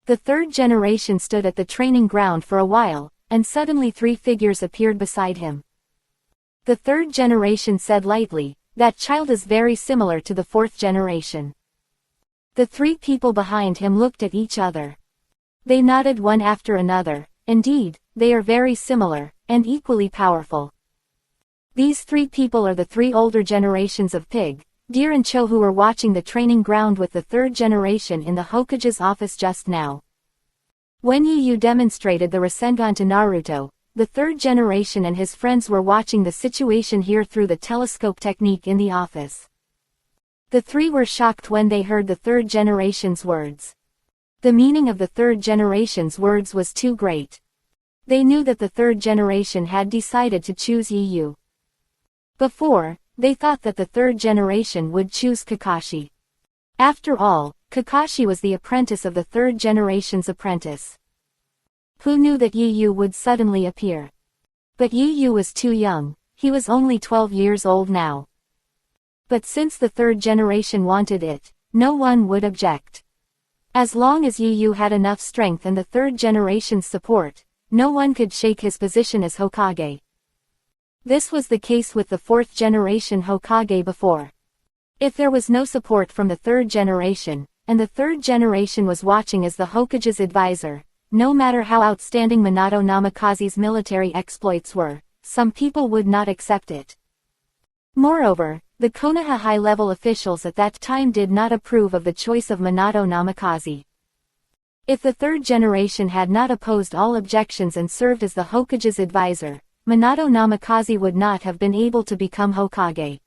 The third generation stood at the training ground for a while, and suddenly 3 figures appeared beside him. The third generation said lightly, "That child is very similar to the fourth generation." The 3 people behind him looked at each other. They nodded one after another. Indeed, they are very similar, and equally powerful. These 3 people are the 3 older generations of Pig, Deer and Cho who were watching the training ground with the third generation in the Hokage's office just now. When Yu demonstrated the Rasengan to Naruto, the third generation and his friends were watching the situation here through the telescope technique in the office. The three were shocked when they heard the third generation's words. The meaning of the third generation's words was too great. They knew that the third generation had decided to choose Yu. Before, they thought that the third generation would choose Kakashi. After all, Kakashi was the apprentice of the third generation's apprentice. Who knew that Yu would suddenly appear? But Yu was too young, he was only 12 years old now. But since the third generation wanted it, no one would object. As long as Yu had enough strength and the third generation's support, no one could shake his position as Hokage. This was the case with the fourth generation Hokage before. If there was no support from the third generation, and the third generation was watching as the Hokage's advisor, no matter how outstanding Minato Namikaze's military exploits were, some people would not accept it. Moreover, the Konoha high-level officials at that time did not approve of the choice of Minato Namikaze. If the third generation had not opposed all objections and served as the Hokage's advisor, Minato Namikaze would not have been able to become Hokage.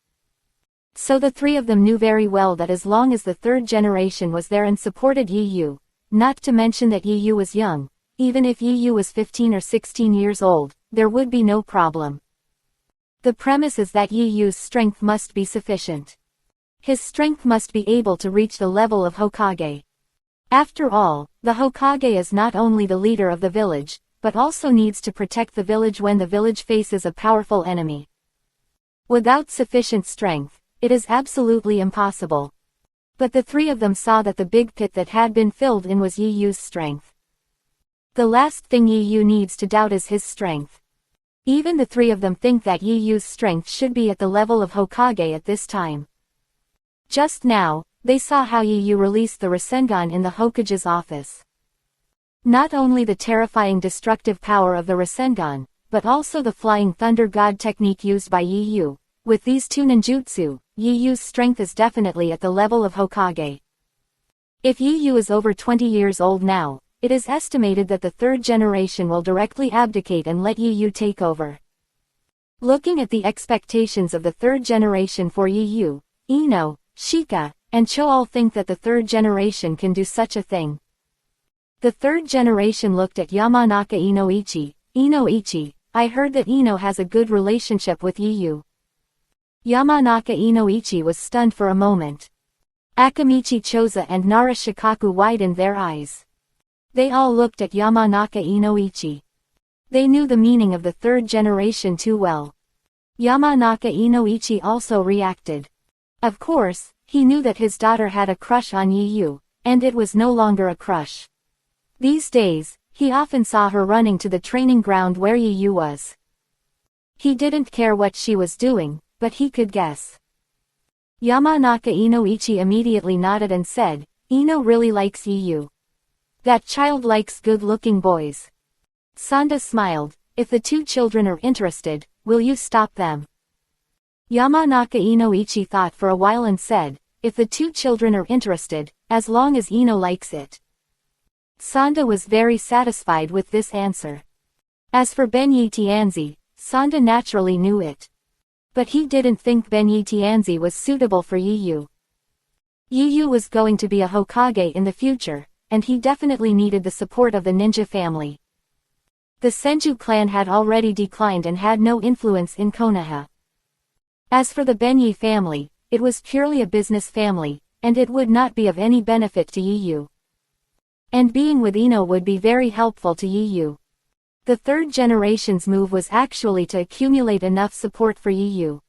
So the three of them knew very well that as long as the third generation was there and supported Yu, not to mention that Yu was young, even if Yu was 15 or 16 years old, there would be no problem. The premise is that Yu's strength must be sufficient. His strength must be able to reach the level of Hokage. After all, the Hokage is not only the leader of the village, but also needs to protect the village when the village faces a powerful enemy. Without sufficient strength, it is absolutely impossible. But the three of them saw that the big pit that had been filled in was Yu's strength. The last thing Yu needs to doubt is his strength. Even the three of them think that Yu's strength should be at the level of Hokage at this time. Just now, they saw how Yu released the Rasengan in the Hokage's office. Not only the terrifying destructive power of the Rasengan, but also the Flying Thunder God technique used by Yu. With these two ninjutsu, Yu's strength is definitely at the level of Hokage. If Yu is over 20 years old now, it is estimated that the third generation will directly abdicate and let Yu take over. Looking at the expectations of the third generation for Yu, Ino, Shika, and Cho all think that the third generation can do such a thing. The third generation looked at Yamanaka Inoichi. Inoichi, I heard that Ino has a good relationship with Yu. Yamanaka Inoichi was stunned for a moment. Akamichi Choza and Nara Shikaku widened their eyes. They all looked at Yamanaka Inoichi. They knew the meaning of the third generation too well. Yamanaka Inoichi also reacted. Of course, he knew that his daughter had a crush on Yu, and it was no longer a crush. These days, he often saw her running to the training ground where Yu was. He didn't care what she was doing, but he could guess. Yamanaka Inoichi immediately nodded and said, Ino really likes Yu. That child likes good-looking boys. Sanda smiled, if the two children are interested, will you stop them? Yamanaka Inoichi thought for a while and said, if the two children are interested, as long as Ino likes it. Sanda was very satisfied with this answer. As for Benyi Tianzi, Sanda naturally knew it. But he didn't think Benyi Tianzi was suitable for Yu. Yu was going to be a Hokage in the future, and he definitely needed the support of the ninja family. The Senju clan had already declined and had no influence in Konoha. As for the Benyi family, it was purely a business family, and it would not be of any benefit to Yu. And being with Ino would be very helpful to Yu. The third generation's move was actually to accumulate enough support for Yu.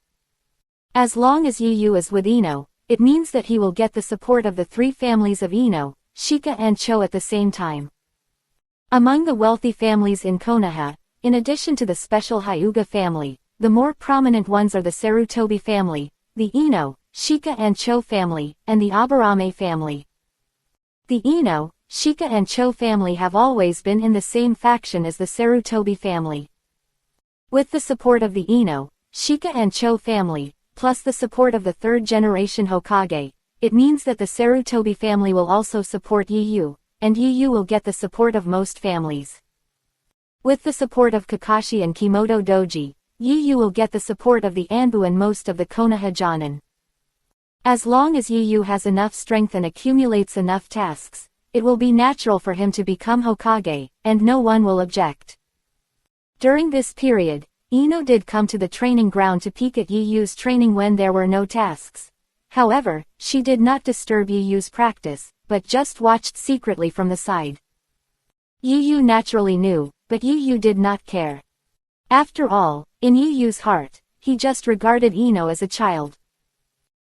As long as Yu is with Ino, it means that he will get the support of the three families of Ino, Shika and Cho at the same time. Among the wealthy families in Konoha, in addition to the special Hyuga family, the more prominent ones are the Sarutobi family, the Ino, Shika and Cho family, and the Aburame family. The Ino, Shika and Cho family have always been in the same faction as the Sarutobi family. With the support of the Ino, Shika and Cho family, plus the support of the third generation Hokage, it means that the Sarutobi family will also support Yu, and Yu will get the support of most families. With the support of Kakashi and Kimoto Doji, Yu will get the support of the Anbu and most of the Konoha Jonin. As long as Yu has enough strength and accumulates enough tasks, it will be natural for him to become Hokage, and no one will object. During this period, Ino did come to the training ground to peek at Yu's training when there were no tasks. However, she did not disturb Yu's practice, but just watched secretly from the side. Yu naturally knew, but Yu did not care. After all, in Yu's heart, he just regarded Ino as a child.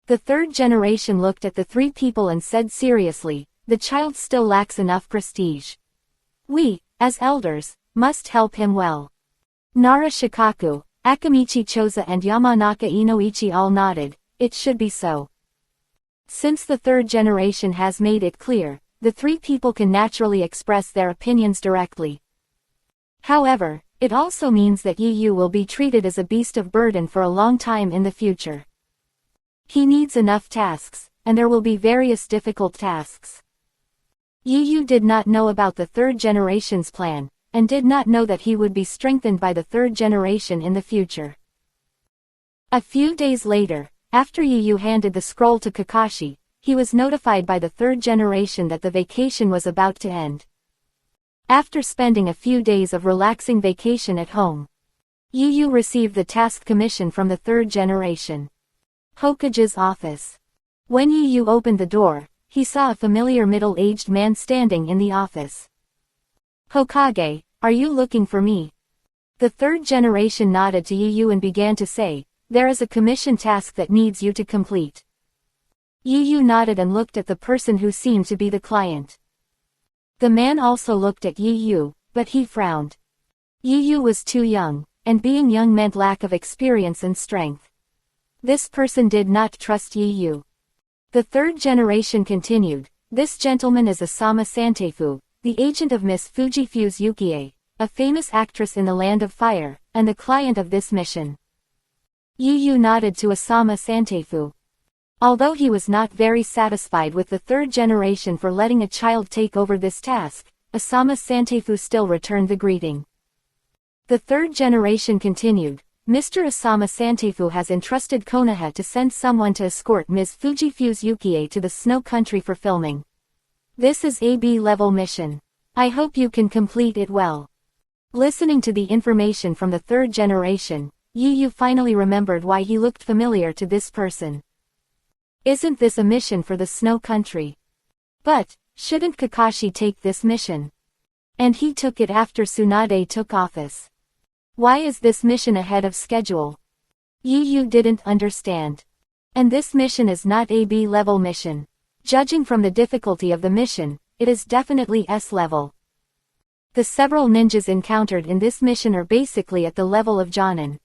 The third generation looked at the three people and said seriously, the child still lacks enough prestige. We, as elders, must help him well. Nara Shikaku, Akamichi Choza and Yamanaka Inoichi all nodded, it should be so. Since the third generation has made it clear, the three people can naturally express their opinions directly. However, it also means that Yu will be treated as a beast of burden for a long time in the future. He needs enough tasks, and there will be various difficult tasks. Yu did not know about the third generation's plan, and did not know that he would be strengthened by the third generation in the future. A few days later, after Yu handed the scroll to Kakashi, he was notified by the third generation that the vacation was about to end. After spending a few days of relaxing vacation at home, Yu received the task commission from the third generation. Hokage's office. When Yu opened the door, he saw a familiar middle-aged man standing in the office. Hokage, are you looking for me? The third generation nodded to Yu and began to say, there is a commission task that needs you to complete. Yu nodded and looked at the person who seemed to be the client. The man also looked at Yu, but he frowned. Yu was too young, and being young meant lack of experience and strength. This person did not trust Yu. The third generation continued, this gentleman is Asama Santefu, the agent of Miss Fujifuse Yukie, a famous actress in the Land of Fire, and the client of this mission. Yu nodded to Asama Santefu. Although he was not very satisfied with the third generation for letting a child take over this task, Asama Santefu still returned the greeting. The third generation continued, Mr. Asama Santefu has entrusted Konoha to send someone to escort Ms. Fujifuse Yukie to the snow country for filming. This is a B-level mission. I hope you can complete it well. Listening to the information from the third generation, Yu finally remembered why he looked familiar to this person. Isn't this a mission for the snow country? But, shouldn't Kakashi take this mission? And he took it after Tsunade took office. Why is this mission ahead of schedule? Yu didn't understand. And this mission is not a B-level mission. Judging from the difficulty of the mission, it is definitely S-level. The several ninjas encountered in this mission are basically at the level of Jonin.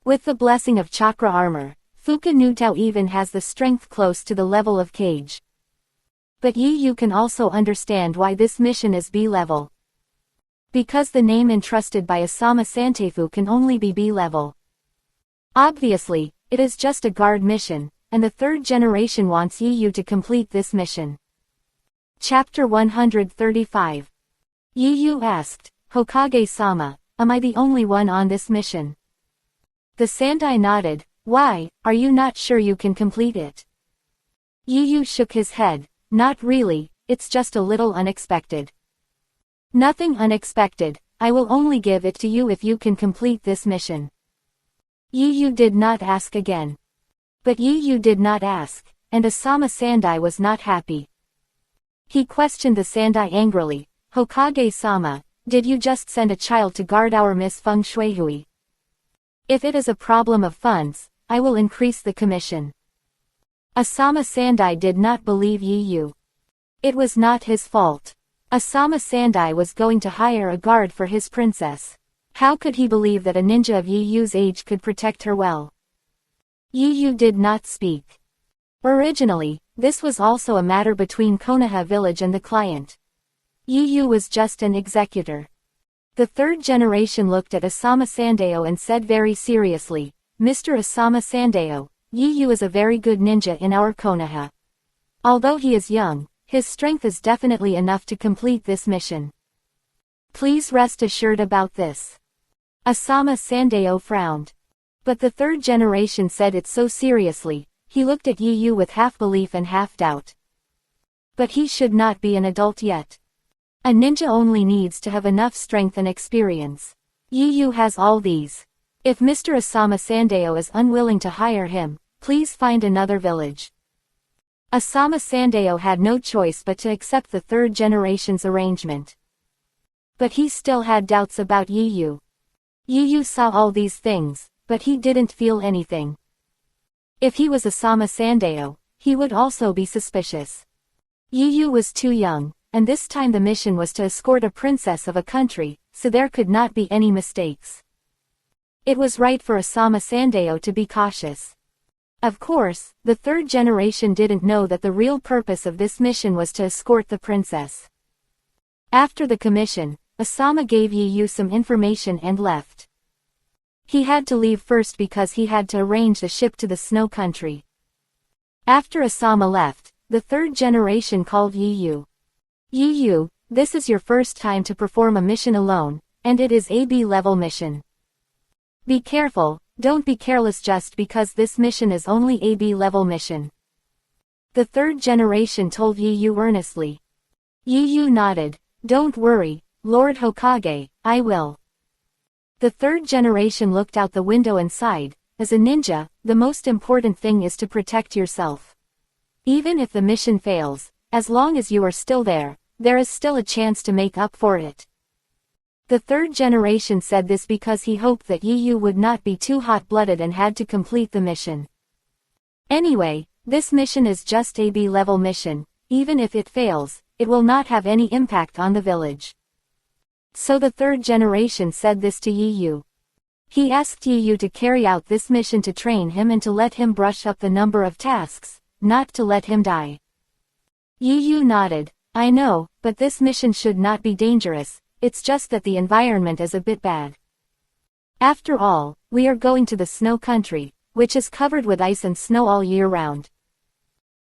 With the blessing of chakra armor, Fuka Nutao even has the strength close to the level of Kage. But Yu can also understand why this mission is B-level. Because the name entrusted by Asama Santefu can only be B-level. Obviously, it is just a guard mission, and the third generation wants Yu to complete this mission. Chapter 135. Yu asked, Hokage-sama, am I the only one on this mission? The Sandai nodded, why, are you not sure you can complete it? Yu shook his head, not really, it's just a little unexpected. Nothing unexpected, I will only give it to you if you can complete this mission. Yu did not ask again. But Yu did not ask, and Asama Sandai was not happy. He questioned the Sandai angrily, Hokage-sama, did you just send a child to guard our Miss Feng Shuihui? If it is a problem of funds, I will increase the commission. Asama Sandai did not believe Yu. It was not his fault. Asama Sandai was going to hire a guard for his princess. How could he believe that a ninja of Yu's age could protect her well? Yu did not speak. Originally, this was also a matter between Konoha village and the client. Yu was just an executor. The third generation looked at Asama Sandao and said very seriously, Mr. Asama Sandao, Yu is a very good ninja in our Konoha. Although he is young, his strength is definitely enough to complete this mission. Please rest assured about this. Asama Sandayo frowned. But the third generation said it so seriously, he looked at Yu with half belief and half doubt. But he should not be an adult yet. A ninja only needs to have enough strength and experience. Yu has all these. If Mr. Asama Sandayo is unwilling to hire him, please find another village. Asama Sandayo had no choice but to accept the third generation's arrangement. But he still had doubts about Yu. Yu saw all these things, but he didn't feel anything. If he was Asama Sandayo, he would also be suspicious. Yu was too young, and this time the mission was to escort a princess of a country, so there could not be any mistakes. It was right for Asama Sandayo to be cautious. Of course, the third generation didn't know that the real purpose of this mission was to escort the princess. After the commission, Asama gave Yu some information and left. He had to leave first because he had to arrange the ship to the snow country. After Asama left, the third generation called Yu. Yu, this is your first time to perform a mission alone, and it is a B-level mission. Be careful, don't be careless just because this mission is only a B-level mission. The third generation told Yu earnestly. Yu nodded. Don't worry, Lord Hokage, I will. The third generation looked out the window and sighed. As a ninja, the most important thing is to protect yourself. Even if the mission fails, as long as you are still there is still a chance to make up for it. The third generation said this because he hoped that Yu would not be too hot-blooded and had to complete the mission. Anyway, this mission is just a B-level mission. Even if it fails, it will not have any impact on the village. So the third generation said this to Yu. He asked Yu to carry out this mission to train him and to let him brush up the number of tasks, not to let him die. Yu nodded. I know, but this mission should not be dangerous. It's just that the environment is a bit bad. After all, we are going to the snow country, which is covered with ice and snow all year round.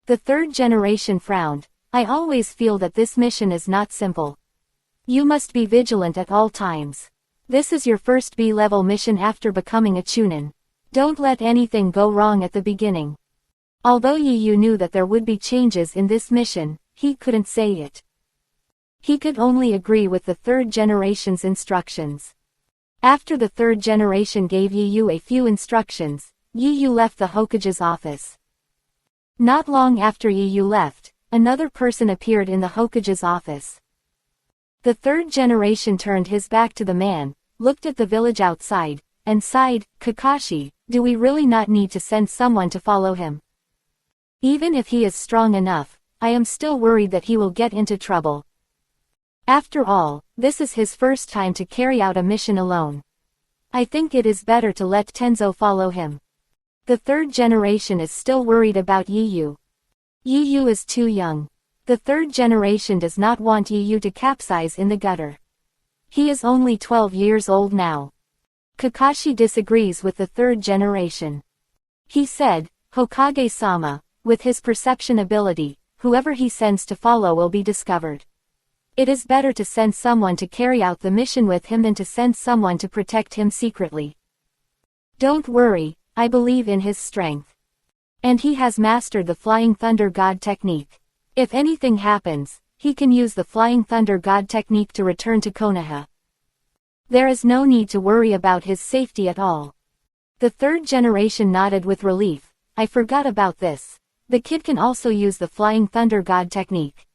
The third generation frowned. I always feel that this mission is not simple. You must be vigilant at all times. This is your first B-level mission after becoming a chunin. Don't let anything go wrong at the beginning. Although Yu knew that there would be changes in this mission, he couldn't say it. He could only agree with the third generation's instructions. After the third generation gave Yu a few instructions, Yu left the Hokage's office. Not long after Yu left, another person appeared in the Hokage's office. The third generation turned his back to the man, looked at the village outside, and sighed, Kakashi, do we really not need to send someone to follow him? Even if he is strong enough, I am still worried that he will get into trouble. After all, this is his first time to carry out a mission alone. I think it is better to let Tenzo follow him. The third generation is still worried about Yu. Yu is too young. The third generation does not want Yu to capsize in the gutter. He is only 12 years old now. Kakashi disagrees with the third generation. He said, Hokage-sama, with his perception ability, whoever he sends to follow will be discovered. It is better to send someone to carry out the mission with him than to send someone to protect him secretly. Don't worry, I believe in his strength. And he has mastered the Flying Thunder God technique. If anything happens, he can use the Flying Thunder God technique to return to Konoha. There is no need to worry about his safety at all. The third generation nodded with relief. I forgot about this. The kid can also use the Flying Thunder God technique.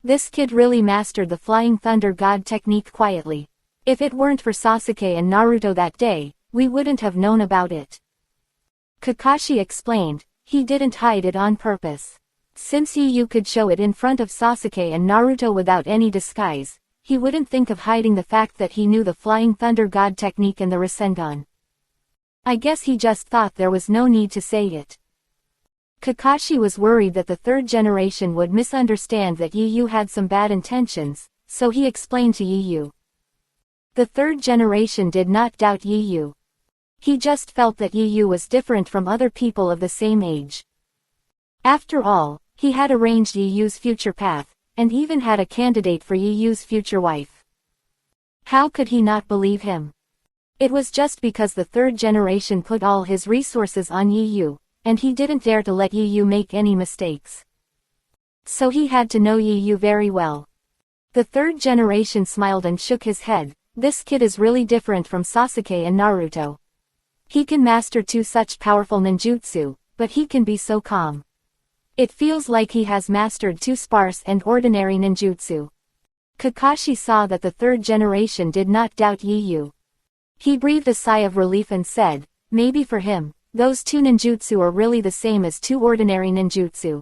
This kid really mastered the Flying Thunder God technique quietly. If it weren't for Sasuke and Naruto that day, we wouldn't have known about it. Kakashi explained, he didn't hide it on purpose. Since Yu could show it in front of Sasuke and Naruto without any disguise, he wouldn't think of hiding the fact that he knew the Flying Thunder God technique and the Rasengan. I guess he just thought there was no need to say it. Kakashi was worried that the third generation would misunderstand that Yu had some bad intentions, so he explained to Yu. The third generation did not doubt Yu. He just felt that Yu was different from other people of the same age. After all, he had arranged Yu's future path, and even had a candidate for Yu's future wife. How could he not believe him? It was just because the third generation put all his resources on Yu, and he didn't dare to let Yu make any mistakes. So he had to know Yu very well. The third generation smiled and shook his head. This kid is really different from Sasuke and Naruto. He can master two such powerful ninjutsu, but he can be so calm. It feels like he has mastered two sparse and ordinary ninjutsu. Kakashi saw that the third generation did not doubt Yu. He breathed a sigh of relief and said, maybe for him, those two ninjutsu are really the same as two ordinary ninjutsu.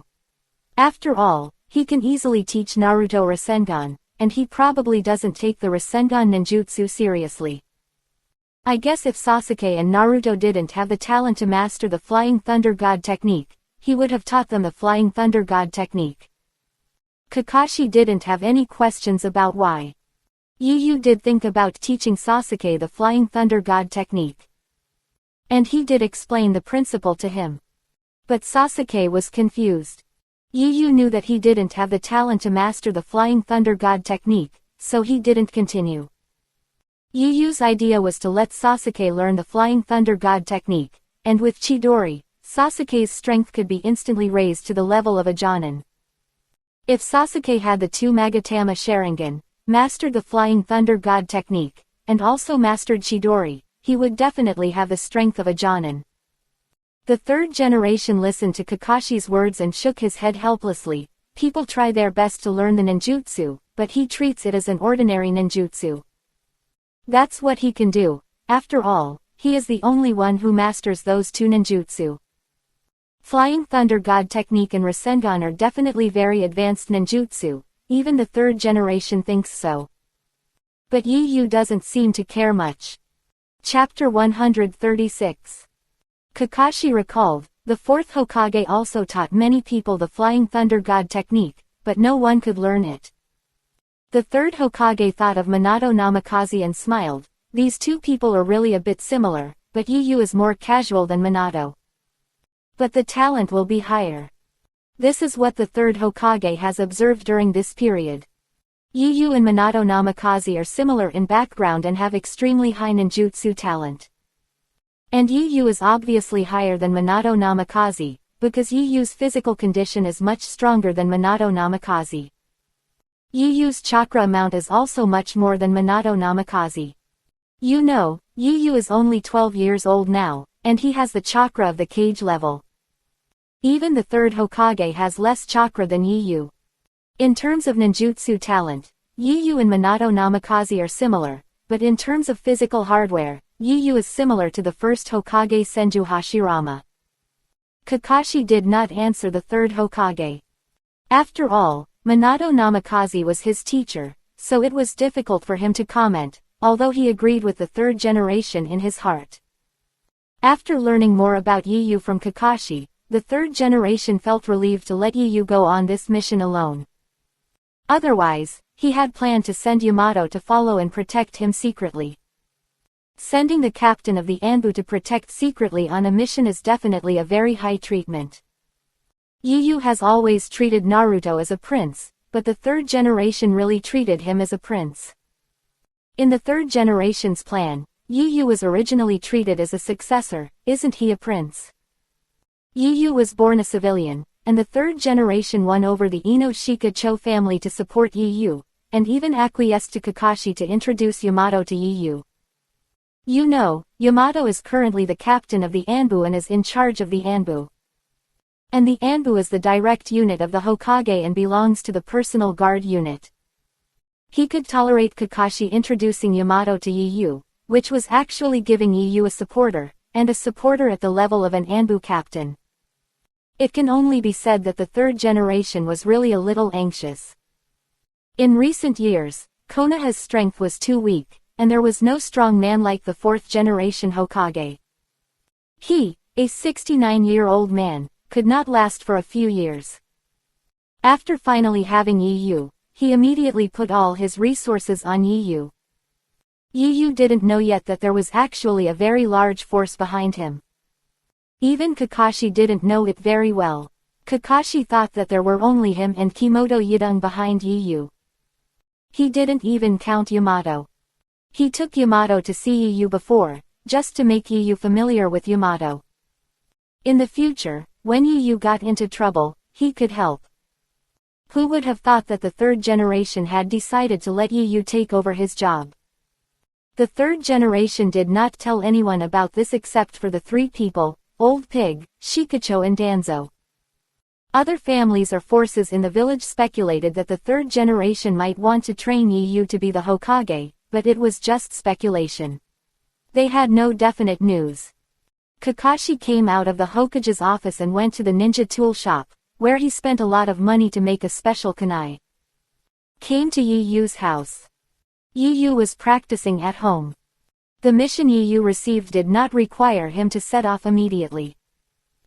After all, he can easily teach Naruto Rasengan, and he probably doesn't take the Rasengan ninjutsu seriously. I guess if Sasuke and Naruto didn't have the talent to master the Flying Thunder God technique, he would have taught them the Flying Thunder God technique. Kakashi didn't have any questions about why. Yu did think about teaching Sasuke the Flying Thunder God technique. And he did explain the principle to him. But Sasuke was confused. Yu knew that he didn't have the talent to master the Flying Thunder God technique, so he didn't continue. Yu's idea was to let Sasuke learn the Flying Thunder God technique, and with Chidori, Sasuke's strength could be instantly raised to the level of a Jonin. If Sasuke had the two Magatama Sharingan, mastered the Flying Thunder God technique, and also mastered Chidori, he would definitely have the strength of a Jonin. The third generation listened to Kakashi's words and shook his head helplessly. People try their best to learn the ninjutsu, but he treats it as an ordinary ninjutsu. That's what he can do. After all, he is the only one who masters those two ninjutsu. Flying Thunder God technique and Rasengan are definitely very advanced ninjutsu, even the third generation thinks so. But Yu doesn't seem to care much. Chapter 136. Kakashi recalled, the fourth Hokage also taught many people the Flying Thunder God technique, but no one could learn it. The third Hokage thought of Minato Namikaze and smiled. These two people are really a bit similar, but Yu is more casual than Minato. But the talent will be higher. This is what the third Hokage has observed during this period. Yu and Minato Namikaze are similar in background and have extremely high ninjutsu talent. And Yu is obviously higher than Minato Namikaze, because Yu's physical condition is much stronger than Minato Namikaze. Yu's chakra amount is also much more than Minato Namikaze. You know, Yu is only 12 years old now, and he has the chakra of the cage level. Even the third Hokage has less chakra than Yu. In terms of ninjutsu talent, Yu and Minato Namikaze are similar, but in terms of physical hardware, Yu is similar to the first Hokage Senju Hashirama. Kakashi did not answer the third Hokage. After all, Minato Namikaze was his teacher, so it was difficult for him to comment, although he agreed with the third generation in his heart. After learning more about Yu from Kakashi, the third generation felt relieved to let Yu go on this mission alone. Otherwise, he had planned to send Yamato to follow and protect him secretly. Sending the captain of the Anbu to protect secretly on a mission is definitely a very high treatment. Yu has always treated Naruto as a prince, but the third generation really treated him as a prince. In the third generation's plan, Yu was originally treated as a successor. Isn't he a prince? Yu was born a civilian, and the third generation won over the Inoshika Cho family to support Yu, and even acquiesced to Kakashi to introduce Yamato to Yu. You know, Yamato is currently the captain of the Anbu and is in charge of the Anbu. And the Anbu is the direct unit of the Hokage and belongs to the personal guard unit. He could tolerate Kakashi introducing Yamato to Yu, which was actually giving Yu a supporter, and a supporter at the level of an Anbu captain. It can only be said that the third generation was really a little anxious. In recent years, Konoha's strength was too weak, and there was no strong man like the fourth generation Hokage. He, a 69-year-old man, could not last for a few years. After finally having Yu, he immediately put all his resources on Yu. Yu didn't know yet that there was actually a very large force behind him. Even Kakashi didn't know it very well. Kakashi thought that there were only him and Kimoto Yidong behind Yu. He didn't even count Yamato. He took Yamato to see Yu before, just to make Yu familiar with Yamato. In the future, when Yu got into trouble, he could help. Who would have thought that the third generation had decided to let Yu take over his job? The third generation did not tell anyone about this except for the three people, Old Pig, Shikacho and Danzo. Other families or forces in the village speculated that the third generation might want to train Yu to be the Hokage, but it was just speculation. They had no definite news. Kakashi came out of the Hokage's office and went to the ninja tool shop, where he spent a lot of money to make a special kunai. Came to Yu's house. Yu was practicing at home. The mission Yu received did not require him to set off immediately.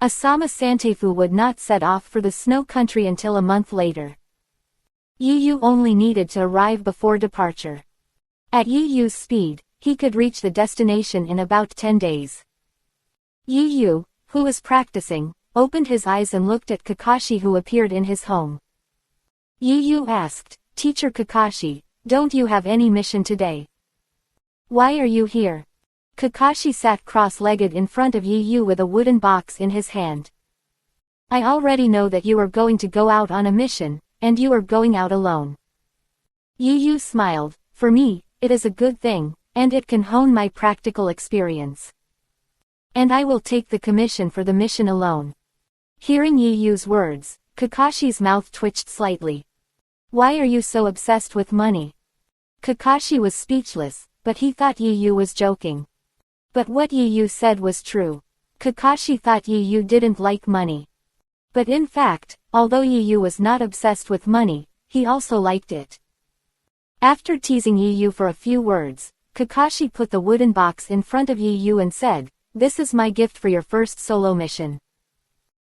Asama Santefu would not set off for the snow country until a month later. Yu only needed to arrive before departure. At Yu's speed, he could reach the destination in about 10 days. Yu, who was practicing, opened his eyes and looked at Kakashi who appeared in his home. Yu asked, "Teacher Kakashi, don't you have any mission today? Why are you here?" Kakashi sat cross-legged in front of Yu with a wooden box in his hand. "I already know that you are going to go out on a mission, and you are going out alone." Yu smiled. "For me, it is a good thing, and it can hone my practical experience. And I will take the commission for the mission alone." Hearing Yu's words, Kakashi's mouth twitched slightly. "Why are you so obsessed with money?" Kakashi was speechless, but he thought Yu was joking. But what Yu said was true. Kakashi thought Yu didn't like money. But in fact, although Yu was not obsessed with money, he also liked it. After teasing Yu for a few words, Kakashi put the wooden box in front of Yu and said, "This is my gift for your first solo mission."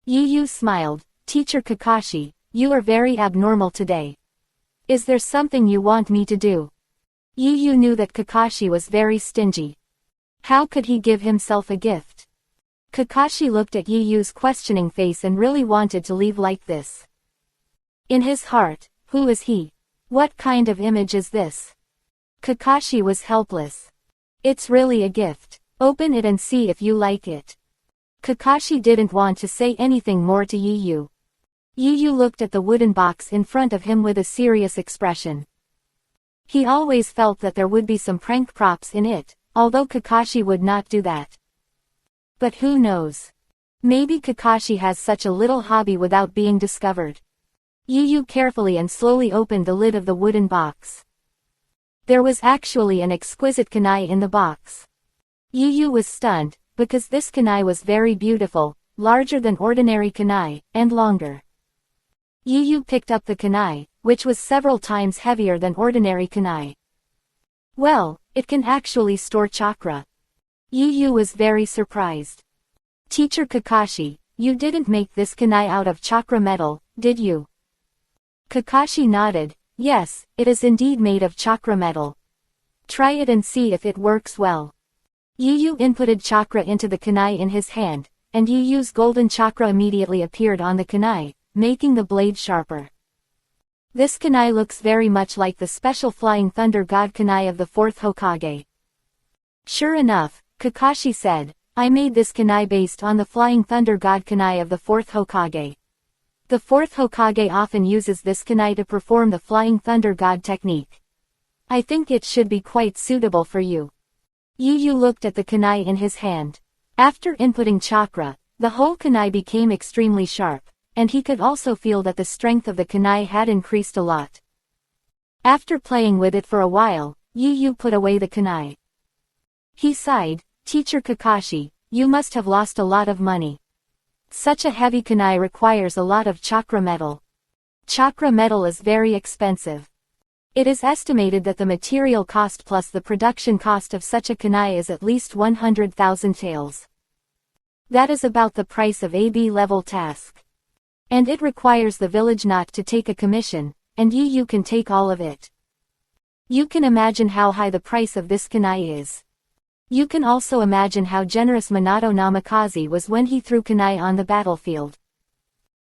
Yu smiled. "Teacher Kakashi, you are very abnormal today. Is there something you want me to do?" Yu knew that Kakashi was very stingy. How could he give himself a gift? Kakashi looked at Yu's questioning face and really wanted to leave like this. In his heart, who is he? What kind of image is this? Kakashi was helpless. "It's really a gift. Open it and see if you like it." Kakashi didn't want to say anything more to Yu. Yu looked at the wooden box in front of him with a serious expression. He always felt that there would be some prank props in it, although Kakashi would not do that. But who knows? Maybe Kakashi has such a little hobby without being discovered. Yu carefully and slowly opened the lid of the wooden box. There was actually an exquisite kunai in the box. Yu was stunned, because this kunai was very beautiful, larger than ordinary kunai, and longer. Yu picked up the kunai, which was several times heavier than ordinary kunai. Well, it can actually store chakra. Yu was very surprised. "Teacher Kakashi, you didn't make this kunai out of chakra metal, did you?" Kakashi nodded. "Yes, it is indeed made of chakra metal. Try it and see if it works well." Yu inputted chakra into the kunai in his hand, and Yu's golden chakra immediately appeared on the kunai, making the blade sharper. This kunai looks very much like the special Flying Thunder God kunai of the 4th Hokage. Sure enough, Kakashi said, "I made this kunai based on the Flying Thunder God kunai of the 4th Hokage. The 4th Hokage often uses this kunai to perform the Flying Thunder God technique. I think it should be quite suitable for you." Yu looked at the kunai in his hand. After inputting chakra, the whole kunai became extremely sharp, and he could also feel that the strength of the kunai had increased a lot. After playing with it for a while, Yu put away the kunai. He sighed, "Teacher Kakashi, you must have lost a lot of money. Such a heavy kunai requires a lot of chakra metal. Chakra metal is very expensive. It is estimated that the material cost plus the production cost of such a kunai is at least 100,000 taels. That is about the price of a B-level task. And it requires the village not to take a commission, and Yu can take all of it. You can imagine how high the price of this kunai is. You can also imagine how generous Minato Namikaze was when he threw kunai on the battlefield.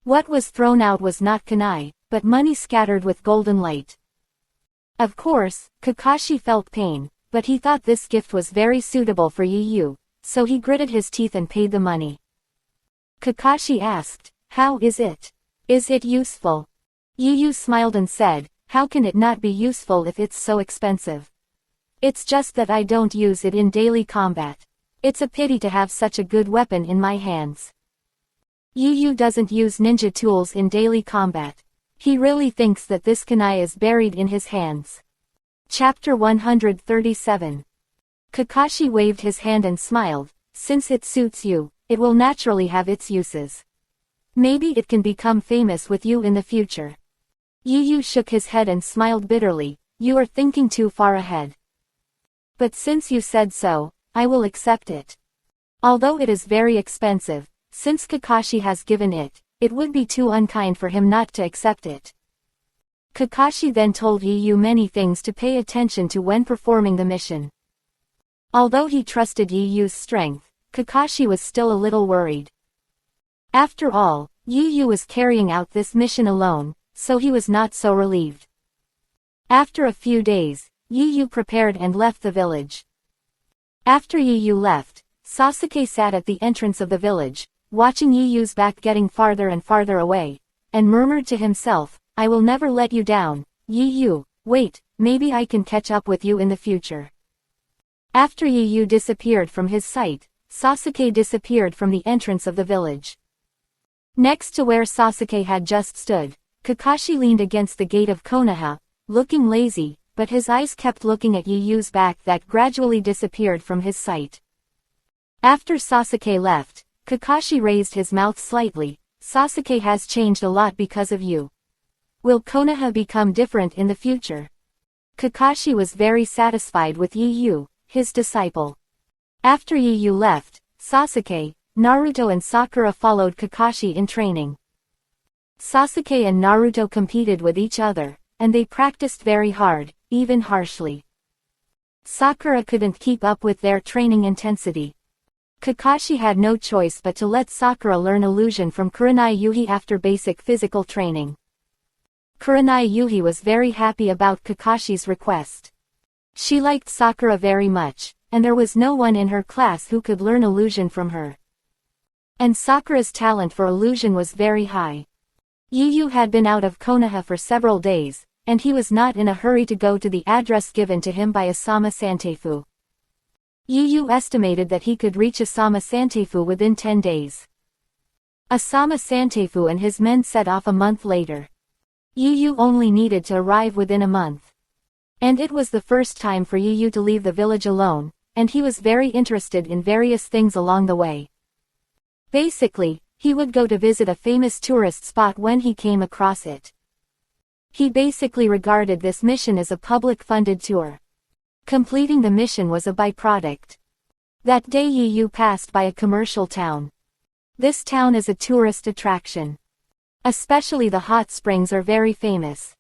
What was thrown out was not kunai, but money scattered with golden light. Of course, Kakashi felt pain, but he thought this gift was very suitable for Yu, so he gritted his teeth and paid the money. Kakashi asked, "How is it? Is it useful?" Yu smiled and said, "How can it not be useful if it's so expensive? It's just that I don't use it in daily combat. It's a pity to have such a good weapon in my hands." Yu doesn't use ninja tools in daily combat. He really thinks that this kunai is buried in his hands. Chapter 137. Kakashi waved his hand and smiled, "Since it suits you, it will naturally have its uses. Maybe it can become famous with you in the future." Yu shook his head and smiled bitterly, "You are thinking too far ahead. But since you said so, I will accept it. Although it is very expensive, since Kakashi has given it, it would be too unkind for him not to accept it." Kakashi then told Yu many things to pay attention to when performing the mission. Although he trusted Yu's strength, Kakashi was still a little worried. After all, Yu was carrying out this mission alone, so he was not so relieved. After a few days, Yu prepared and left the village. After Yu left, Sasuke sat at the entrance of the village, watching Yu's back getting farther and farther away, and murmured to himself, "I will never let you down, Yu, wait, maybe I can catch up with you in the future." After Yu disappeared from his sight, Sasuke disappeared from the entrance of the village. Next to where Sasuke had just stood, Kakashi leaned against the gate of Konoha, looking lazy, but his eyes kept looking at Yu's back that gradually disappeared from his sight. After Sasuke left, Kakashi raised his mouth slightly. "Sasuke has changed a lot because of you. Will Konoha become different in the future?" Kakashi was very satisfied with Yu, his disciple. After Yu left, Sasuke, Naruto and Sakura followed Kakashi in training. Sasuke and Naruto competed with each other, and they practiced very hard, even harshly. Sakura couldn't keep up with their training intensity. Kakashi had no choice but to let Sakura learn illusion from Kurenai Yuhi after basic physical training. Kurenai Yuhi was very happy about Kakashi's request. She liked Sakura very much, and there was no one in her class who could learn illusion from her. And Sakura's talent for illusion was very high. Yu had been out of Konoha for several days, and he was not in a hurry to go to the address given to him by Asama Santefu. Yu estimated that he could reach Asama Santefu within 10 days. Asama Santefu and his men set off a month later. Yu only needed to arrive within a month. And it was the first time for Yu to leave the village alone, and he was very interested in various things along the way. Basically, he would go to visit a famous tourist spot when he came across it. He basically regarded this mission as a public-funded tour. Completing the mission was a byproduct. That day Yu passed by a commercial town. This town is a tourist attraction. Especially the hot springs are very famous.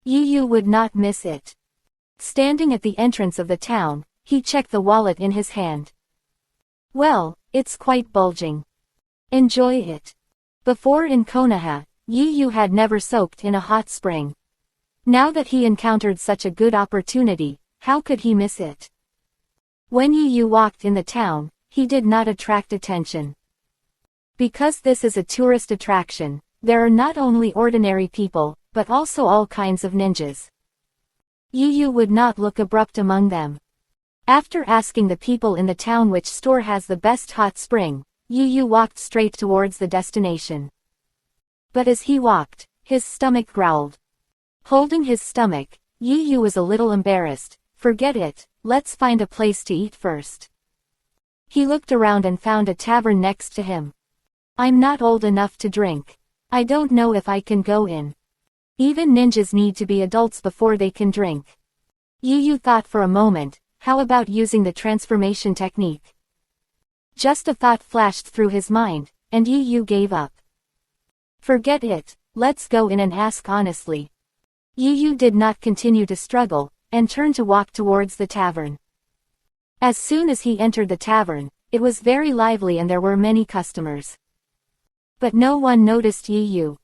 Yu would not miss it. Standing at the entrance of the town, he checked the wallet in his hand. Well, it's quite bulging. Enjoy it. Before in Konoha, Yu had never soaked in a hot spring. Now that he encountered such a good opportunity, how could he miss it? When Yu walked in the town, he did not attract attention. Because this is a tourist attraction, there are not only ordinary people, but also all kinds of ninjas. Yu would not look abrupt among them. After asking the people in the town which store has the best hot spring, Yu walked straight towards the destination. But as he walked, his stomach growled. Holding his stomach, Yu was a little embarrassed. "Forget it, let's find a place to eat first." He looked around and found a tavern next to him. "I'm not old enough to drink. I don't know if I can go in. Even ninjas need to be adults before they can drink." Yu thought for a moment, how about using the transformation technique? Just a thought flashed through his mind, and Yu gave up. "Forget it, let's go in and ask honestly." Yu did not continue to struggle, and turned to walk towards the tavern. As soon as he entered the tavern, it was very lively and there were many customers. But no one noticed Yu.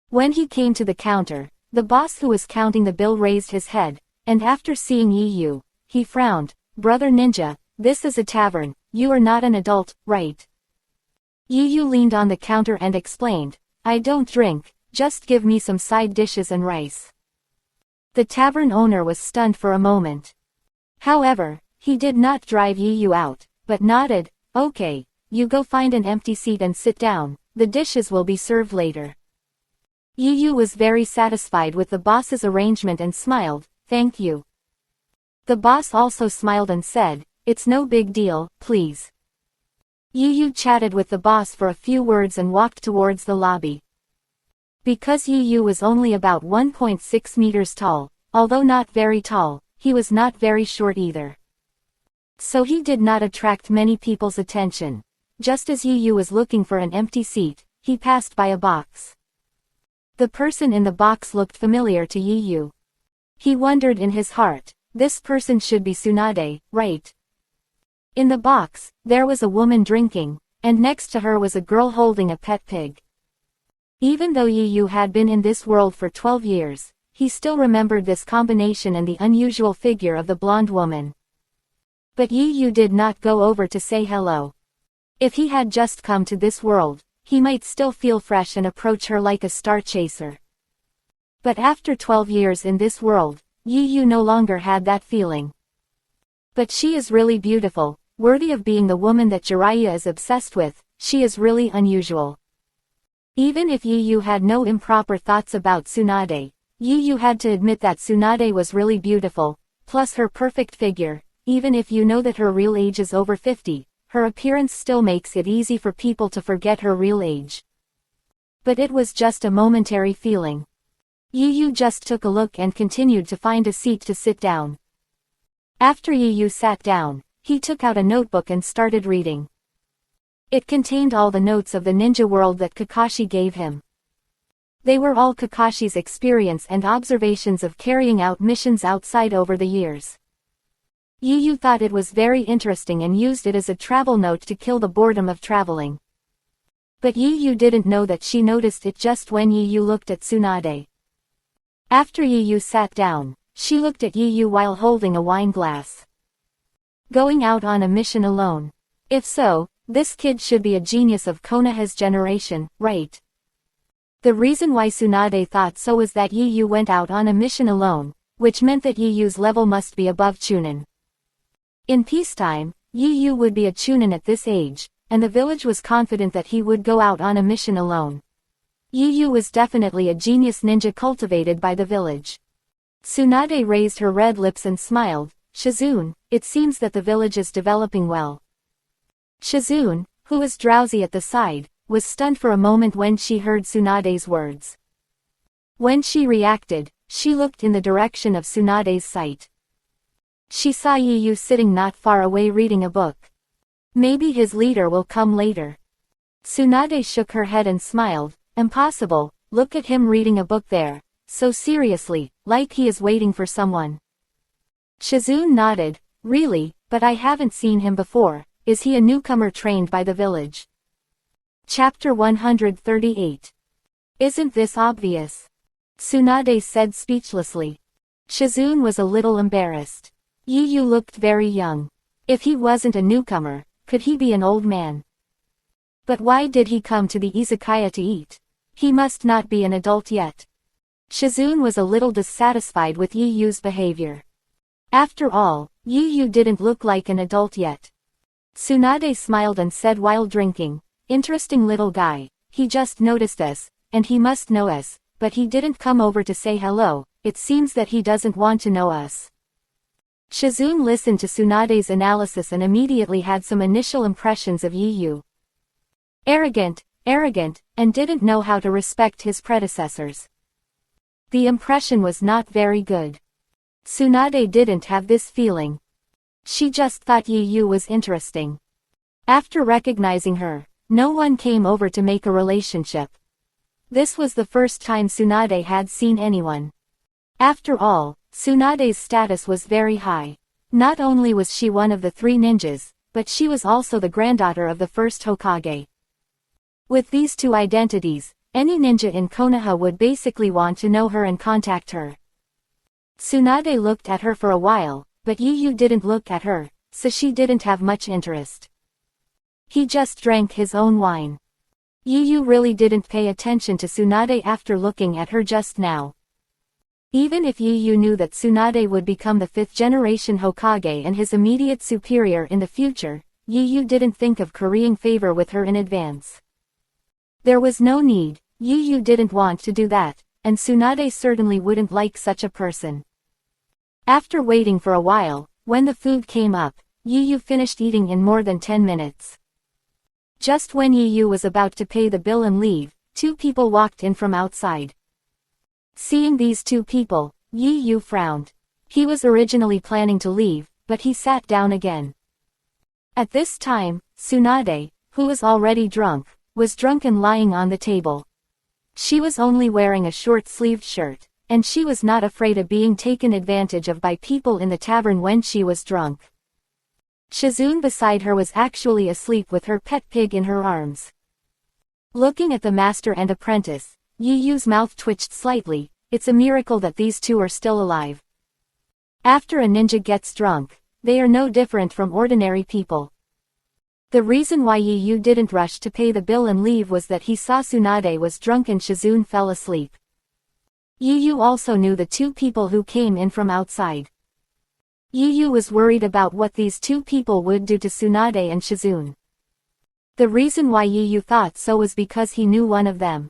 When he came to the counter, the boss who was counting the bill raised his head, and after seeing Yu, he frowned. Brother Ninja, this is a tavern, you are not an adult, right? Yu leaned on the counter and explained, I don't drink, just give me some side dishes and rice. The tavern owner was stunned for a moment. However, he did not drive Yu out, but nodded, okay, you go find an empty seat and sit down, the dishes will be served later. Yu was very satisfied with the boss's arrangement and smiled, thank you. The boss also smiled and said, it's no big deal, please. Yu chatted with the boss for a few words and walked towards the lobby. Because Yu was only about 1.6 meters tall, although not very tall, he was not very short either. So he did not attract many people's attention. Just as Yu was looking for an empty seat, he passed by a box. The person in the box looked familiar to Yu. He wondered in his heart, this person should be Tsunade, right? In the box, there was a woman drinking, and next to her was a girl holding a pet pig. Even though Yu had been in this world for 12 years, he still remembered this combination and the unusual figure of the blonde woman. But Yu did not go over to say hello. If he had just come to this world, he might still feel fresh and approach her like a star chaser. But after 12 years in this world, Yu no longer had that feeling. But she is really beautiful, worthy of being the woman that Jiraiya is obsessed with, she is really unusual. Even if Yu had no improper thoughts about Tsunade, Yu had to admit that Tsunade was really beautiful, plus her perfect figure, even if you know that her real age is over 50, her appearance still makes it easy for people to forget her real age. But it was just a momentary feeling. Yu just took a look and continued to find a seat to sit down. After Yu sat down, he took out a notebook and started reading. It contained all the notes of the ninja world that Kakashi gave him. They were all Kakashi's experience and observations of carrying out missions outside over the years. Yu thought it was very interesting and used it as a travel note to kill the boredom of traveling. But Yu didn't know that she noticed it just when Yu looked at Tsunade. After Yu sat down, she looked at Yu while holding a wine glass. Going out on a mission alone. If so, this kid should be a genius of Konoha's generation, right? The reason why Tsunade thought so was that Yu went out on a mission alone, which meant that Yu's level must be above Chunin. In peacetime, Yu would be a Chunin at this age, and the village was confident that he would go out on a mission alone. Yu was definitely a genius ninja cultivated by the village. Tsunade raised her red lips and smiled, Shizune, it seems that the village is developing well. Shizune, who was drowsy at the side, was stunned for a moment when she heard Tsunade's words. When she reacted, she looked in the direction of Tsunade's sight. She saw Yu sitting not far away reading a book. Maybe his leader will come later. Tsunade shook her head and smiled, impossible, look at him reading a book there, so seriously, like he is waiting for someone. Shizune nodded, really, but I haven't seen him before, is he a newcomer trained by the village? Chapter 138. Isn't this obvious? Tsunade said speechlessly. Shizune was a little embarrassed. Yu looked very young. If he wasn't a newcomer, could he be an old man? But why did he come to the izakaya to eat? He must not be an adult yet. Shizune was a little dissatisfied with Yu's behavior. After all, Yu didn't look like an adult yet. Tsunade smiled and said while drinking, interesting little guy, he just noticed us, and he must know us, but he didn't come over to say hello, it seems that he doesn't want to know us. Shizune listened to Tsunade's analysis and immediately had some initial impressions of Yu. Arrogant, and didn't know how to respect his predecessors. The impression was not very good. Tsunade didn't have this feeling. She just thought Yu was interesting. After recognizing her, no one came over to make a relationship. This was the first time Tsunade had seen anyone. After all, Tsunade's status was very high. Not only was she one of the 3 ninjas, but she was also the granddaughter of the first Hokage. With these 2 identities, any ninja in Konoha would basically want to know her and contact her. Tsunade looked at her for a while, but Yu didn't look at her, so she didn't have much interest. He just drank his own wine. Yu really didn't pay attention to Tsunade after looking at her just now. Even if Yu knew that Tsunade would become the 5th generation Hokage and his immediate superior in the future, Yu didn't think of currying favor with her in advance. There was no need. Yu didn't want to do that, and Tsunade certainly wouldn't like such a person. After waiting for a while, when the food came up, Yu finished eating in more than 10 minutes. Just when Yu was about to pay the bill and leave, 2 people walked in from outside. Seeing these 2 people, Yu frowned. He was originally planning to leave, but he sat down again. At this time, Tsunade, who was already drunk, was drunk and lying on the table. She was only wearing a short-sleeved shirt, and she was not afraid of being taken advantage of by people in the tavern when she was drunk. Shizune beside her was actually asleep with her pet pig in her arms. Looking at the master and apprentice, Yu's mouth twitched slightly. It's a miracle that these 2 are still alive. After a ninja gets drunk, they are no different from ordinary people. The reason why Yu didn't rush to pay the bill and leave was that he saw Tsunade was drunk and Shizune fell asleep. Yu also knew the 2 people who came in from outside. Yu was worried about what these 2 people would do to Tsunade and Shizune. The reason why Yu thought so was because he knew one of them.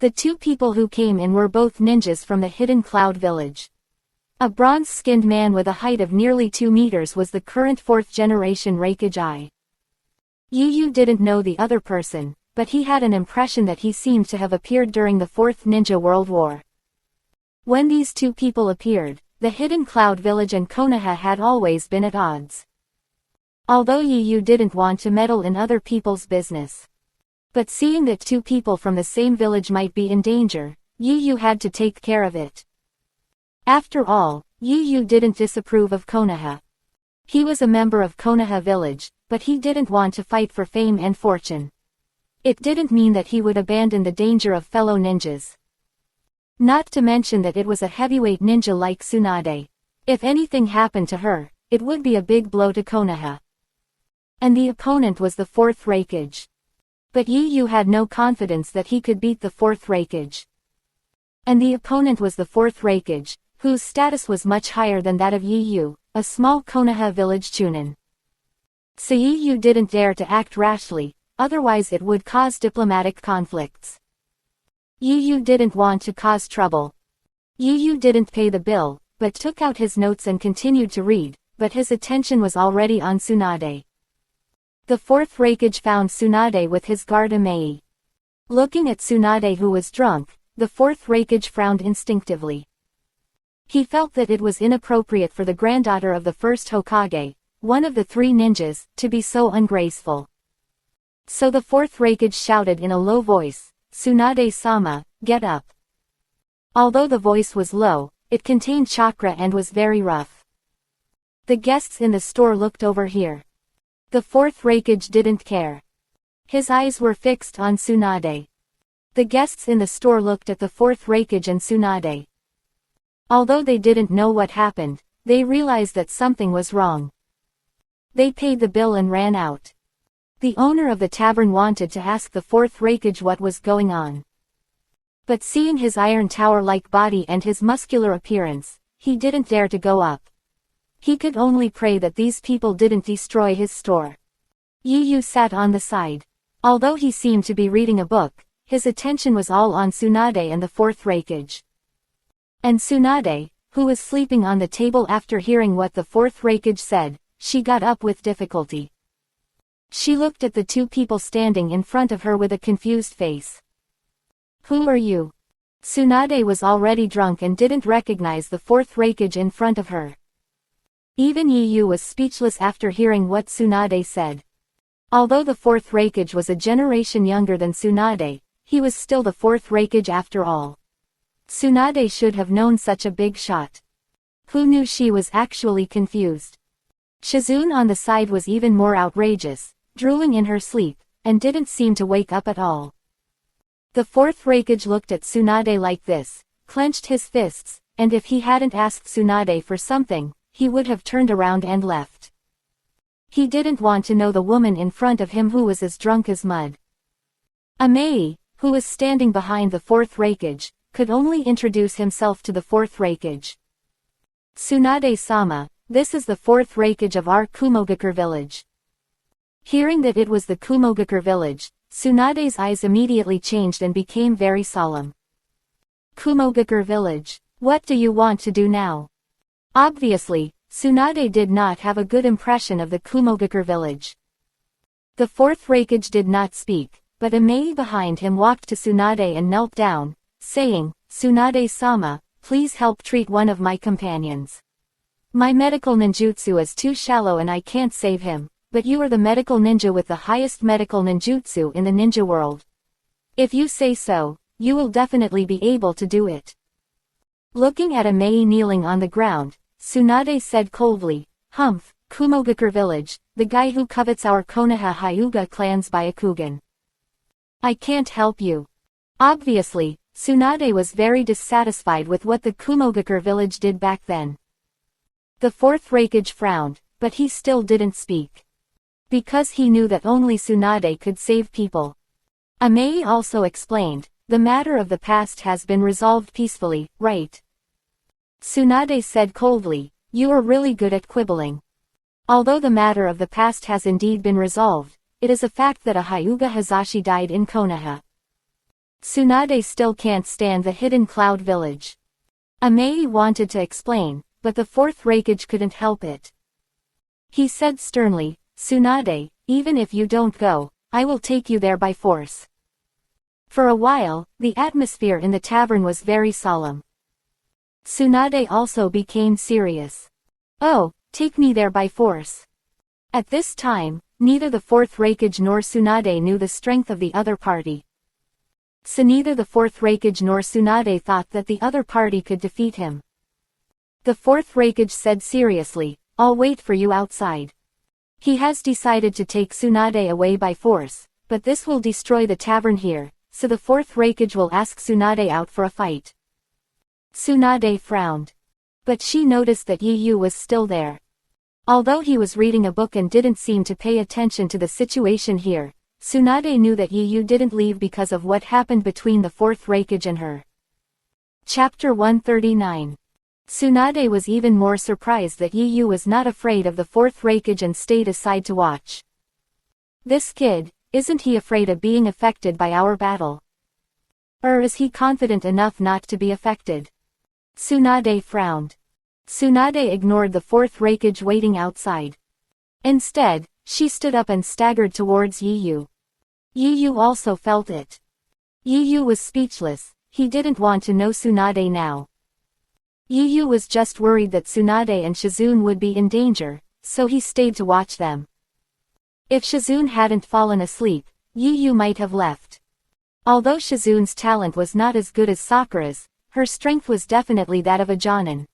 The 2 people who came in were both ninjas from the Hidden Cloud Village. A bronze-skinned man with a height of nearly 2 meters was the current 4th generation Raikage. Yu didn't know the other person, but he had an impression that he seemed to have appeared during the 4th Ninja World War. When these 2 people appeared, the Hidden Cloud Village and Konoha had always been at odds. Although Yu didn't want to meddle in other people's business. But seeing that 2 people from the same village might be in danger, Yu had to take care of it. After all, Yu didn't disapprove of Konoha. He was a member of Konoha village, but he didn't want to fight for fame and fortune. It didn't mean that he would abandon the danger of fellow ninjas. Not to mention that it was a heavyweight ninja like Tsunade. If anything happened to her, it would be a big blow to Konoha. And the opponent was the 4th Raikage. But Yu had no confidence that he could beat the 4th Raikage. And the opponent was the 4th Raikage, whose status was much higher than that of Yu, a small Konoha village chunin. So Yu didn't dare to act rashly, otherwise it would cause diplomatic conflicts. Yu didn't want to cause trouble. Yu didn't pay the bill, but took out his notes and continued to read, but his attention was already on Tsunade. The 4th Raikage found Tsunade with his guard Amei. Looking at Tsunade who was drunk, the 4th Raikage frowned instinctively. He felt that it was inappropriate for the granddaughter of the 1st Hokage, one of the 3 ninjas, to be so ungraceful. So the 4th Raikage shouted in a low voice, "Tsunade-sama, get up." Although the voice was low, it contained chakra and was very rough. The guests in the store looked over here. The 4th Raikage didn't care. His eyes were fixed on Tsunade. The guests in the store looked at the 4th Raikage and Tsunade. Although they didn't know what happened, they realized that something was wrong. They paid the bill and ran out. The owner of the tavern wanted to ask the 4th Raikage what was going on. But seeing his iron tower-like body and his muscular appearance, he didn't dare to go up. He could only pray that these people didn't destroy his store. Yu sat on the side. Although he seemed to be reading a book, his attention was all on Tsunade and the 4th Raikage. And Tsunade, who was sleeping on the table after hearing what the 4th Raikage said, she got up with difficulty. She looked at the 2 people standing in front of her with a confused face. "Who are you?" Tsunade was already drunk and didn't recognize the 4th Raikage in front of her. Even Yu was speechless after hearing what Tsunade said. Although the 4th Raikage was a generation younger than Tsunade, he was still the 4th Raikage after all. Tsunade should have known such a big shot. Who knew she was actually confused? Shizune on the side was even more outrageous, drooling in her sleep, and didn't seem to wake up at all. The 4th Raikage looked at Tsunade like this, clenched his fists, and if he hadn't asked Tsunade for something, he would have turned around and left. He didn't want to know the woman in front of him who was as drunk as mud. Amei, who was standing behind the fourth raikage, could only introduce himself to the fourth raikage. Tsunade-sama, this is the fourth raikage of our Kumogakure village. Hearing that it was the Kumogakure village, Tsunade's eyes immediately changed and became very solemn. Kumogakure village, what do you want to do now? Obviously, Tsunade did not have a good impression of the Kumogakure village. The fourth raikage did not speak, but Amei behind him walked to Tsunade and knelt down, saying, Tsunade-sama, please help treat one of my companions. My medical ninjutsu is too shallow and I can't save him, but you are the medical ninja with the highest medical ninjutsu in the ninja world. If you say so, you will definitely be able to do it. Looking at Amei kneeling on the ground, Tsunade said coldly, Humph, Kumogakure village, the guy who covets our Konoha Hyuga clan's Byakugan. I can't help you. Obviously, Tsunade was very dissatisfied with what the Kumogakure village did back then. The fourth raikage frowned, but he still didn't speak. Because he knew that only Tsunade could save people. Amei also explained, the matter of the past has been resolved peacefully, right? Tsunade said coldly, you are really good at quibbling. Although the matter of the past has indeed been resolved, it is a fact that a Hyuga Hazashi died in Konoha. Tsunade still can't stand the Hidden Cloud village. Amei wanted to explain, but the fourth raikage couldn't help it. He said sternly, Tsunade, even if you don't go, I will take you there by force. For a while, the atmosphere in the tavern was very solemn. Tsunade also became serious. Oh, take me there by force. At this time, neither the fourth raikage nor Tsunade knew the strength of the other party. So neither the fourth raikage nor Tsunade thought that the other party could defeat him. The fourth raikage said seriously, I'll wait for you outside. He has decided to take Tsunade away by force, but this will destroy the tavern here, so the fourth raikage will ask Tsunade out for a fight. Tsunade frowned. But she noticed that Yu was still there. Although he was reading a book and didn't seem to pay attention to the situation here, Tsunade knew that Yu didn't leave because of what happened between the fourth raikage and her. Chapter 139. Tsunade was even more surprised that Yu was not afraid of the fourth raikage and stayed aside to watch. This kid, isn't he afraid of being affected by our battle? Or is he confident enough not to be affected? Tsunade frowned. Tsunade ignored the fourth raikage waiting outside. Instead, she stood up and staggered towards Yu. Yu also felt it. Yu was speechless, he didn't want to know Tsunade now. Yu was just worried that Tsunade and Shizune would be in danger, so he stayed to watch them. If Shizune hadn't fallen asleep, Yu might have left. Although Shizune's talent was not as good as Sakura's, her strength was definitely that of a Jonin.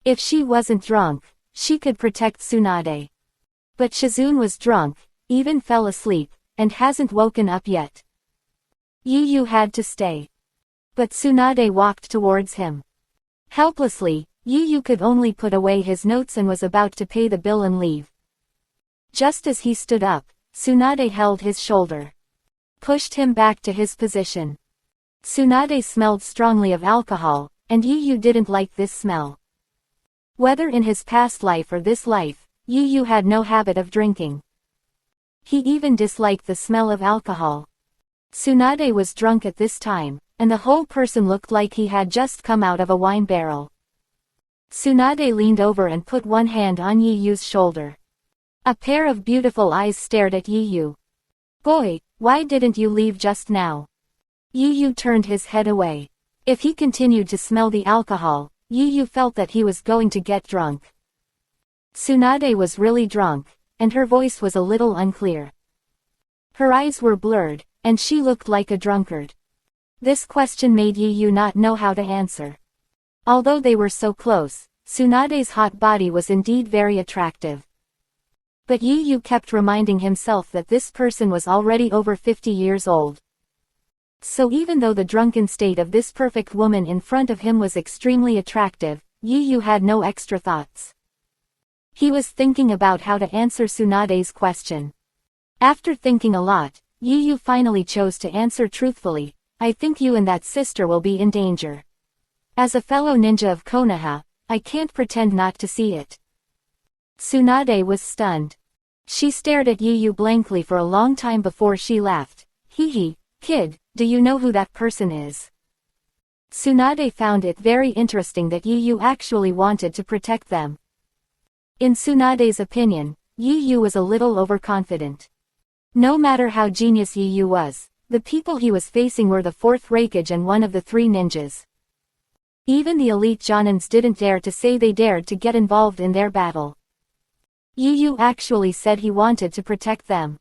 If she wasn't drunk, she could protect Tsunade. But Shizune was drunk, even fell asleep, and hasn't woken up yet. Yu had to stay. But Tsunade walked towards him. Helplessly, Yu could only put away his notes and was about to pay the bill and leave. Just as he stood up, Tsunade held his shoulder. Pushed him back to his position. Tsunade smelled strongly of alcohol, and Yu didn't like this smell. Whether in his past life or this life, Yu had no habit of drinking. He even disliked the smell of alcohol. Tsunade was drunk at this time, and the whole person looked like he had just come out of a wine barrel. Tsunade leaned over and put one hand on Yu's shoulder. A pair of beautiful eyes stared at Yu. Boy, why didn't you leave just now? Yu turned his head away. If he continued to smell the alcohol, Yu felt that he was going to get drunk. Tsunade was really drunk, and her voice was a little unclear. Her eyes were blurred, and she looked like a drunkard. This question made Yu not know how to answer. Although they were so close, Tsunade's hot body was indeed very attractive. But Yu kept reminding himself that this person was already over 50 years old. So even though the drunken state of this perfect woman in front of him was extremely attractive, Yu had no extra thoughts. He was thinking about how to answer Tsunade's question. After thinking a lot, Yu Yu finally chose to answer truthfully, I think you and that sister will be in danger. As a fellow ninja of Konoha, I can't pretend not to see it. Tsunade was stunned. She stared at Yu Yu blankly for a long time before she laughed. Hee, kid, do you know who that person is? Tsunade found it very interesting that Yu Yu actually wanted to protect them. In Tsunade's opinion, Yu Yu was a little overconfident. No matter how genius Yu Yu was, the people he was facing were the fourth Raikage and one of the three ninjas. Even the elite Jonins didn't dare to say they dared to get involved in their battle. Yu Yu actually said he wanted to protect them.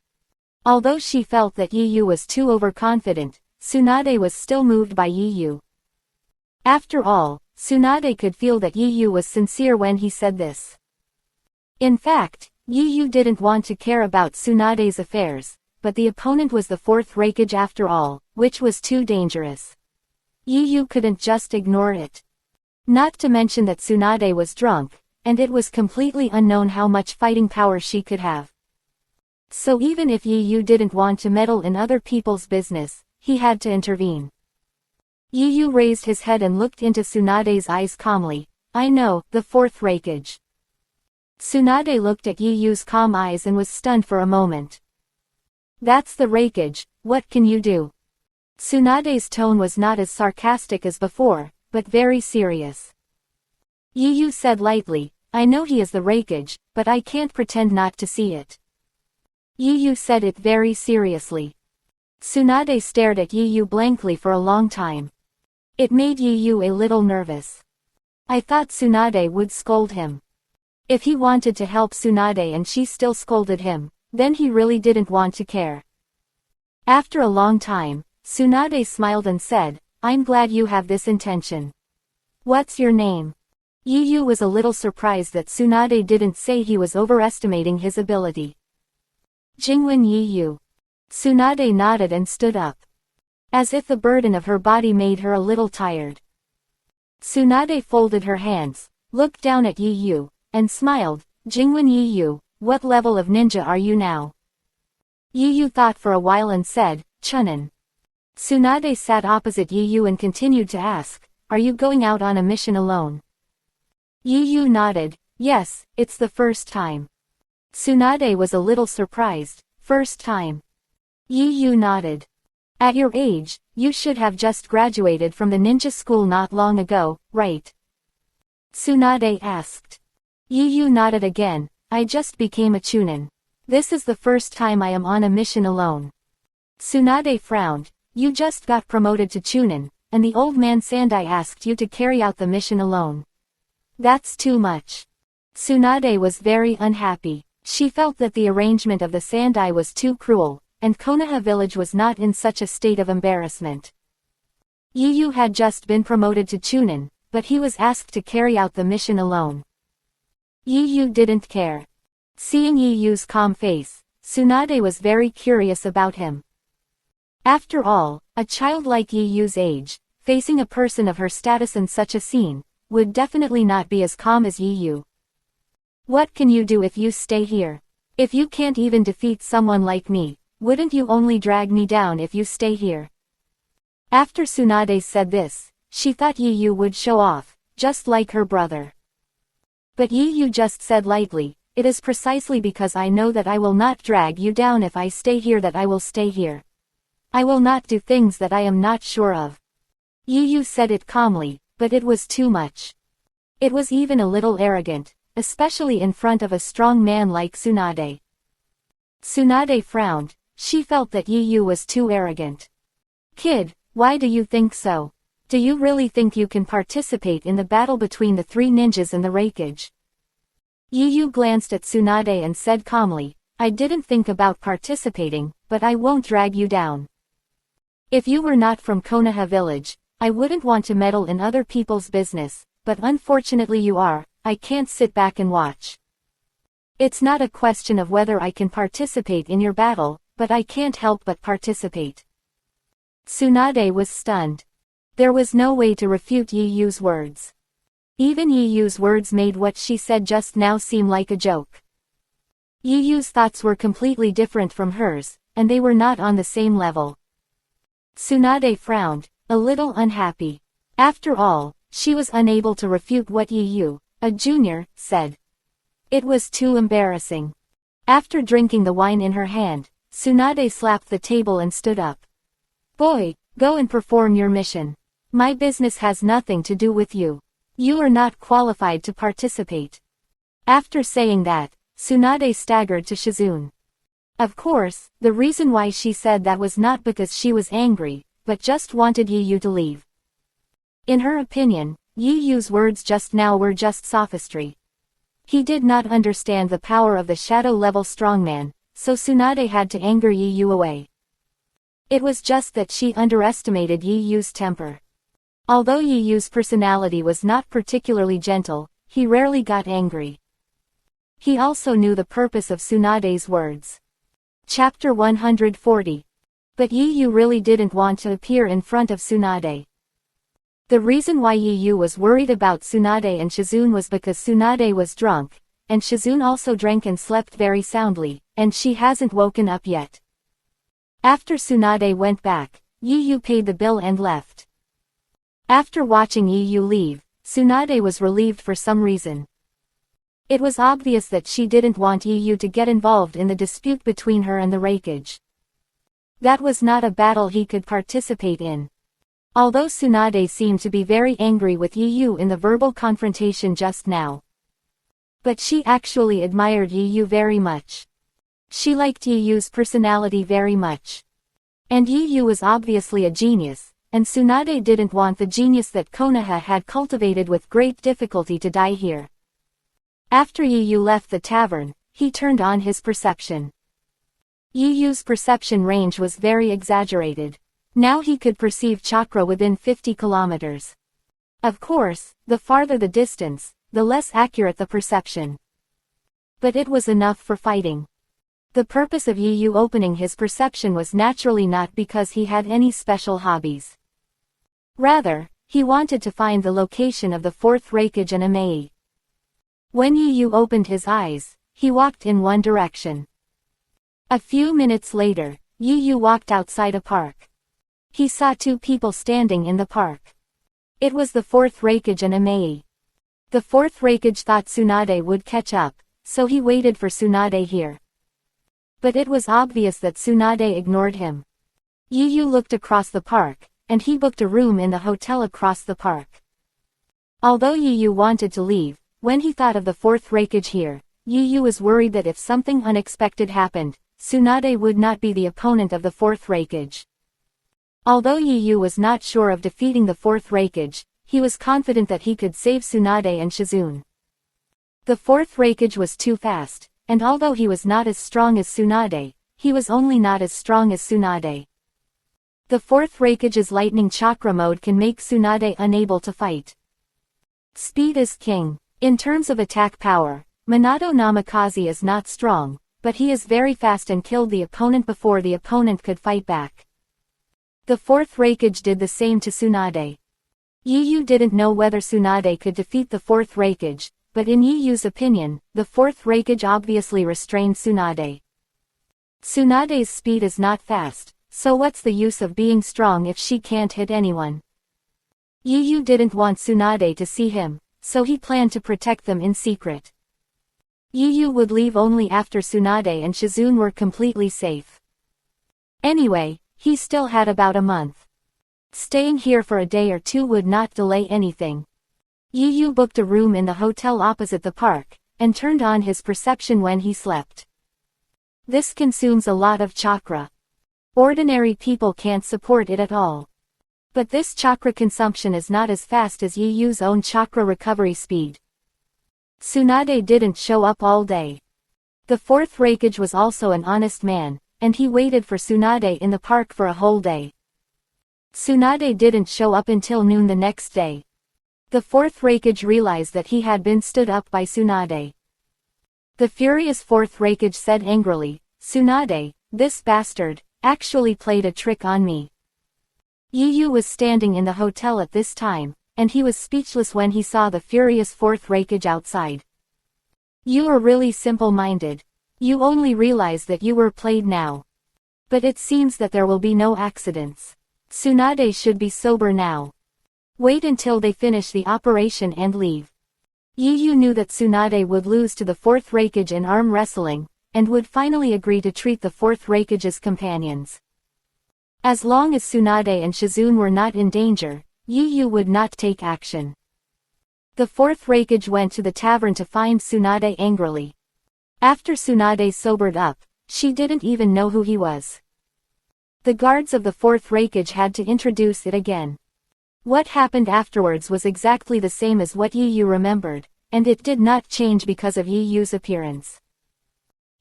Although she felt that Yu Yu was too overconfident, Tsunade was still moved by Yu Yu. After all, Tsunade could feel that Yu Yu was sincere when he said this. In fact, Yu Yu didn't want to care about Tsunade's affairs, but the opponent was the fourth Raikage after all, which was too dangerous. Yu Yu couldn't just ignore it. Not to mention that Tsunade was drunk, and it was completely unknown how much fighting power she could have. So even if Yu Yu didn't want to meddle in other people's business, he had to intervene. Yu Yu raised his head and looked into Tsunade's eyes calmly. I know, the fourth Raikage. Tsunade looked at Yu Yu's calm eyes and was stunned for a moment. That's the Raikage, what can you do? Tsunade's tone was not as sarcastic as before, but very serious. Yu Yu said lightly, I know he is the Raikage, but I can't pretend not to see it. Yu Yu said it very seriously. Tsunade stared at Yu Yu blankly for a long time. It made Yu Yu a little nervous. I thought Tsunade would scold him. If he wanted to help Tsunade and she still scolded him, then he really didn't want to care. After a long time, Tsunade smiled and said, I'm glad you have this intention. What's your name? Yu Yu was a little surprised that Tsunade didn't say he was overestimating his ability. Jingwen Yu Yu. Tsunade nodded and stood up. As if the burden of her body made her a little tired. Tsunade folded her hands, looked down at Yu Yu, and smiled. Jingwen Yu Yu, what level of ninja are you now? Yu Yu thought for a while and said, Chunin. Tsunade sat opposite Yu Yu and continued to ask, are you going out on a mission alone? Yu Yu nodded, yes, it's the first time. Tsunade was a little surprised, first time. Yu Yu nodded. At your age, you should have just graduated from the ninja school not long ago, right? Tsunade asked. Yu Yu nodded again, I just became a Chunin. This is the first time I am on a mission alone. Tsunade frowned, you just got promoted to Chunin, and the old man Sandai asked you to carry out the mission alone. That's too much. Tsunade was very unhappy. She felt that the arrangement of the Sandai was too cruel, and Konoha village was not in such a state of embarrassment. Yu Yu had just been promoted to Chunin, but he was asked to carry out the mission alone. Yu Yu didn't care. Seeing Yu Yu's calm face, Tsunade was very curious about him. After all, a child like Yu Yu's age, facing a person of her status in such a scene, would definitely not be as calm as Yu Yu. What can you do if you stay here? If you can't even defeat someone like me, wouldn't you only drag me down if you stay here? After Tsunade said this, she thought Yu Yu would show off, just like her brother. But Yu Yu just said lightly, it is precisely because I know that I will not drag you down if I stay here that I will stay here. I will not do things that I am not sure of. Yu Yu said it calmly, but it was too much. It was even a little arrogant, especially in front of a strong man like Tsunade. Tsunade frowned, she felt that Yu Yu was too arrogant. Kid, why do you think so? Do you really think you can participate in the battle between the three ninjas and the Raikage? Yu Yu glanced at Tsunade and said calmly, I didn't think about participating, but I won't drag you down. If you were not from Konoha village, I wouldn't want to meddle in other people's business, but unfortunately you are, I can't sit back and watch. It's not a question of whether I can participate in your battle, but I can't help but participate. Tsunade was stunned. There was no way to refute Yu Yu's words. Even Yu Yu's words made what she said just now seem like a joke. Yu Yu's thoughts were completely different from hers, and they were not on the same level. Tsunade frowned, a little unhappy. After all, she was unable to refute what Yu Yu, a junior, said. It was too embarrassing. After drinking the wine in her hand, Tsunade slapped the table and stood up. Boy, go and perform your mission. My business has nothing to do with you. You are not qualified to participate. After saying that, Tsunade staggered to Shizune. Of course, the reason why she said that was not because she was angry, but just wanted Yu Yu to leave. In her opinion, Yu Yu's words just now were just sophistry. He did not understand the power of the shadow-level strongman, so Tsunade had to anger Yu Yu away. It was just that she underestimated Yu Yu's temper. Although Yu Yu's personality was not particularly gentle, he rarely got angry. He also knew the purpose of Tsunade's words. Chapter 140. But Yu Yu really didn't want to appear in front of Tsunade. The reason why Yu Yu was worried about Tsunade and Shizune was because Tsunade was drunk, and Shizune also drank and slept very soundly, and she hasn't woken up yet. After Tsunade went back, Yu Yu paid the bill and left. After watching Yu Yu leave, Tsunade was relieved for some reason. It was obvious that she didn't want Yu Yu to get involved in the dispute between her and the Raikage. That was not a battle he could participate in. Although Tsunade seemed to be very angry with Yu Yu in the verbal confrontation just now. But she actually admired Yu Yu very much. She liked Yu Yu's personality very much. And Yu Yu was obviously a genius, and Tsunade didn't want the genius that Konoha had cultivated with great difficulty to die here. After Yu Yu left the tavern, he turned on his perception. Yu Yu's perception range was very exaggerated. Now he could perceive chakra within 50 kilometers. Of course, the farther the distance, the less accurate the perception. But it was enough for fighting. The purpose of Yu Yu opening his perception was naturally not because he had any special hobbies. Rather, he wanted to find the location of the fourth Raikage and Amei. When Yu Yu opened his eyes, he walked in one direction. A few minutes later, Yu Yu walked outside a park. He saw two people standing in the park. It was the fourth Raikage and Amei. The fourth Raikage thought Tsunade would catch up, so he waited for Tsunade here. But it was obvious that Tsunade ignored him. Yu Yu looked across the park, and he booked a room in the hotel across the park. Although Yu Yu wanted to leave, when he thought of the fourth Raikage here, Yu Yu was worried that if something unexpected happened, Tsunade would not be the opponent of the fourth Raikage. Although Yu Yu was not sure of defeating the fourth Raikage, he was confident that he could save Tsunade and Shizune. The fourth Raikage was too fast, and although he was not as strong as Tsunade, he was only not as strong as Tsunade. The fourth Raikage's lightning chakra mode can make Tsunade unable to fight. Speed is king. In terms of attack power, Minato Namikaze is not strong, but he is very fast and killed the opponent before the opponent could fight back. The fourth Raikage did the same to Tsunade. Yu Yu didn't know whether Tsunade could defeat the fourth Raikage, but in Yu Yu's opinion, the fourth Raikage obviously restrained Tsunade. Tsunade's speed is not fast, so what's the use of being strong if she can't hit anyone? Yu Yu didn't want Tsunade to see him, so he planned to protect them in secret. Yu Yu would leave only after Tsunade and Shizune were completely safe. Anyway, he still had about a month. Staying here for a day or two would not delay anything. Yu Yu booked a room in the hotel opposite the park, and turned on his perception when he slept. This consumes a lot of chakra. Ordinary people can't support it at all. But this chakra consumption is not as fast as Yu Yu's own chakra recovery speed. Tsunade didn't show up all day. The fourth Raikage was also an honest man, and he waited for Tsunade in the park for a whole day. Tsunade didn't show up until noon the next day. The fourth Raikage realized that he had been stood up by Tsunade. The furious fourth Raikage said angrily, "Tsunade, this bastard, actually played a trick on me." Yu Yu was standing in the hotel at this time, and he was speechless when he saw the furious fourth Reikage outside. You are really simple-minded. You only realize that you were played now. But it seems that there will be no accidents. Tsunade should be sober now. Wait until they finish the operation and leave. Yu knew that Tsunade would lose to the fourth Reikage in arm wrestling, and would finally agree to treat the fourth Reikage as companions. As long as Tsunade and Shizune were not in danger, Yu would not take action. The fourth Reikage went to the tavern to find Tsunade angrily. After Tsunade sobered up, she didn't even know who he was. The guards of the fourth Reikage had to introduce it again. What happened afterwards was exactly the same as what Yu remembered, and it did not change because of Yu's appearance.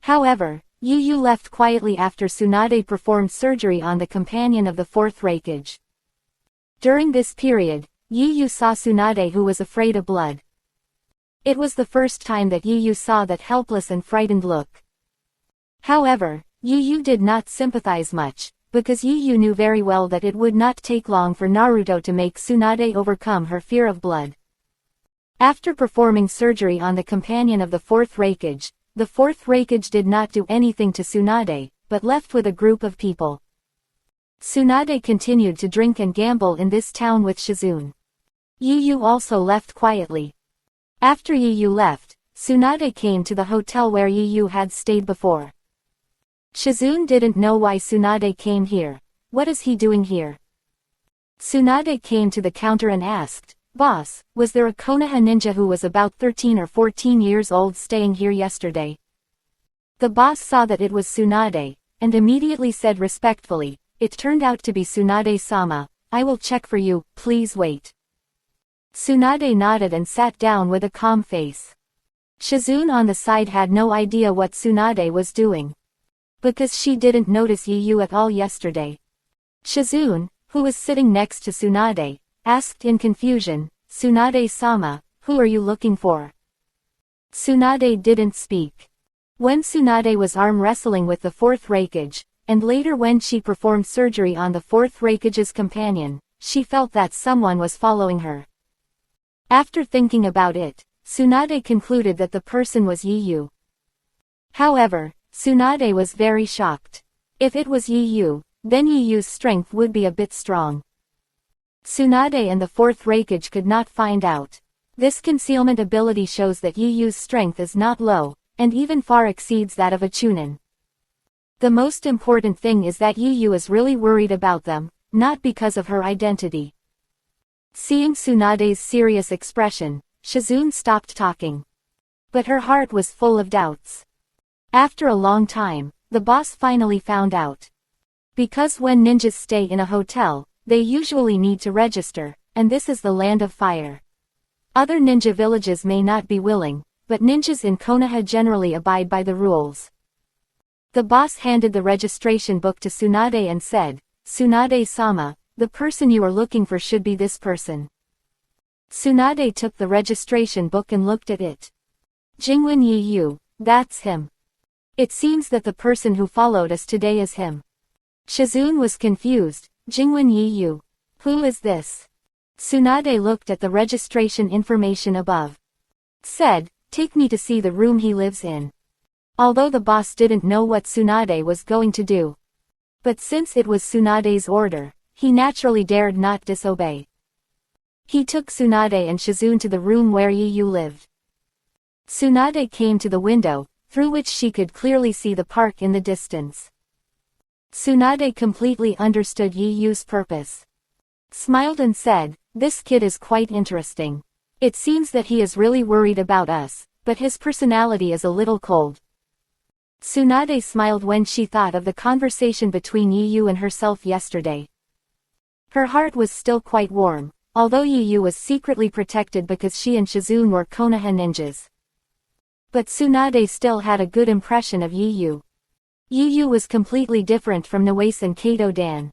However, Yu left quietly after Tsunade performed surgery on the companion of the fourth Reikage. During this period, Yu saw Tsunade, who was afraid of blood. It was the first time that Yu saw that helpless and frightened look. However, Yu did not sympathize much, because Yu knew very well that it would not take long for Naruto to make Tsunade overcome her fear of blood. After performing surgery on the companion of the fourth Reikage, the fourth Reikage did not do anything to Tsunade, but left with a group of people. Tsunade continued to drink and gamble in this town with Shizune. Yu also left quietly. After Yu left, Tsunade came to the hotel where Yu had stayed before. Shizune didn't know why Tsunade came here. What is he doing here? Tsunade came to the counter and asked, "Boss, was there a Konoha ninja who was about 13 or 14 years old staying here yesterday?" The boss saw that it was Tsunade, and immediately said respectfully, "It turned out to be Tsunade-sama. I will check for you, please wait." Tsunade nodded and sat down with a calm face. Shizune on the side had no idea what Tsunade was doing, because she didn't notice Yu at all yesterday. Shizune, who was sitting next to Tsunade, asked in confusion, "Tsunade-sama, who are you looking for?" Tsunade didn't speak. When Tsunade was arm wrestling with the fourth Reikage, and later when she performed surgery on the fourth Reikage's companion, she felt that someone was following her. After thinking about it, Tsunade concluded that the person was Yu. However, Tsunade was very shocked. If it was Yu, then Yu's strength would be a bit strong. Tsunade and the fourth Reikage could not find out. This concealment ability shows that Yu's strength is not low, and even far exceeds that of a Chunin. The most important thing is that Yu is really worried about them, not because of her identity. Seeing Tsunade's serious expression, Shizune stopped talking. But her heart was full of doubts. After a long time, the boss finally found out. Because when ninjas stay in a hotel, they usually need to register, and this is the land of fire. Other ninja villages may not be willing, but ninjas in Konoha generally abide by the rules. The boss handed the registration book to Tsunade and said, "Tsunade-sama, the person you are looking for should be this person." Tsunade took the registration book and looked at it. "Jingwen Yu, that's him. It seems that the person who followed us today is him." Shizune was confused. "Jingwen Yu. Who is this?" Tsunade looked at the registration information above. Said, "Take me to see the room he lives in." Although the boss didn't know what Tsunade was going to do. But since it was Tsunade's order, he naturally dared not disobey. He took Tsunade and Shizune to the room where Yu lived. Tsunade came to the window, through which she could clearly see the park in the distance. Tsunade completely understood Yu's purpose. Smiled and said, "This kid is quite interesting. It seems that he is really worried about us, but his personality is a little cold." Tsunade smiled when she thought of the conversation between Yu and herself yesterday. Her heart was still quite warm, although Yu was secretly protected because she and Shizune were Konoha ninjas. But Tsunade still had a good impression of Yu. Yu was completely different from Noace and Kato Dan.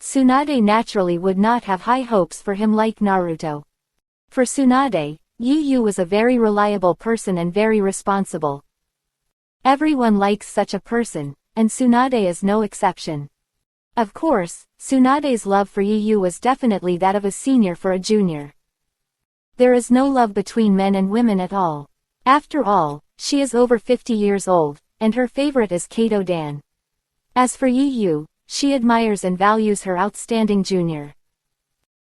Tsunade naturally would not have high hopes for him like Naruto. For Tsunade, Yu was a very reliable person and very responsible. Everyone likes such a person, and Tsunade is no exception. Of course, Tsunade's love for Yu was definitely that of a senior for a junior. There is no love between men and women at all. After all, she is over 50 years old, and her favorite is Kato Dan. As for Yu, she admires and values her outstanding junior.